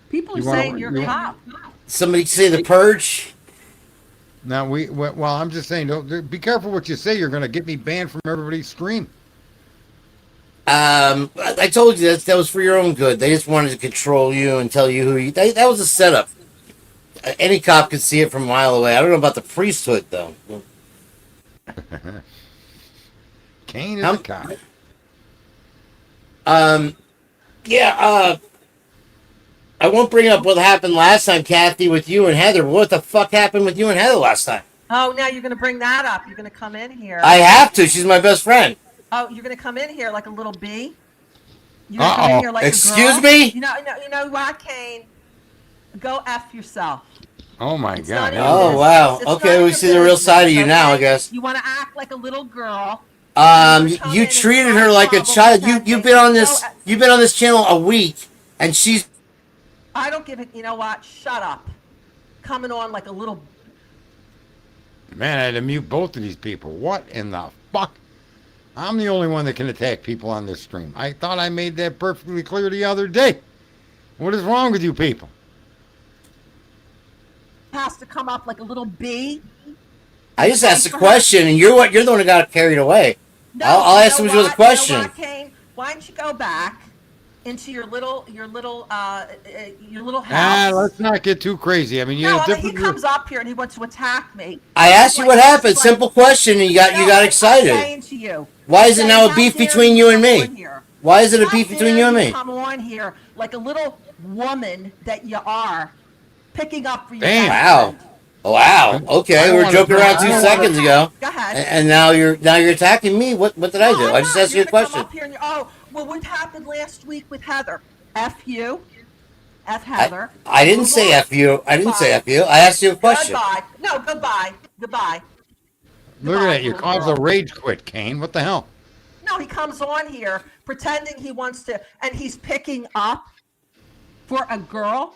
People are You wanna- saying you're a you- cop. Somebody say the purge? Now well, I'm just saying, don't be careful what you say. You're going to get me banned from everybody's stream. I told you that was for your own good. They just wanted to control you and tell you who you. That was a setup. Any cop could see it from a mile away. I don't know about the priesthood though. Kane is a cop. Yeah. I won't bring up what happened last time, Kathy, with you and Heather. What the fuck happened with you and Heather last time? Oh, now you're going to bring that up. You're going to come in here. I have to. She's my best friend. Oh, you're going to come in here like a little bee? You're going to come in here like Excuse a girl? me? You know what, Kane? Go F yourself. Oh my It's God. not even Oh business. wow. It's none Okay, of we your see the real business, side of you now, I okay? guess. You want to act like a little girl. You treated her like a child. You've been on this channel a week, and she's. I don't give it. You know what? Shut up. Coming on like a little. Man, I had to mute both of these people. What in the fuck? I'm the only one that can attack people on this stream. I thought I made that perfectly clear the other day. What is wrong with you people? Has to come up like a little bee. I just asked a question, and you're the one who got carried away. No, I'll you ask know him with a what? question. You know what, Kane? Why don't you go back into your little house? Let's not get too crazy. I mean, you No, have I mean, he different. comes up here and he wants to attack me. I asked you what happened. Simple question, and you got I'm excited. saying to you. Why is it saying, now a how beef dare between you you and come me? on here? Why is it a How beef between dare you and me? Come on here like a little woman that you are, picking up for your Damn. best friend. Wow. Okay, I we were wanna joking know- around I 2 wanna- seconds ago, Go ahead. and now you're attacking me. What did I do? No, I I'm just not. asked you a You're gonna come question. up here and oh, well, what happened last week with Heather? F you. F Heather. I didn't Move say on. F you. I didn't say Goodbye. F you. I asked you a question. Goodbye. No, goodbye. Goodbye. Look at Goodbye, that. You little caused girl. a rage quit, Kane. What the hell? No, he comes on here pretending he wants to, and he's picking up for a girl.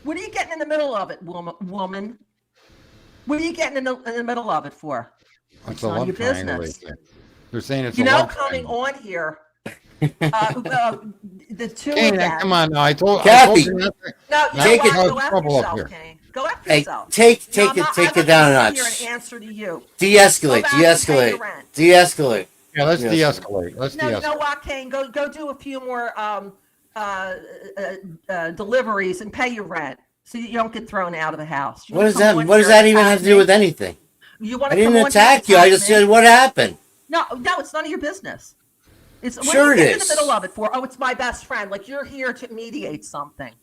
What are you getting in the middle of it, woman? What are you getting in the middle of it for? It's none a of love your triangle. business. Right there. They're saying it's You a know, love coming triangle. on here, the two Kane, of them. come on now. I told Kathy. you not to- No, you Take know it- what? Go F trouble up yourself, here. Kane. Go F Hey, yourself. take No, it I'm not take it down a gonna sit notch. here and answer to you. De-escalate. Go back and pay De-escalate. your rent. De-escalate. Yeah, let's Yes. de-escalate. Let's No, you know de-escalate. what, Kane? Go do a few more deliveries and pay your rent so you don't get thrown out of the house. You What wanna does come that? on What does here and that even attack have to do me? with anything? You want I to come didn't on here and attack you. I just me? said what happened. No, it's none of your business. It's what Sure are it you getting in is. the middle of it for? Oh, it's my best friend. Like you're here to mediate something.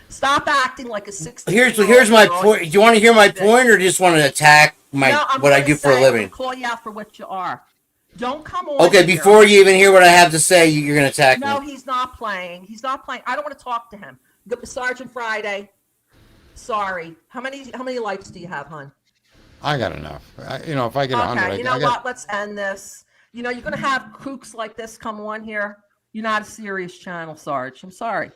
Stop acting like a 16. Here's my point. Do you want to hear my point, or do you just want to attack what I do for a living? Call you out for what you are. Don't come on. Okay, here. before you even hear what I have to say, you're going to attack No, me. he's not playing. He's not playing. I don't want to talk to him. Sergeant Friday. Sorry. How many likes do you have, hon? I got enough. If I get 100, Okay. You know I got. what? Let's end this. You're going to have kooks like this come on here. You're not a serious channel, Sarge. I'm sorry.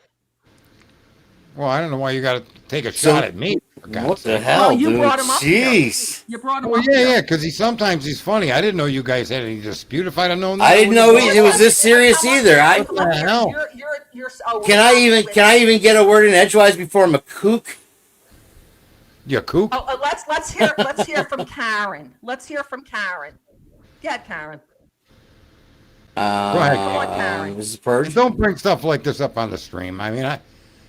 Well, I don't know why you got to take a So- shot at me. for God's What the sake. hell, you dude? brought him up here. Jeez. You brought him Well, up yeah, here. because sometimes he's funny. I didn't know you guys had any dispute. If I'd have known that, I didn't would've know brought it was this serious Come on, either. come on, What the hell? Can I even get a word in edgewise before I'm a kook? You kook? Oh, let's hear from Karen. Let's hear from Karen. Go ahead, Karen. ahead. Come on, Karen. This is purge. Don't bring stuff like this up on the stream. I mean,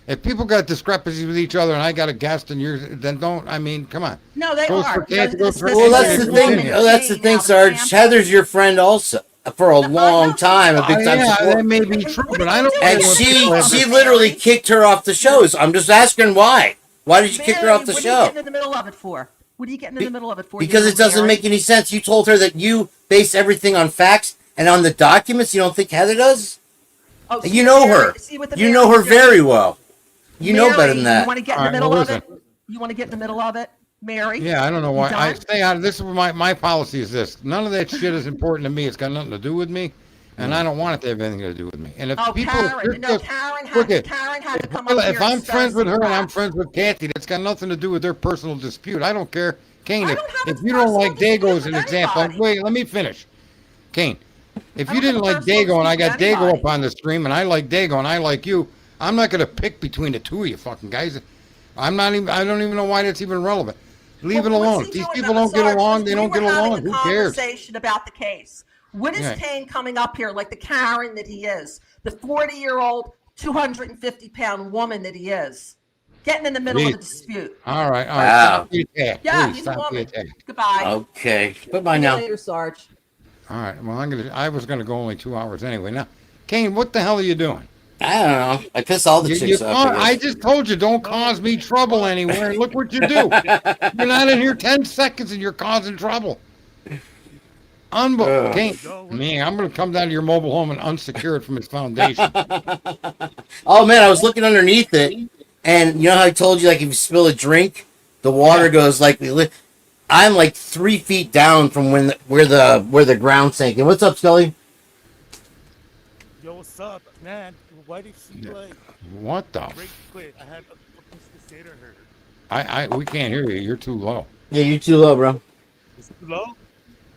if people got discrepancies with each other and I got a guest and yours, then don't. I mean, come on. No, they Goes are. for Kathy, goes for Well, that's the This thing. is That's the thing, Sarge. Heather's your friend also. for a long time, a big time Yeah, support. that may be true, but I don't. And know what she people have she to- literally kicked her off the shows. I'm just asking why. Why did you kick her Mary, off the what are you show? getting in the middle of it for? What are you getting in the middle of it for? Because you it doesn't Mary? make any sense. You told her that you base everything on facts and on the documents. You don't think Heather does? Oh, see You what know Mary- her. see what the You know Mary's her doing? very well. You know better than You that. want to get in All the right, middle well, of it? listen. You want to get in the middle of it, Mary? Yeah, I don't know why. I done? stay out. This is my policy is this. None of that shit is important to me. It's got nothing to do with me, and I don't want it to have anything to do with me. And if Oh, people, Karen. No, just- Karen look had, at- Karen had to come up here if I'm and friends with her and I'm crap. friends with Kathy, that's got nothing to do with their personal dispute. I don't care. Kane, I if, don't have if a you don't personal like Dago as dispute an with example, anybody. wait, let me finish. Kane, if I you don't didn't have a like personal Dago and I dispute got with Dago anybody. up on the stream and I like Dago and I like you, I'm not gonna pick between the two of you fucking guys. I'm not even. I don't even know why that's even relevant. Leave it Well, alone. what's If he these doing? people don't get Sarge, along, they we don't were get having along. a Who cares? conversation about the case. What is Yeah. Kane coming up here like the Karen that he is, the 40-year-old, 250-pound woman that he is, getting in the middle of a Jeez. dispute? All right. Wow. Stop the attack. Yeah, Please he's a stop the woman. attack. Goodbye. Okay. Goodbye See you now. later, Sarge. All right. Well, I was gonna go only 2 hours anyway. Now, Kane, what the hell are you doing? I don't know. I piss all the chicks off. I just told you, don't cause me trouble anywhere. And look what you do. You're not in here 10 seconds and you're causing trouble. Kane, man, I'm gonna come down to your mobile home and unsecure it from its foundation. Oh man, I was looking underneath it, and you know how I told you, like if you spill a drink, the water goes like I'm like 3 feet down from where the ground sank. And what's up, Scully? Yo, what's up, man? Why did she like What the? break quit? I had things to say to her. We can't hear you. You're too low. Yeah, you're too low, bro. Is it low?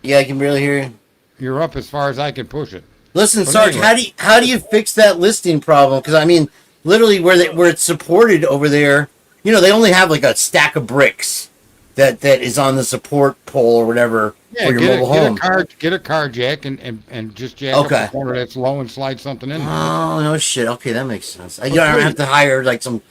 Yeah, I can barely hear you. You're up as far as I can push it. Listen, But Sarge, anyway. how do you fix that listing problem? Because I mean, literally where it's supported over there, you know, they only have like a stack of bricks that is on the support pole or whatever Yeah, for your get mobile a home. get a car jack and just jack Okay. up the corner that's low and slide something in there. Oh no shit. Okay, that makes sense. You don't have to hire like some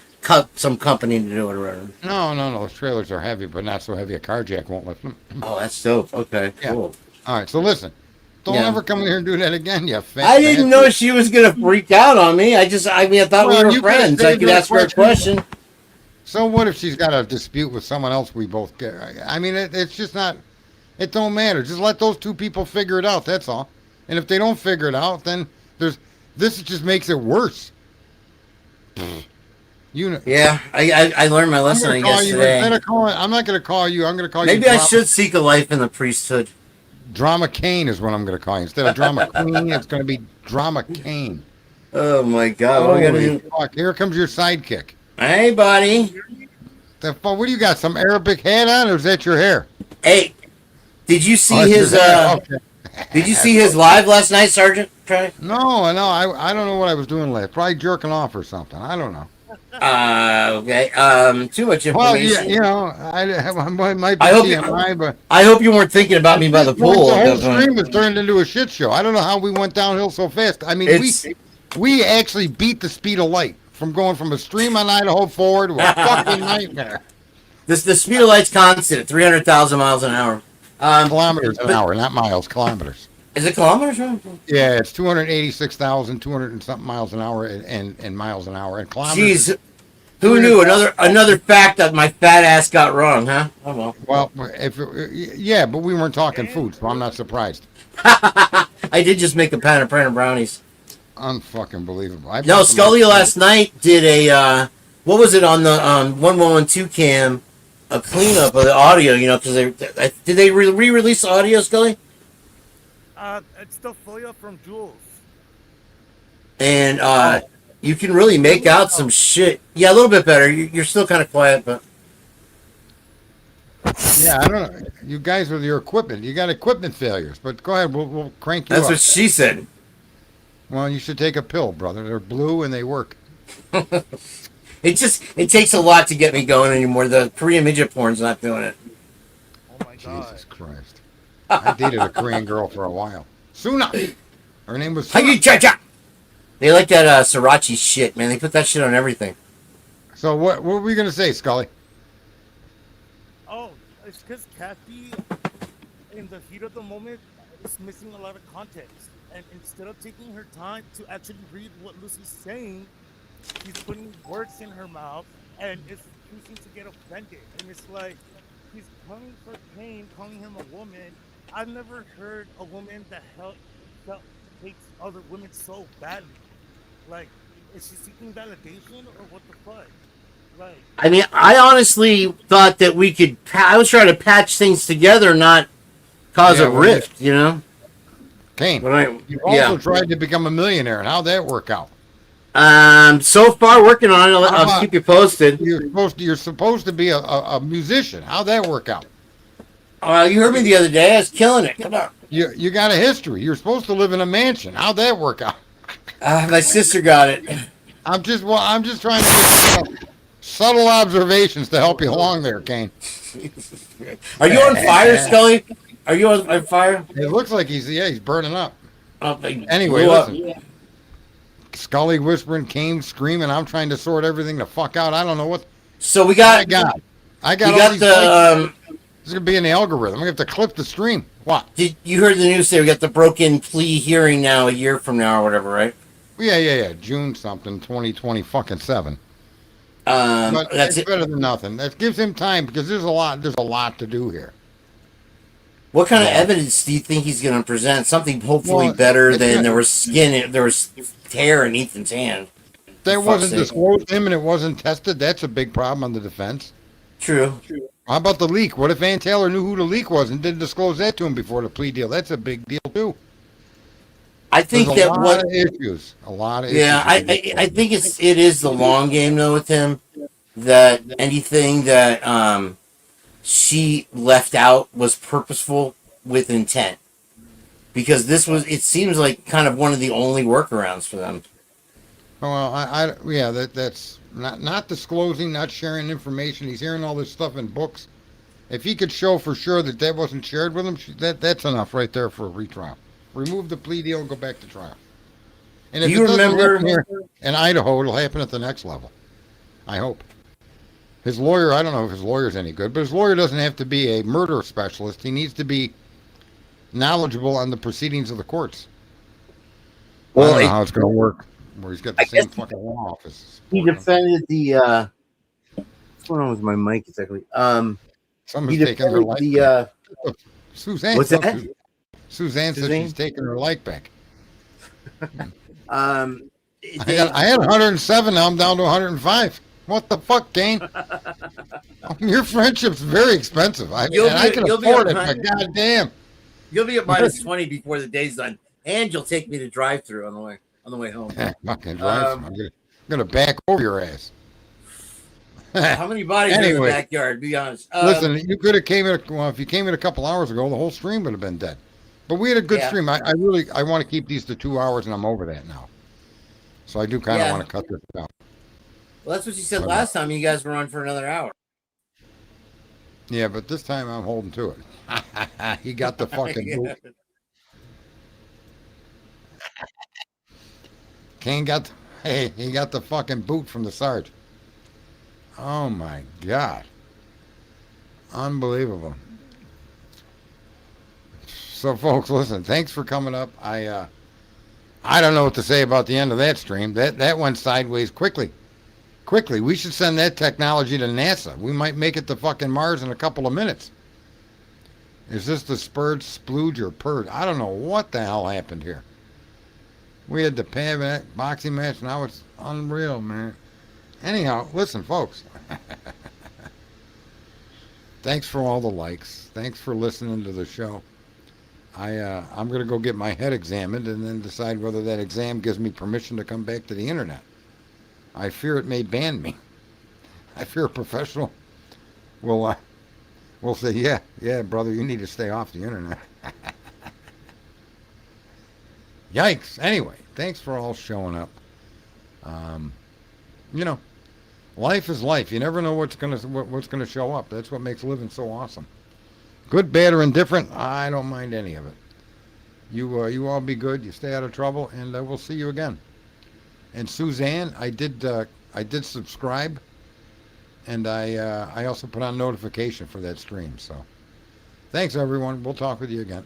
company to do it or whatever. No. Those trailers are heavy, but not so heavy a car jack won't lift them. Oh, that's dope. Okay, Yeah. cool. All right, so listen. Don't Yeah. ever come in here and do that again, you fat I didn't bastard. know she was gonna freak out on me. I thought Well, we were you could've friends. I saved could her ask her a question. So what if she's got a dispute with someone else we both get? I mean, it's just not, it don't matter. Just let those two people figure it out, that's all. And if they don't figure it out, then this just makes it worse. You know. Yeah, I learned my I'm lesson, I gonna call guess, you, today. instead of calling, I'm not going to call you. I'm going to call Maybe you. I should seek a life in the priesthood. Drama Kane is what I'm going to call you. Instead of Drama Queen, it's going to be Drama Kane. Oh my god, what do we gotta Holy do? fuck. Here comes your sidekick. Hey, buddy. The fuck, what do you got? Some Arabic hat on, or is that your hair? Hey, did you see Oh, it's his your hair. Okay. Did you see his live last night, Sergeant? Try. No, I don't know what I was doing last. Probably jerking off or something. I don't know. Okay. Too much Well, information. yeah, you know, I might be I hope TMI, but I hope you weren't thinking about me by the pool. the at whole that point. stream has turned into a shit show. I don't know how we went downhill so fast. I mean, It's- we actually beat the speed of light from going from a stream on Idaho forward to a fucking nightmare. The speed of light's constant at 300,000 miles an hour. Kilometers an hour, not miles, kilometers. Is it kilometers? Right? Yeah, it's 286,200 and something miles an hour and miles an hour and kilometers. Jeez, who knew? Another fact that my fat ass got wrong, huh? Oh well. Well, yeah, but we weren't talking food, so I'm not surprised. I did just make a pan of brownies. Unfucking believable. No, Scully last night did a what was it on the 1112 cam? A cleanup of the audio, you know, because did they re-release the audio, Scully? It's the FOIA from Jules. And you can really make out some shit. Yeah, a little bit better. You're still kind of quiet, but Yeah, I don't know. You guys with your equipment, you got equipment failures. But go ahead, we'll crank you that's up. what she said. Well, you should take a pill, brother. They're blue and they work. It takes a lot to get me going anymore. The Korean midget porn's not doing it. Oh my god. Jesus Christ. I dated a Korean girl for a while. Suna. Her name was Suna. Cha-cha. They like that sriracha shit, man. They put that shit on everything. So what were we going to say, Scully? Oh, it's because Kathy, in the heat of the moment, it's missing a lot of context. And instead of taking her time to actually read what Lucy's saying, she's putting words in her mouth and is choosing to get offended. And it's like she's coming for Kane, calling him a woman. I've never heard a woman that felt hates other women so badly. Like, is she seeking validation or what the fuck? Like, I mean, I honestly thought that we could. I was trying to patch things together, not cause Yeah, a well, rift. You know. Kane, When I you've also yeah. tried to become a millionaire, and how'd that work out? So far working on it. How I'll about keep you posted. you're supposed to be a musician. How'd that work out? You heard me the other day. I was killing it. Come on. You got a history. You're supposed to live in a mansion. How'd that work out? My sister got it. I'm just trying to get subtle observations to help you along there, Kane. Are you on fire, Scully? Are you on fire? It looks like he's burning up. Anyway, Anyway, listen. Scully whispering, Kane screaming. I'm trying to sort everything the fuck out. I don't know what. So we I got got. I we got all got these. the. This is gonna be in the algorithm. I'm gonna have to clip the stream. What? Did you heard the news today? We got the broken plea hearing now, a year from now or whatever, right? Yeah. June something, 2020 fucking 7. But That's it's it. better than nothing. That gives him time because there's a lot to do here. What kind of Yeah. evidence do you think he's going to present? Something hopefully Well, better it's than not- there was skin, there was hair in Ethan's hand. That fuck's wasn't sake. disclosed to him and it wasn't tested. That's a big problem on the defense. True. How about the leak? What if Ann Taylor knew who the leak was and didn't disclose that to him before the plea deal? That's a big deal too. I think There's a that lot what of issues. A lot of Yeah, issues. I think it is the long game though with him, that anything that she left out was purposeful with intent, because it seems like kind of one of the only workarounds for them. Well, yeah, that's not disclosing, not sharing information. He's hearing all this stuff in books. If he could show for sure that wasn't shared with him, that's enough right there for a retrial. Remove the plea deal and go back to trial. And if Do you it doesn't remember- happen here in Idaho, it'll happen at the next level. I hope. His lawyer, I don't know if his lawyer's any good, but his lawyer doesn't have to be a murder specialist. He needs to be knowledgeable on the proceedings of the courts. I don't know how it's going to work. Where he's got the I same guess fucking law office. He defended the. What's going on with my mic exactly? Someone's He taking her defended life. the. Suzanne. What's no, that? Suzanne said Suzanne? she's taking her life back. I I had 107. Now I'm down to 105. What the fuck, Kane? Your friendship's very expensive. I can you'll be afford at it, but 100. goddamn. You'll be at minus 20 before the day's done, and you'll take me to drive through on the way home. Fucking drive. I'm gonna back over your ass. How many bodies are in Anyway. the backyard? Be honest. Listen, you could have came in. If you came in a couple hours ago, the whole stream would have been dead. But we had a good Yeah. stream. I want to keep these to 2 hours, and I'm over that now. So I do kind of Yeah. want to cut this out. Well, that's what you said last time. You guys were on for another hour. Yeah, but this time I'm holding to it. He got the fucking boot. Kane got, he got the fucking boot from the Sarge. Oh my God. Unbelievable. So folks, listen, thanks for coming up. I don't know what to say about the end of that stream. That went sideways quickly. Quickly. We should send that technology to NASA. We might make it to fucking Mars in a couple of minutes. Is this the spurge, splooge, or purge? I don't know what the hell happened here. We had the Pav boxing match. Now it's unreal, man. Anyhow, listen, folks. Thanks for all the likes. Thanks for listening to the show. I'm going to go get my head examined and then decide whether that exam gives me permission to come back to the internet. I fear it may ban me. I fear a professional will say, yeah, brother, you need to stay off the internet. Yikes. Anyway, thanks for all showing up. Life is life. You never know what's gonna show up. That's what makes living so awesome. Good, bad, or indifferent, I don't mind any of it. You all be good. You stay out of trouble, and we'll see you again. And Suzanne, I did subscribe, and I also put on notification for that stream. So, thanks everyone. We'll talk with you again.